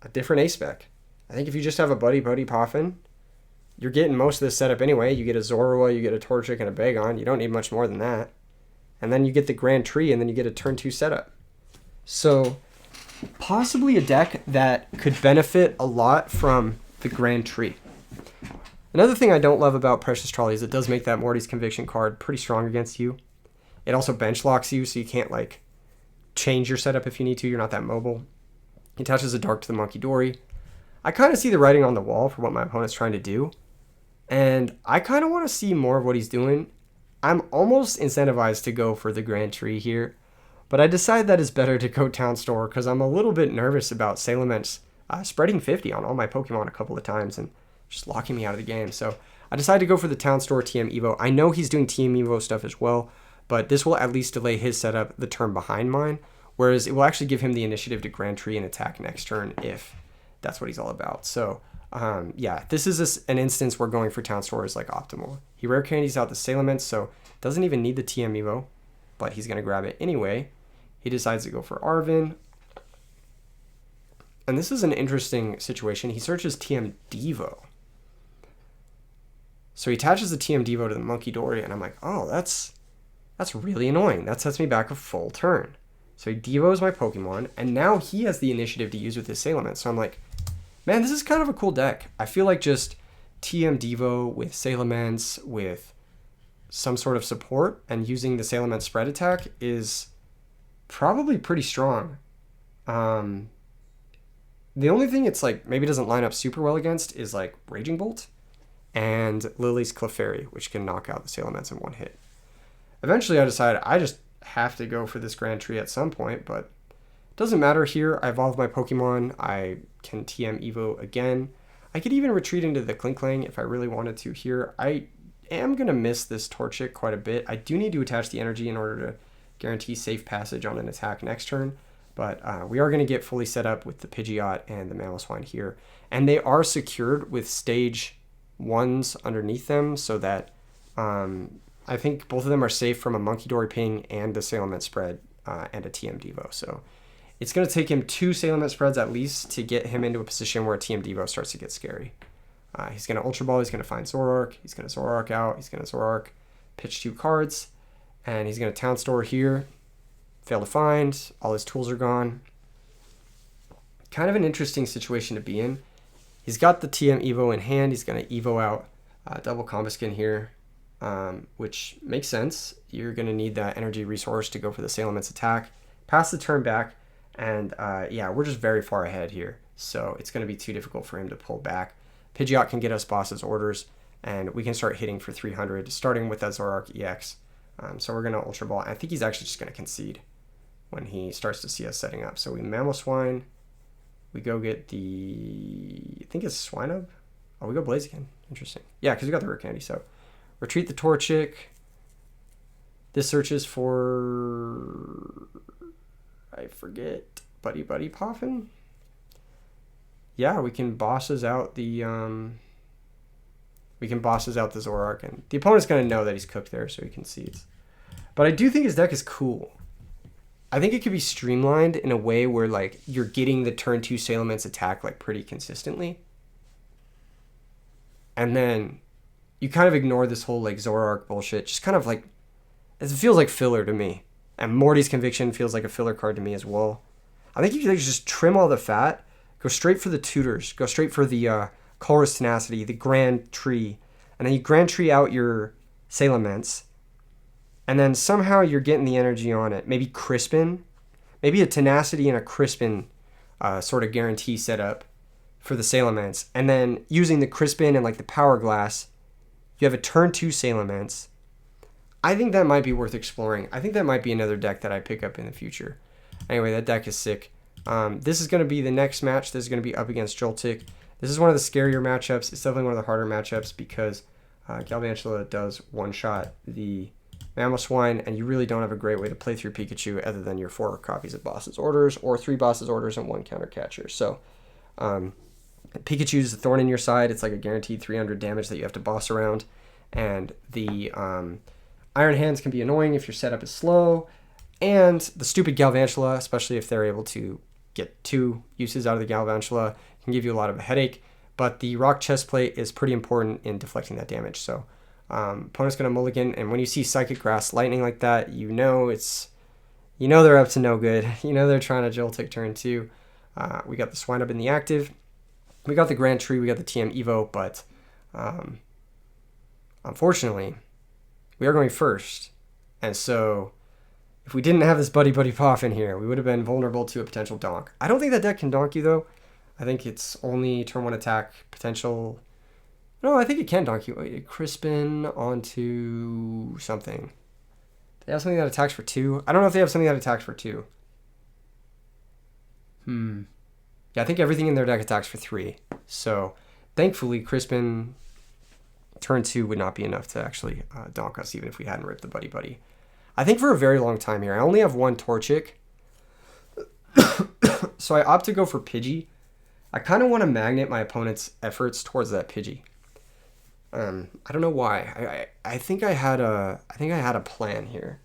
a different A-Spec. I think if you just have a Buddy Poffin, you're getting most of this setup anyway. You get a Zorua, you get a Torchic, and a Bagon. You don't need much more than that. And then you get the Grand Tree, and then you get a turn 2 setup. So, possibly a deck that could benefit a lot from the Grand Tree. Another thing I don't love about Precious Trolley is it does make that Morty's Conviction card pretty strong against you. It also bench locks you, so you can't, like, change your setup if you need to. You're not that mobile. He attaches a Dark to the Monkey Dory. I kind of see the writing on the wall for what my opponent's trying to do. And I kind of want to see more of what he's doing. I'm almost incentivized to go for the Grand Tree here. But I decide that it's better to go Town Store because I'm a little bit nervous about Salamence spreading 50 on all my Pokemon a couple of times and just locking me out of the game. So I decided to go for the Town Store TM Evo. I know he's doing TM Evo stuff as well, but this will at least delay his setup the turn behind mine. Whereas it will actually give him the initiative to Grand Tree and attack next turn if that's what he's all about. So yeah, this is an instance where going for Town Store is like optimal. He rare candies out the Salamence, so doesn't even need the TM Evo, but he's going to grab it anyway. He decides to go for Arven. And this is an interesting situation. He searches TM Devo. So he attaches the TM Devo to the Monkey Dory, and I'm like, oh, that's really annoying. That sets me back a full turn. So he Devos my Pokemon, and now he has the initiative to use with his Salamence. So I'm like, man, this is kind of a cool deck. I feel like just TM Devo with Salamence with some sort of support and using the Salamence spread attack is probably pretty strong. The only thing it's like maybe doesn't line up super well against is like Raging Bolt and Lily's Clefairy, which can knock out the Salamence in one hit. Eventually I decided I just have to go for this Grand Tree at some point, but it doesn't matter here. I evolved my Pokemon. I can TM Evo again. I could even retreat into the Klinklang if I really wanted to here. I am going to miss this Torchic quite a bit. I do need to attach the energy in order to guarantee safe passage on an attack next turn, but we are going to get fully set up with the Pidgeot and the Mamoswine here, and they are secured with stage 1s underneath them so that I think both of them are safe from a Monkey Dory ping and the Salamence spread and a TM Devo. So it's going to take him 2 Salamence spreads at least to get him into a position where a TM Devo starts to get scary. He's going to Ultra Ball. He's going to find Zoroark. He's going to Zoroark out. He's going to Zoroark, pitch 2 cards, and he's going to Town Store here. Fail to find. All his tools are gone. Kind of an interesting situation to be in. He's got the TM Evo in hand. He's going to Evo out double Combo Skin here. Which makes sense. You're going to need that energy resource to go for the Salamence attack. Pass the turn back, and yeah, we're just very far ahead here. So it's going to be too difficult for him to pull back. Pidgeot can get us boss's orders, and we can start hitting for 300, starting with that Zoroark EX. So we're going to Ultra Ball. I think he's actually just going to concede when he starts to see us setting up. So we Mamoswine. We go get the... I think it's Swinub. Oh, we go Blaziken. Interesting. Yeah, because we got the rare candy, so... Retreat the Torchic. This searches for... I forget. Buddy Poffin? Yeah, we can bosses out the... We can bosses out the Zoroark, and the opponent's going to know that he's cooked there, so he concedes. But I do think his deck is cool. I think it could be streamlined in a way where, like, you're getting the turn 2 Salamence attack, like, pretty consistently. And then you kind of ignore this whole, like, Zoroark bullshit. Just kind of, like, it feels like filler to me. And Morty's Conviction feels like a filler card to me as well. I think you can just trim all the fat, go straight for the tutors, go straight for the Colress Tenacity, the Grand Tree, and then you Grand Tree out your Salamence, and then somehow you're getting the energy on it. Maybe Crispin, maybe a Tenacity and a Crispin sort of guarantee setup for the Salamence, and then using the Crispin and like the Power Glass, you have a turn 2 Salamence. I think that might be worth exploring. I think that might be another deck that I pick up in the future. Anyway, that deck is sick. This is going to be the next match. This is going to be up against Joltik. This is one of the scarier matchups. It's definitely one of the harder matchups because Galvantula does one-shot the Mamoswine, and you really don't have a great way to play through Pikachu other than your 4 copies of Boss's Orders or 3 Boss's Orders and 1 Counter Catcher. So Pikachu's a thorn in your side. It's like a guaranteed 300 damage that you have to boss around, and the Iron Hands can be annoying if your setup is slow, and the stupid Galvantula, especially if they're able to get 2 uses out of the Galvantula. It can give you a lot of a headache, but the Rock Chest Plate is pretty important in deflecting that damage. So opponent's going to mulligan, and when you see Psychic Grass Lightning like that, you know they're up to no good. You know they're trying to Joltik turn 2. We got the Swinub in the active. We got the Grand Tree. We got the TM Evo, but unfortunately, we are going first. And so if we didn't have this Buddy Poff in here, we would have been vulnerable to a potential donk. I don't think that deck can donk you, though. I think it's only turn 1 attack potential. No, I think it can donk you. Crispin onto something. They have something that attacks for 2. I don't know if they have something that attacks for 2. Yeah, I think everything in their deck attacks for 3. So, thankfully, Crispin turn 2 would not be enough to actually donk us, even if we hadn't ripped the Buddy. I think for a very long time here, I only have 1 Torchic. So I opt to go for Pidgey. I kind of want to magnet my opponent's efforts towards that Pidgey. I don't know why. I think I had a plan here.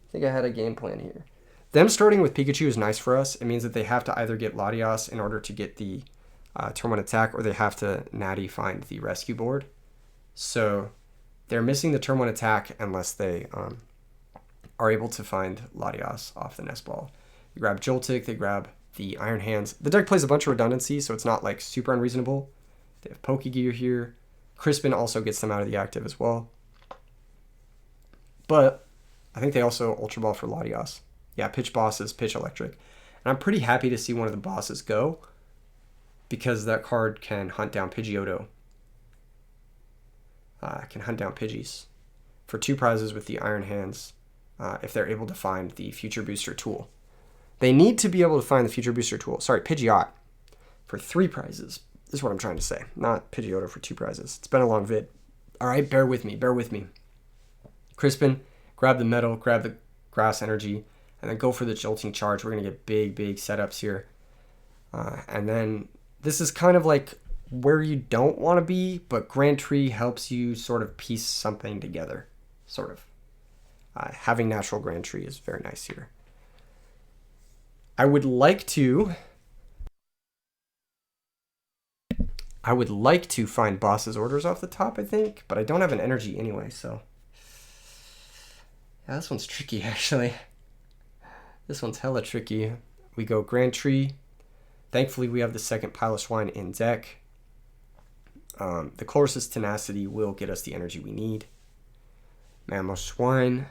I think I had a game plan here. Them starting with Pikachu is nice for us. It means that they have to either get Latias in order to get the turn 1 attack, or they have to natty find the rescue board. So they're missing the turn 1 attack unless they are able to find Latias off the nest ball. They grab Joltik, they grab the Iron Hands. The deck plays a bunch of redundancy, so it's not like super unreasonable. They have Pokegear here. Crispin also gets them out of the active as well. But I think they also Ultra Ball for Latias. Yeah, pitch bosses, pitch electric. And I'm pretty happy to see one of the bosses go, because that card can hunt down Pidgeotto. Can hunt down Pidgeys for 2 prizes with the Iron Hands if they're able to find the Future Booster tool. They need to be able to find the Future Booster tool. Sorry, Pidgeot for 3 prizes is what I'm trying to say. Not Pidgeotto for 2 prizes. It's been a long vid. All right, bear with me. Crispin, grab the metal, grab the grass energy, and then go for the jolting charge. We're going to get big setups here. And then this is kind of like where you don't want to be, but Grand Tree helps you sort of piece something together. Sort of. Having natural Grand Tree is very nice here. I would like to find boss's orders off the top, I think, but I don't have an energy anyway, so. Yeah, this one's tricky, actually. This one's hella tricky. We go Grand Tree. Thankfully, we have the second Piloswine in deck. The Colress's Tenacity will get us the energy we need. Mamoswine.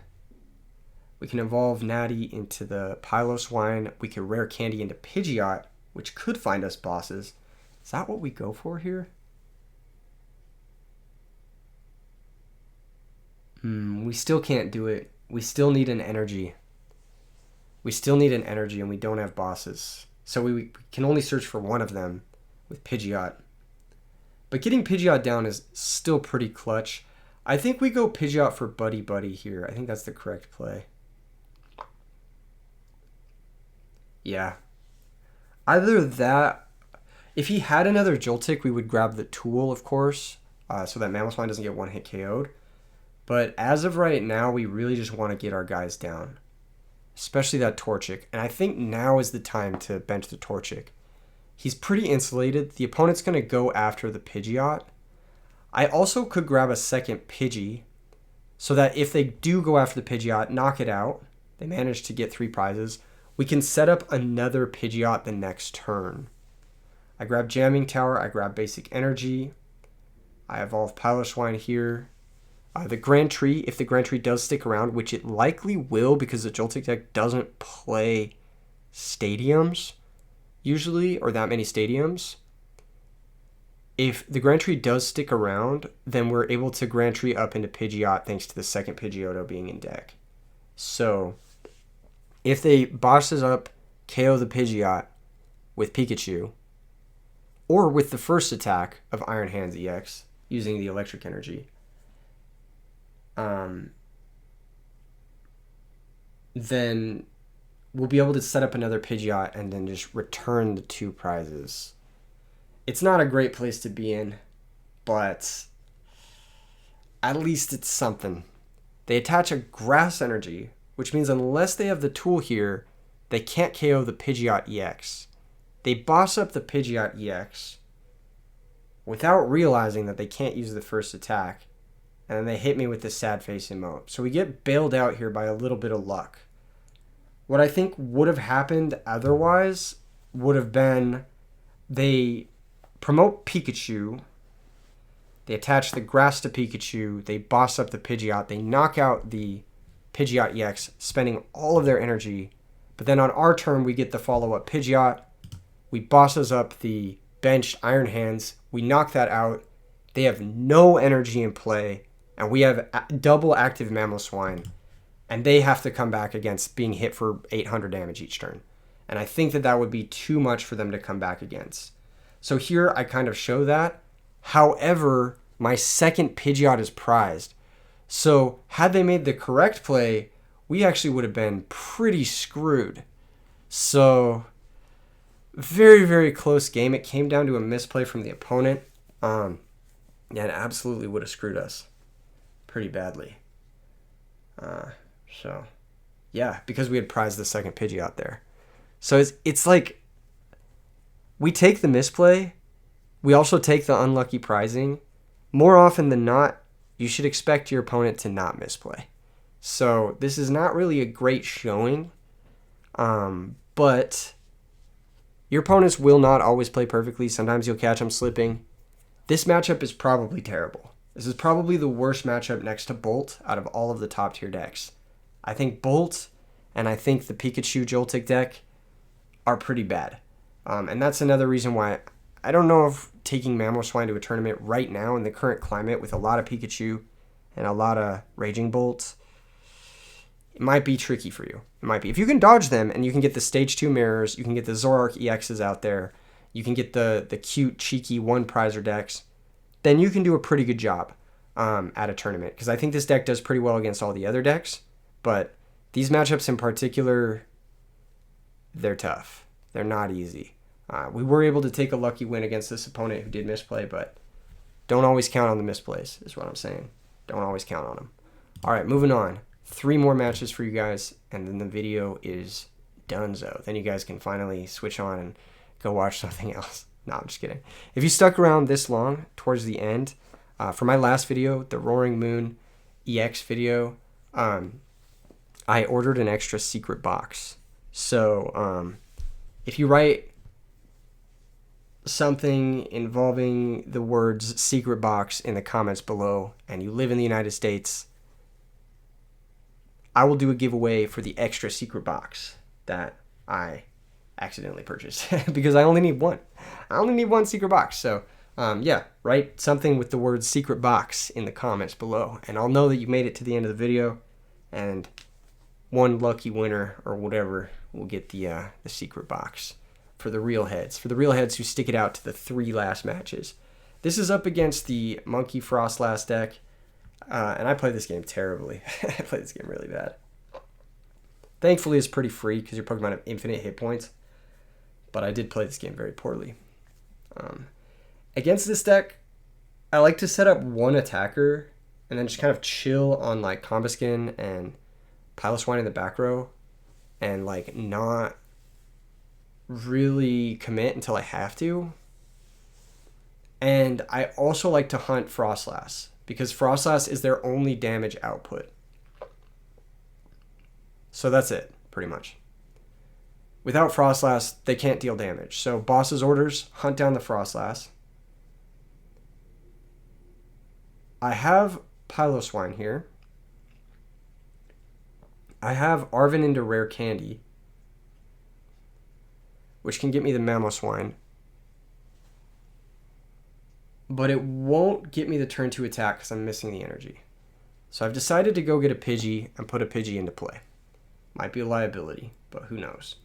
We can evolve Natty into the Piloswine. We can rare Candy into Pidgeot, which could find us bosses. Is that what we go for here? We still can't do it. We still need an energy. And we don't have bosses. So we can only search for one of them with Pidgeot. But getting Pidgeot down is still pretty clutch. I think we go Pidgeot for Buddy here. I think that's the correct play. Yeah. Either that, if he had another Joltik, we would grab the tool, of course, so that Mamoswine doesn't get 1-hit KO'd. But as of right now, we really just want to get our guys down, especially that Torchic. And I think now is the time to bench the Torchic. He's pretty insulated. The opponent's going to go after the Pidgeot. I also could grab a second Pidgey so that if they do go after the Pidgeot, knock it out, they manage to get 3 prizes, we can set up another Pidgeot the next turn. I grab Jamming Tower, I grab Basic Energy, I evolve Piloswine here. The Grand Tree, if the Grand Tree does stick around, which it likely will because the Joltik deck doesn't play stadiums usually, or that many stadiums. If the Grand Tree does stick around, then we're able to Grand Tree up into Pidgeot thanks to the second Pidgeotto being in deck. So if they bosses up, KO the Pidgeot with Pikachu, or with the first attack of Iron Hands EX using the electric energy, then we'll be able to set up another Pidgeot and then just return the 2 prizes. It's not a great place to be in, but at least it's something. They attach a grass energy, which means unless they have the tool here, they can't KO the Pidgeot EX. They boss up the Pidgeot EX without realizing that they can't use the first attack, and then they hit me with the sad face emote. So we get bailed out here by a little bit of luck. What I think would have happened otherwise would have been they promote Pikachu, they attach the grass to Pikachu, they boss up the Pidgeot, they knock out the Pidgeot EX, spending all of their energy, but then on our turn we get the follow-up Pidgeot, we bosses up the benched Iron Hands, we knock that out, they have no energy in play, and we have double active Mamoswine, and they have to come back against being hit for 800 damage each turn. And I think that would be too much for them to come back against. So here I kind of show that. However, my second Pidgeot is prized. So had they made the correct play, we actually would have been pretty screwed. So very, very close game. It came down to a misplay from the opponent. Yeah, it absolutely would have screwed us pretty badly. So yeah, because we had prized the second Pidgeot there. So it's like we take the misplay. We also take the unlucky prizing. More often than not, you should expect your opponent to not misplay. So this is not really a great showing, but your opponents will not always play perfectly. Sometimes you'll catch them slipping. This matchup is probably terrible. This is probably the worst matchup next to Bolt out of all of the top tier decks. I think Bolt and I think the Pikachu Joltik deck are pretty bad. And that's another reason why I don't know if taking Mamoswine to a tournament right now in the current climate with a lot of Pikachu and a lot of Raging Bolts, it might be tricky for you. It might be. If you can dodge them and you can get the Stage 2 mirrors, you can get the Zoroark EXs out there, you can get the cute, cheeky one prizer decks, then you can do a pretty good job at a tournament. Because I think this deck does pretty well against all the other decks, but these matchups in particular, they're tough. They're not easy. We were able to take a lucky win against this opponent who did misplay, but don't always count on the misplays, is what I'm saying. Don't always count on them. All right, moving on. 3 more matches for you guys, and then the video is donezo. Then you guys can finally switch on and go watch something else. No, I'm just kidding. If you stuck around this long towards the end, for my last video, the Roaring Moon EX video, I ordered an extra secret box. So if you write something involving the words secret box in the comments below and you live in the United States, I will do a giveaway for the extra secret box that I accidentally purchased because I only need one. I only need one secret box. So yeah, write something with the word secret box in the comments below and I'll know that you made it to the end of the video, and one lucky winner or whatever will get the secret box for the real heads. For the real heads who stick it out to the 3 last matches. This is up against the Munki Frostlass deck. And I play this game terribly. I play this game really bad. Thankfully, it's pretty free because your Pokemon have infinite hit points. But I did play this game very poorly. Against this deck, I like to set up one attacker and then just kind of chill on like Combuskin and Piloswine in the back row and like not really commit until I have to. And I also like to hunt Frostlass because Frostlass is their only damage output. So that's it, pretty much. Without Frostlass, they can't deal damage. So boss's orders, hunt down the Frostlass. I have Piloswine here. I have Arven into Rare Candy, which can get me the Mamoswine. But it won't get me the turn 2 attack because I'm missing the energy. So I've decided to go get a Pidgey and put a Pidgey into play. Might be a liability, but who knows.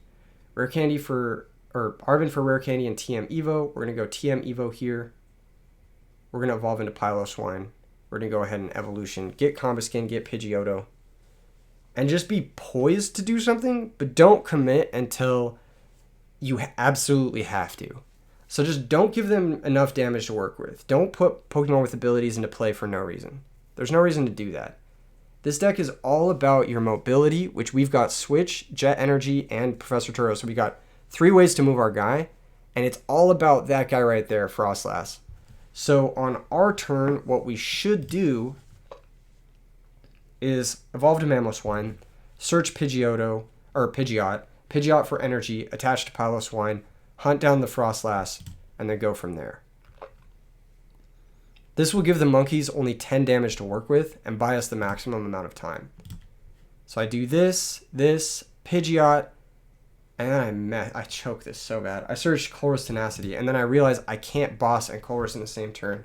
Rare Candy for, or Arven for Rare Candy and TM Evo. We're going to go TM Evo here. We're going to evolve into Piloswine. We're going to go ahead and evolution. Get Combuskin, get Pidgeotto. And just be poised to do something, but don't commit until you absolutely have to. So just don't give them enough damage to work with. Don't put Pokemon with abilities into play for no reason. There's no reason to do that. This deck is all about your mobility, which we've got Switch, Jet Energy, and Professor Turo. So we got 3 ways to move our guy. And it's all about that guy right there, Frostlass. So on our turn, what we should do is evolve to Mamoswine, search Pidgeotto, or Pidgeot for energy, attach to Piloswine, hunt down the Frostlass, and then go from there. This will give the monkeys only 10 damage to work with and buy us the maximum amount of time. So I do this, Pidgeot, and then I choke this so bad. I searched Colress Tenacity, and then I realized I can't boss and Colress in the same turn.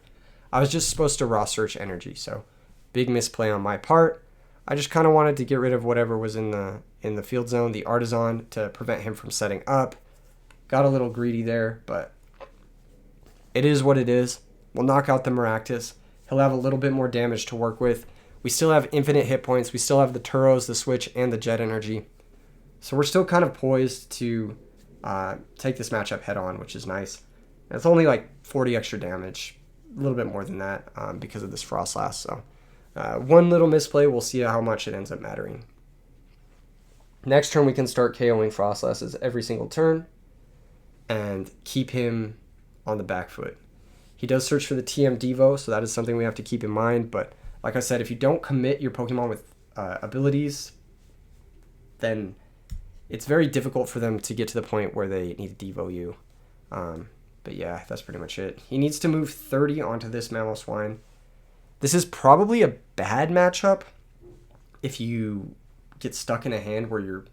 I was just supposed to raw search energy, so big misplay on my part. I just kind of wanted to get rid of whatever was in the field zone, the Artisan, to prevent him from setting up. Got a little greedy there, but it is what it is. We'll knock out the Maractus. He'll have a little bit more damage to work with. We still have infinite hit points. We still have the Turos, the Switch, and the Jet Energy. So we're still kind of poised to take this matchup head on, which is nice. And it's only like 40 extra damage, a little bit more than that because of this Frostlass. So one little misplay, we'll see how much it ends up mattering. Next turn, we can start KOing Frostlasses every single turn and keep him on the back foot. He does search for the TM Devo, so that is something we have to keep in mind. But like I said, if you don't commit your Pokemon with abilities, then it's very difficult for them to get to the point where they need to Devo you. But yeah, that's pretty much it. He needs to move 30 onto this Mamoswine. This is probably a bad matchup if you get stuck in a hand where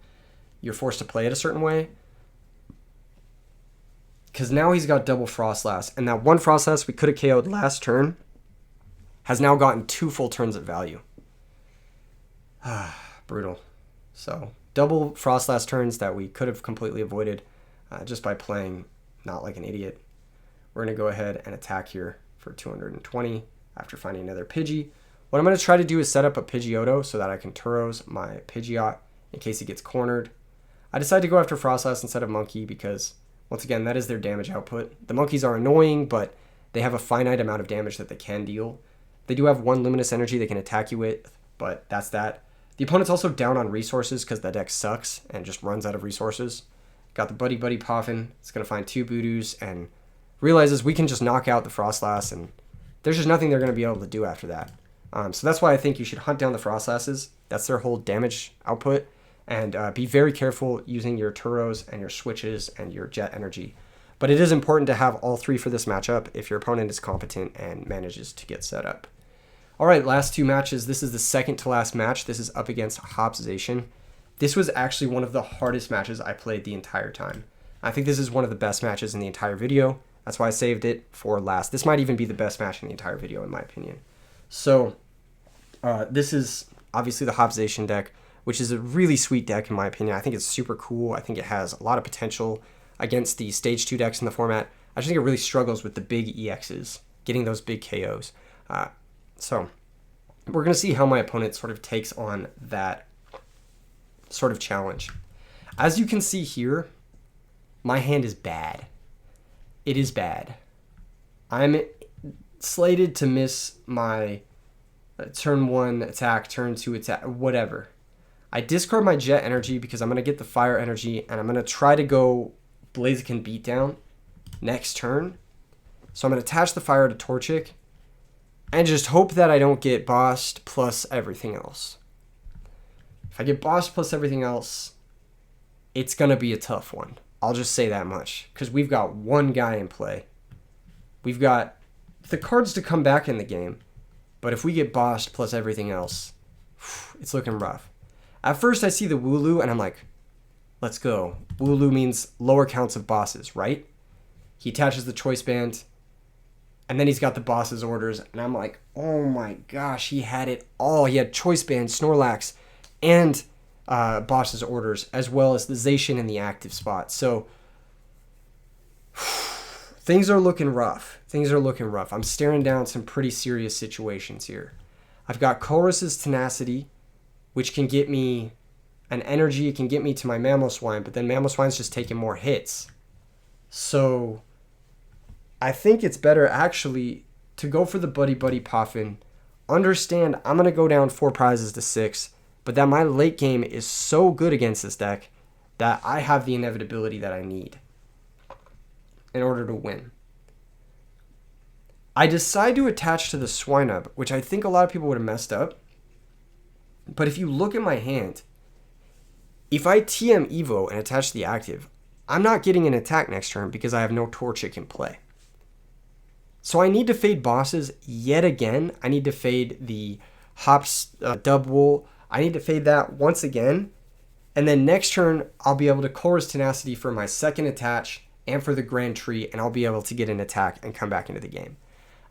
you're forced to play it a certain way. Because now he's got double Frostlass, and that one Frostlass we could have KO'd last turn has now gotten 2 full turns of value. Brutal. So double Frostlass turns that we could have completely avoided just by playing not like an idiot. We're going to go ahead and attack here for 220 after finding another Pidgey. What I'm going to try to do is set up a Pidgeotto so that I can Turos my Pidgeot in case he gets cornered. I decided to go after Frostlass instead of Munki because, once again, that is their damage output. The monkeys are annoying, but they have a finite amount of damage that they can deal. They do have 1 Luminous Energy they can attack you with, but that's that. The opponent's also down on resources because the deck sucks and just runs out of resources. Got the Buddy Buddy Poffin. It's going to find 2 Voodoos and realizes we can just knock out the Frostlass, and there's just nothing they're going to be able to do after that. So that's why I think you should hunt down the Frostlasses. That's their whole damage output. And be very careful using your Turos and your Switches and your Jet Energy. But it is important to have all 3 for this matchup if your opponent is competent and manages to get set up. All right, last 2 matches. This is the second to last match. This is up against Hops Zacian. This was actually one of the hardest matches I played the entire time. I think this is one of the best matches in the entire video. That's why I saved it for last. This might even be the best match in the entire video, in my opinion. So this is obviously the Hops Zacian deck, which is a really sweet deck in my opinion. I think it's super cool. I think it has a lot of potential against the Stage 2 decks in the format. I just think it really struggles with the big EXs, getting those big KOs. So we're going to see how my opponent sort of takes on that sort of challenge. As you can see here, my hand is bad. It is bad. I'm slated to miss my turn 1 attack, turn 2 attack, whatever. I discard my Jet Energy because I'm going to get the Fire Energy, and I'm going to try to go Blaziken Beatdown next turn. So I'm going to attach the Fire to Torchic and just hope that I don't get bossed plus everything else. If I get bossed plus everything else, it's going to be a tough one. I'll just say that much because we've got one guy in play. We've got the cards to come back in the game, but if we get bossed plus everything else, it's looking rough. At first, I see the Wooloo, and I'm like, let's go. Wooloo means lower counts of bosses, right? He attaches the Choice Band, and then he's got the boss's orders, and I'm like, oh my gosh, he had it all. He had Choice Band, Snorlax, and boss's orders, as well as the Zacian in the active spot. So, things are looking rough. Things are looking rough. I'm staring down some pretty serious situations here. I've got Colress's Tenacity, which can get me an energy. It can get me to my Mamoswine, but then Mamoswine's just taking more hits. So I think it's better actually to go for the Buddy Buddy Poffin. Understand I'm going to go down 4 prizes to 6, but that my late game is so good against this deck that I have the inevitability that I need. in order to win. I decide to attach to the Swinub, which I think a lot of people would have messed up. But if you look at my hand, if I TM Evo and attach the active, I'm not getting an attack next turn because I have no Torchic in play. So I need to fade bosses yet again. I need to fade the Hops Dubwool. I need to fade that once again. And then next turn, I'll be able to Chorus Tenacity for my second attach and for the Grand Tree, and I'll be able to get an attack and come back into the game.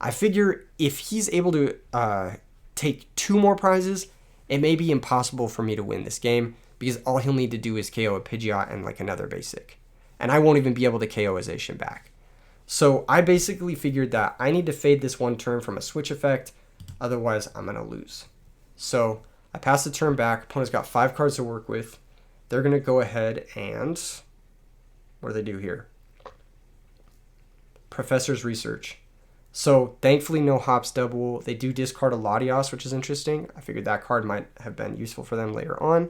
I figure if he's able to take 2 more prizes, it may be impossible for me to win this game because all he'll need to do is KO a Pidgeot and like another basic. And I won't even be able to KO a Zacian back. So I basically figured that I need to fade this one turn from a switch effect, otherwise I'm going to lose. So I pass the turn back, opponent's got 5 cards to work with. They're going to go ahead and, what do they do here? Professor's Research. So thankfully no Hops Dubwool. They do discard a Latios, which is interesting. I figured that card might have been useful for them later on.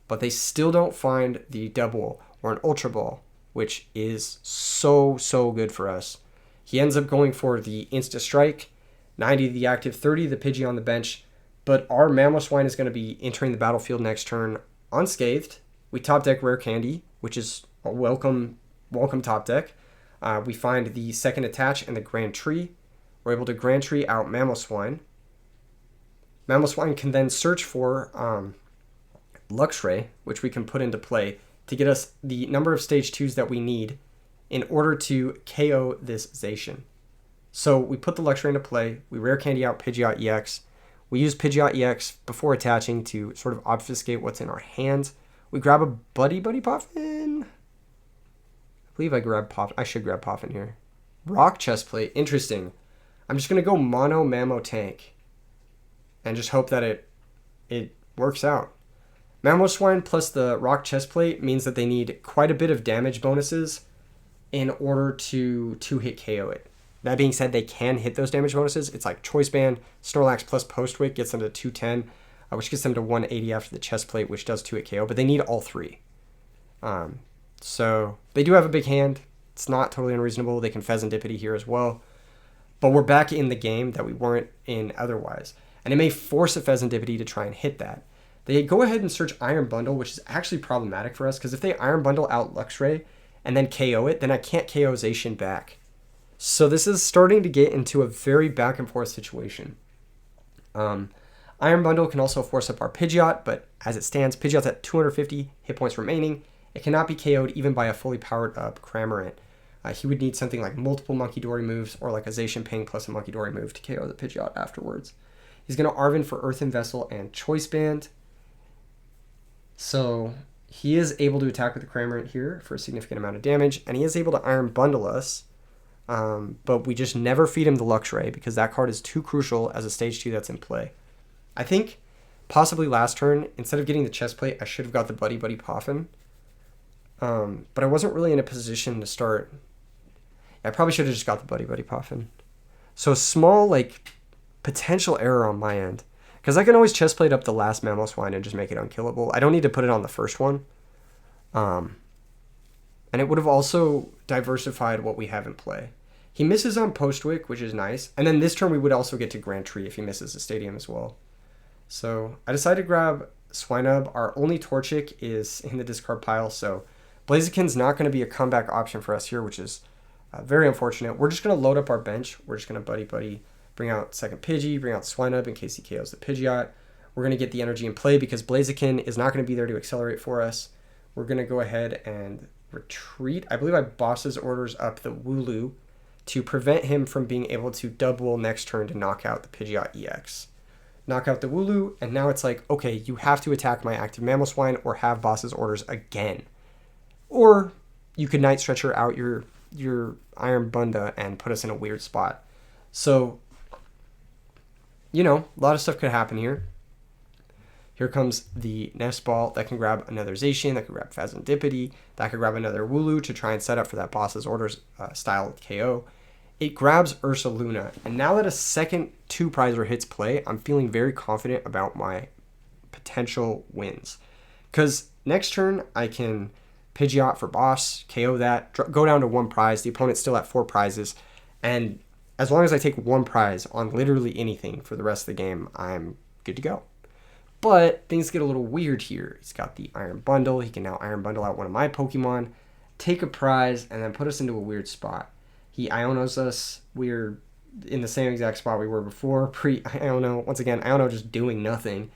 But they still don't find the Dubwool or an Ultra Ball, which is so good for us. He ends up going for the Insta Strike, 90 the active, 30 the Pidgey on the bench. But our Mamoswine is going to be entering the battlefield next turn unscathed. We top deck Rare Candy, which is a welcome top deck. We find the second attach and the Grand Tree. We're able to Grand Tree out Mamoswine. Mamoswine can then search for Luxray, which we can put into play to get us the number of stage 2s that we need in order to KO this Zacian. So we put the Luxray into play. We Rare Candy out Pidgeot EX. We use Pidgeot EX before attaching to sort of obfuscate what's in our hands. We grab a Buddy Poffin. I believe I grabbed Poffin. I should grab Poffin here. Rock Chestplate. Interesting. I'm just going to go Mono Mamo Tank and just hope that it works out. Mamoswine plus the Rock Chestplate means that they need quite a bit of damage bonuses in order to hit KO it. That being said, they can hit those damage bonuses. It's like Choice Band, Snorlax plus Postwick gets them to 210, which gets them to 180 after the Chestplate, which does 2 hit KO, but they need all 3. So they do have a big hand. It's not totally unreasonable. They can Pheasantipity here as well. But we're back in the game that we weren't in otherwise. And it may force a Pheasantipity to try and hit that. They go ahead and search Iron Bundle, which is actually problematic for us, because if they Iron Bundle out Luxray and then KO it, then I can't KO Zacian back. So this is starting to get into a very back and forth situation. Iron Bundle can also force up our Pidgeot, but as it stands, Pidgeot's at 250 hit points remaining. It cannot be KO'd even by a fully powered up Cramorant. He would need something like multiple Monkey Dory moves or like a Zacian Ping plus a Monkey Dory move to KO the Pidgeot afterwards. He's going to Arven for Earthen Vessel and Choice Band. So he is able to attack with the Cramorant here for a significant amount of damage, and he is able to Iron Bundle us. But we just never feed him the Luxray because that card is too crucial as a stage 2 that's in play. I think possibly last turn, instead of getting the Chestplate, I should have got the Buddy Poffin. But I wasn't really in a position to start. I probably should have just got the Buddy Poffin. So small, like, potential error on my end. Because I can always Chestplate up the last Mamoswine and just make it unkillable. I don't need to put it on the first one. And it would have also diversified what we have in play. He misses on Postwick, which is nice. And then this turn we would also get to Grand Tree if he misses the Stadium as well. So I decided to grab Swinub. Our only Torchic is in the discard pile, so Blaziken's not going to be a comeback option for us here, which is very unfortunate. We're just going to load up our bench. We're just going to Buddy, bring out second Pidgey, bring out Swinub in case he KOs the Pidgeot. We're going to get the energy in play because Blaziken is not going to be there to accelerate for us. We're going to go ahead and retreat. I believe I Boss's orders up the Wooloo to prevent him from being able to Dubwool next turn to knock out the Pidgeot EX. Knock out the Wooloo, and now it's like, okay, you have to attack my active Mamoswine or have Boss's orders again. Or you could Night Stretcher out your Iron Bunda and put us in a weird spot. So, you know, a lot of stuff could happen here. Here comes the Nest Ball that can grab another Zacian, that can grab Pheasantipity, that could grab another Wooloo to try and set up for that Boss's Orders style KO. It grabs Ursaluna, and now that a second 2-prizer hits play, I'm feeling very confident about my potential wins. Because next turn, I can Pidgeot for boss, KO that, go down to 1 prize. The opponent's still at 4 prizes. And as long as I take 1 prize on literally anything for the rest of the game, I'm good to go. But things get a little weird here. He's got the Iron Bundle. He can now Iron Bundle out one of my Pokemon, take a prize, and then put us into a weird spot. He Ionos us. We're in the same exact spot we were before, pre-Iono. Once again, Iono just doing nothing.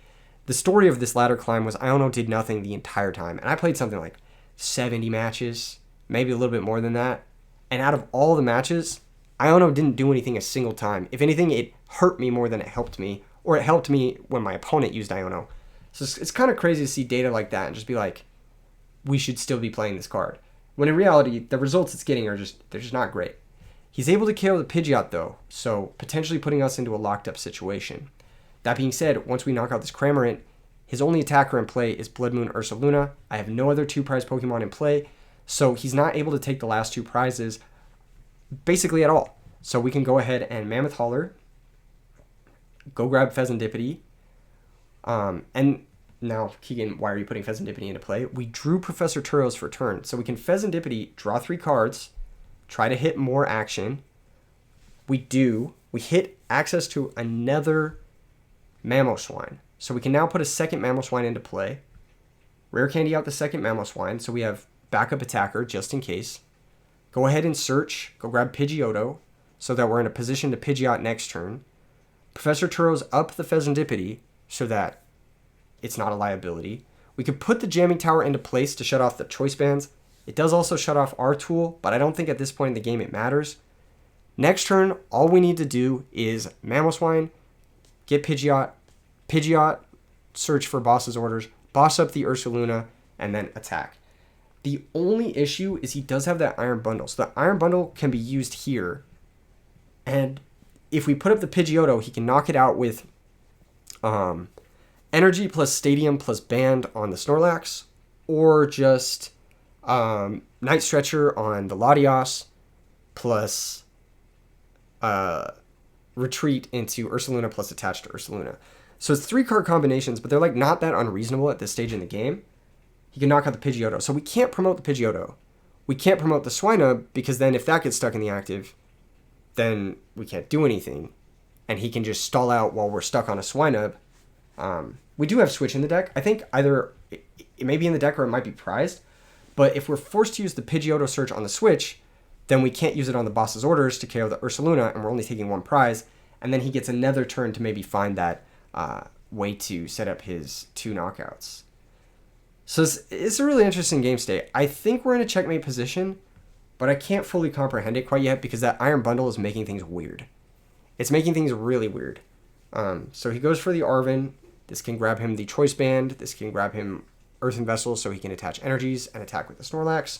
The story of this ladder climb was Iono did nothing the entire time. And I played something like 70 matches, maybe a little bit more than that. And out of all the matches, Iono didn't do anything a single time. If anything, it hurt me more than it helped me. Or it helped me when my opponent used Iono. So it's kind of crazy to see data like that and just be like, we should still be playing this card. When in reality, the results it's getting they're just not great. He's able to KO the Pidgeot though, so potentially putting us into a locked up situation. That being said, once we knock out this Cramorant, his only attacker in play is Blood Moon Ursaluna. I have no other 2-prize Pokemon in play, so he's not able to take the last 2 prizes basically at all. So we can go ahead and Mammoth Hauler, go grab Pheasantipity, and now, Keegan, why are you putting Pheasantipity into play? We drew Professor Turos for turn, so we can Pheasantipity, draw 3 cards, try to hit more action. We hit access to another Mamoswine. So we can now put a second Mamoswine into play. Rare Candy out the second Mamoswine, so we have backup attacker just in case. Go ahead and search, go grab Pidgeotto, so that we're in a position to Pidgeot next turn. Professor Turos up the Pheasantipity, so that it's not a liability. We could put the Jamming Tower into place to shut off the Choice Bands. It does also shut off our tool, but I don't think at this point in the game it matters. Next turn, all we need to do is Mamoswine, get Pidgeot, search for boss's orders, boss up the Ursaluna, and then attack. The only issue is he does have that Iron Bundle. So the Iron Bundle can be used here. And if we put up the Pidgeotto, he can knock it out with Energy plus Stadium plus Band on the Snorlax, or just Night Stretcher on the Latios plus Retreat into Ursaluna plus Attach to Ursaluna. So it's 3-card combinations, but they're like not that unreasonable at this stage in the game. He can knock out the Pidgeotto. So we can't promote the Pidgeotto. We can't promote the Swinub, because then if that gets stuck in the active, then we can't do anything. And he can just stall out while we're stuck on a Swinub. We do have Switch in the deck. I think either it may be in the deck or it might be prized. But if we're forced to use the Pidgeotto search on the Switch, then we can't use it on the boss's orders to KO the Ursaluna, and we're only taking 1 prize. And then he gets another turn to maybe find that way to set up his 2 knockouts. So it's a really interesting game state. I think we're in a checkmate position, but I can't fully comprehend it quite yet because that Iron Bundle is making things weird. It's making things really weird. So he goes for the Arven. This can grab him the Choice Band. This can grab him Earthen Vessel so he can attach energies and attack with the Snorlax.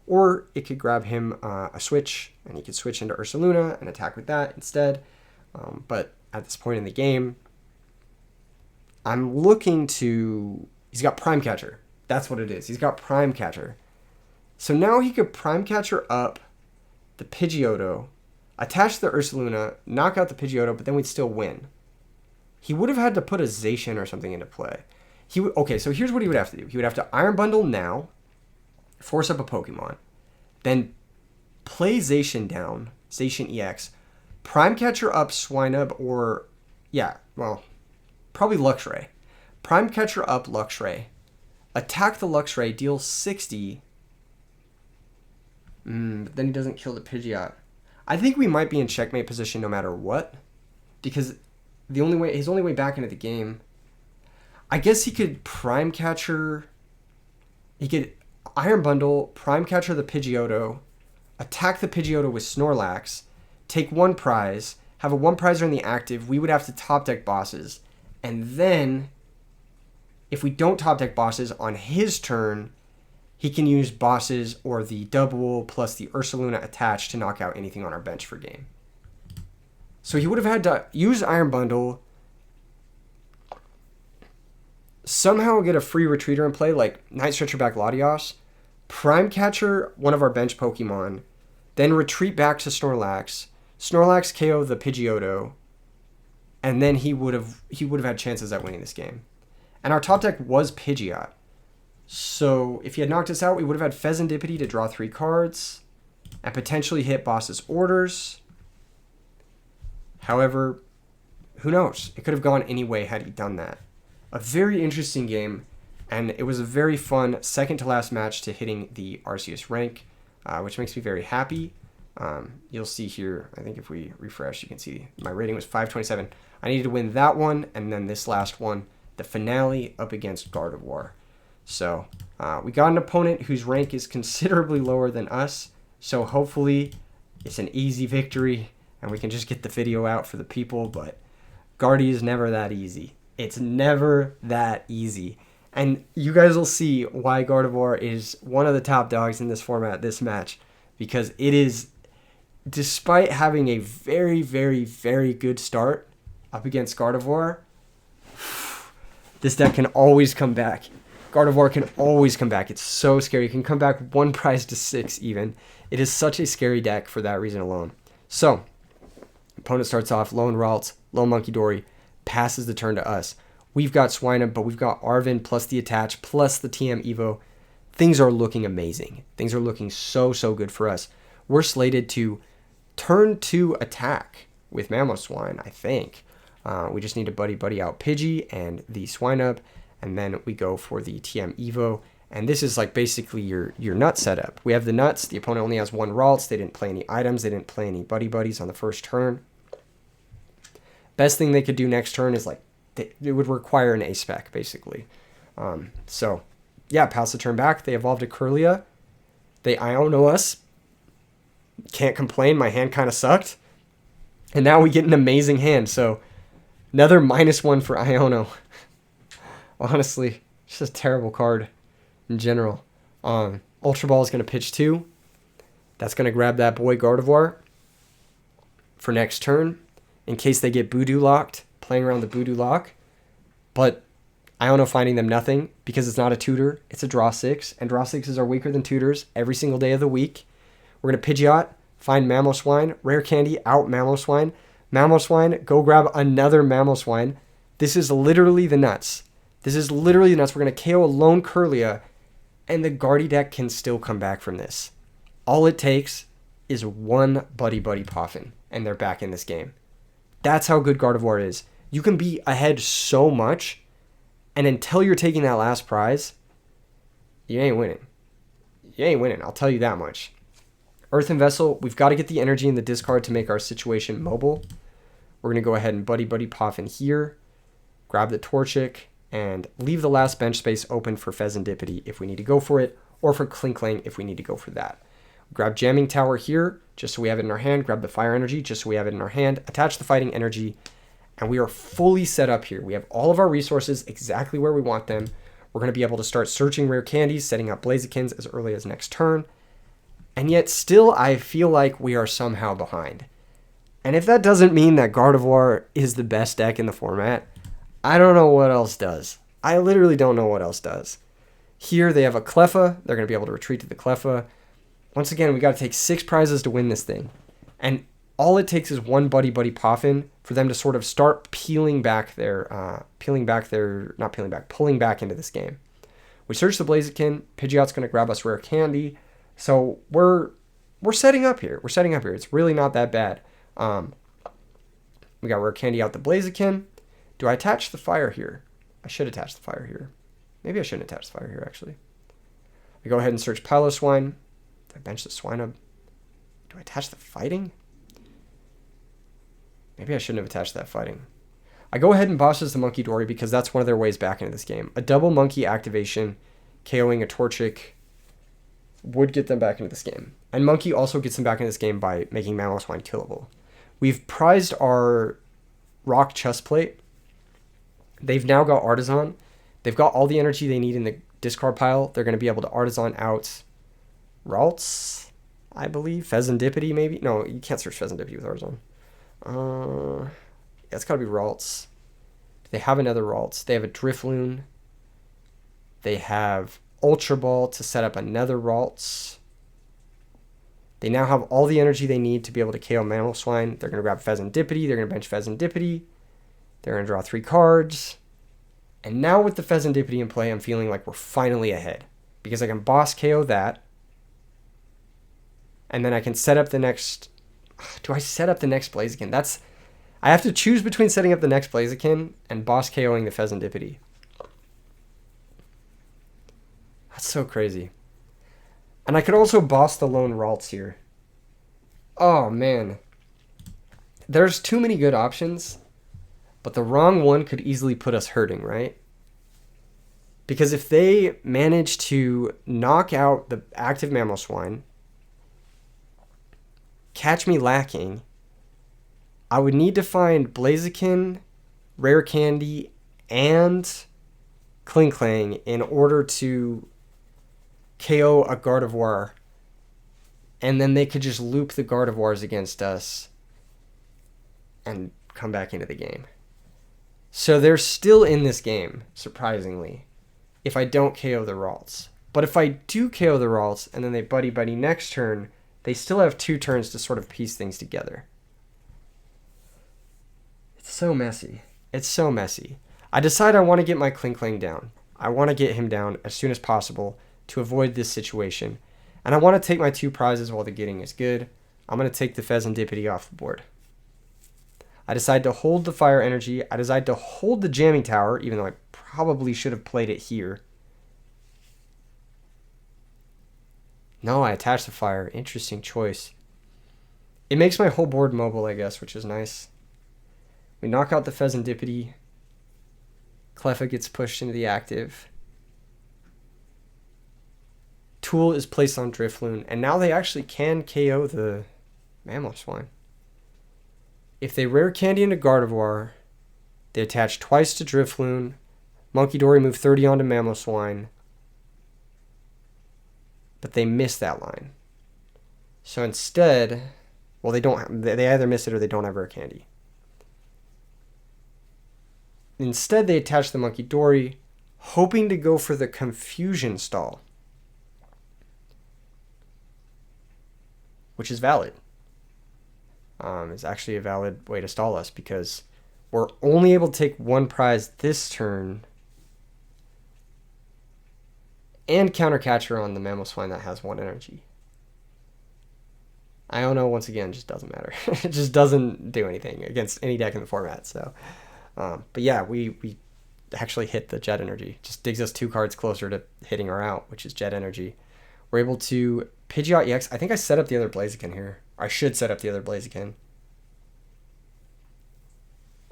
Or it could grab him a Switch, and he could switch into Ursaluna and attack with that instead. But at this point in the game, I'm looking to... He's got Prime Catcher. That's what it is. He's got Prime Catcher. So now he could Prime Catcher up the Pidgeotto, attach the Ursaluna, knock out the Pidgeotto, but then we'd still win. He would have had to put a Zacian or something into play. Okay, so here's what he would have to do. He would have to Iron Bundle now, force up a Pokemon, then play Zacian down, Zacian EX, Prime Catcher up Swinub or, probably Luxray. Prime Catcher up Luxray, attack the Luxray, deal 60, but then he doesn't kill the Pidgeot. I think we might be in checkmate position no matter what, because his only way back into the game, I guess he could Prime Catcher, he could Iron Bundle, Prime Catcher the Pidgeotto, attack the Pidgeotto with Snorlax, take 1 prize, have a 1 prizer in the active, we would have to top deck bosses, and then if we don't top deck bosses on his turn, he can use bosses or the double plus the Ursaluna attached to knock out anything on our bench for game. So he would have had to use Iron Bundle, somehow get a free retreater in play like Night Stretcher back Latios, Prime Catcher one of our bench Pokemon, then retreat back to Snorlax, Snorlax KO the Pidgeotto, and then he would have had chances at winning this game. And our top deck was Pidgeot. So if he had knocked us out, we would have had Fezandipity to draw 3 cards and potentially hit boss's orders. However, who knows? It could have gone any way had he done that. A very interesting game, and it was a very fun second to last match to hitting the Arceus rank, which makes me very happy. You'll see here, I think if we refresh, you can see my rating was 527. I needed to win that one, and then this last one, the finale up against Gardevoir. So we got an opponent whose rank is considerably lower than us, so hopefully it's an easy victory, and we can just get the video out for the people, but Gardy is never that easy. It's never that easy. And you guys will see why Gardevoir is one of the top dogs in this format, this match, because it is, despite having a very, very, very good start up against Gardevoir, this deck can always come back. Gardevoir can always come back. It's so scary. It can come back 1 prize to 6 even. It is such a scary deck for that reason alone. So, opponent starts off lone Ralts, lone Munkidori, passes the turn to us. We've got Swinub, but we've got Arven plus the attach plus the TM Evo. Things are looking amazing. Things are looking so, so good for us. We're slated to turn 2 attack with Mamoswine, I think. We just need to buddy out Pidgey and the Swinub, and then we go for the TM Evo. And this is like basically your nut setup. We have the nuts. The opponent only has 1 Ralts. They didn't play any items. They didn't play any buddies on the first turn. Best thing they could do next turn is like, it would require an A-spec, basically. So, yeah, pass the turn back. They evolved a Kirlia. They Iono us. Can't complain. My hand kind of sucked. And now we get an amazing hand. So, another -1 for Iono. Honestly, it's just a terrible card in general. Ultra Ball is going to pitch 2. That's going to grab that boy Gardevoir for next turn in case they get Voodoo locked, playing around the Voodoo lock. But Iono finding them nothing because it's not a tutor. It's a draw 6, and draw 6s are weaker than tutors every single day of the week. We're going to Pidgeot, find Mamoswine, Rare Candy, out Mamoswine. Mamoswine, go grab another Mamoswine. This is literally the nuts. This is literally the nuts. We're going to KO a lone Kirlia, and the Gardy deck can still come back from this. All it takes is 1 Buddy Poffin, and they're back in this game. That's how good Gardevoir is. You can be ahead so much, and until you're taking that last prize, you ain't winning. You ain't winning, I'll tell you that much. Earthen Vessel, we've got to get the energy in the discard to make our situation mobile. We're going to go ahead and Buddy Poffin here, grab the Torchic, and leave the last bench space open for Fezandipity if we need to go for it, or for Klinklang if we need to go for that. Grab Jamming Tower here, just so we have it in our hand. Grab the Fire Energy, just so we have it in our hand. Attach the Fighting Energy, and we are fully set up here. We have all of our resources exactly where we want them. We're going to be able to start searching rare candies, setting up Blazikens as early as next turn. And yet still, I feel like we are somehow behind. And if that doesn't mean that Gardevoir is the best deck in the format, I don't know what else does. I literally don't know what else does. Here they have a Cleffa. They're going to be able to retreat to the Cleffa. Once again, we got to take 6 prizes to win this thing. And all it takes is 1 Buddy Poffin for them to sort of start pulling back into this game. We search the Blaziken. Pidgeot's going to grab us rare candy. So we're setting up here. We're setting up here. It's really not that bad. We got rare candy out the Blaziken. Do I attach the fire here? I should attach the fire here. Maybe I shouldn't attach the fire here, actually. I go ahead and search Piloswine. Do I bench the Swinub? Do I attach the fighting? Maybe I shouldn't have attached that fighting. I go ahead and bosses the Munkidori because that's one of their ways back into this game. A double Monkey activation, KOing a Torchic, would get them back into this game. And Munki also gets them back into this game by making Mamoswine killable. We've prized our Rock Chestplate. They've now got Artisan. They've got all the energy they need in the discard pile. They're going to be able to Artisan out Ralts, I believe. Fezandipity, maybe? No, you can't search Fezandipity with Artisan. Yeah, it's got to be Ralts. Do they have another Ralts? They have a Drifloon. They have Ultra Ball to set up another Ralts. They now have all the energy they need to be able to KO Mamoswine. They're going to grab Fezandipity. They're going to bench Fezandipity. They're going to draw 3 cards. And now with the Fezandipity in play, I'm feeling like we're finally ahead. Because I can boss KO that. And then I can set up the next... Do I set up the next Blaziken? I have to choose between setting up the next Blaziken and boss KOing the Fezandipity. That's so crazy. And I could also boss the lone Ralts here. Oh, man. There's too many good options, but the wrong one could easily put us hurting, right? Because if they manage to knock out the active Mamoswine, catch me lacking, I would need to find Blaziken, Rare Candy, and Klinklang in order to KO a Gardevoir. And then they could just loop the Gardevoirs against us and come back into the game. So they're still in this game, surprisingly, if I don't KO the Ralts. But if I do KO the Ralts and then they buddy-buddy next turn, they still have 2 turns to sort of piece things together. It's so messy. It's so messy. I decide I want to get my Klinklang down. I want to get him down as soon as possible to avoid this situation. And I want to take my 2 prizes while the getting is good. I'm going to take the Fezandipity off the board. I decide to hold the Fire Energy. I decide to hold the Jamming Tower, even though I probably should have played it here. No, I attach the Fire. Interesting choice. It makes my whole board mobile, I guess, which is nice. We knock out the Fezandipity. Cleffa gets pushed into the active. Tool is placed on Drifloon, and now they actually can KO the Mamoswine. If they Rare Candy into Gardevoir, they attach twice to Drifloon. Munkidori move 30 onto Mamoswine. But they miss that line. So instead, well, they either miss it or they don't have Rare Candy. Instead, they attach the Munkidori, hoping to go for the Confusion stall, which is valid. It's actually a valid way to stall us because we're only able to take 1 prize this turn and Countercatcher on the Mamoswine that has 1 energy. Iono, once again, just doesn't matter. It just doesn't do anything against any deck in the format. So, but yeah, we actually hit the Jet Energy. Just digs us 2 cards closer to hitting our out, which is Jet Energy. We're able to Pidgeot EX. I think I set up the other Blaziken here. I should set up the other Blaziken.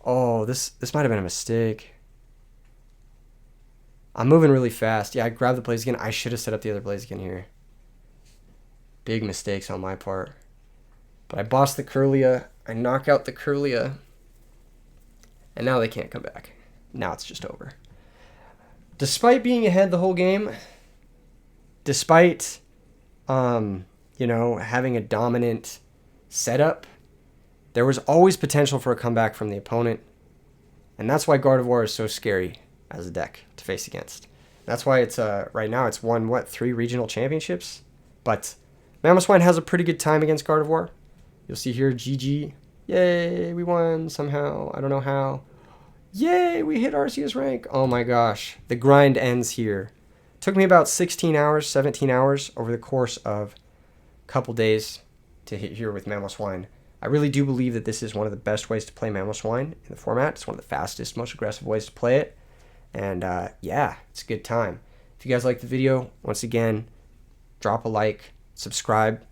Oh, this might have been a mistake. I'm moving really fast. Yeah, I grabbed the Blaziken. I should have set up the other Blaziken here. Big mistakes on my part. But I bossed the Kirlia. I knock out the Kirlia. And now they can't come back. Now it's just over. Despite being ahead the whole game, despite having a dominant setup, there was always potential for a comeback from the opponent. And that's why Gardevoir is so scary as a deck to face against. That's why it's right now it's won 3 regional championships. But Mamoswine has a pretty good time against Gardevoir. You'll see here GG. Yay, we won somehow. I don't know how. Yay, we hit Arceus Rank. Oh my gosh. The grind ends here. Took me about 16 hours, 17 hours over the course of a couple days to hit here with Mamoswine. I really do believe that this is one of the best ways to play Mamoswine in the format. It's one of the fastest, most aggressive ways to play it. And yeah, it's a good time. If you guys like the video, once again, drop a like, subscribe.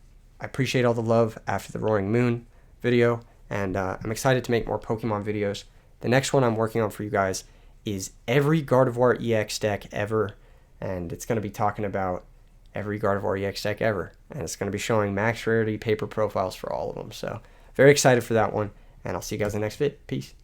I appreciate all the love after the Roaring Moon video. And I'm excited to make more Pokemon videos. The next one I'm working on for you guys is every Gardevoir EX deck ever. And it's going to be talking about every Gardevoir EX deck ever. And it's going to be showing max rarity paper profiles for all of them. So very excited for that one. And I'll see you guys in the next vid. Peace.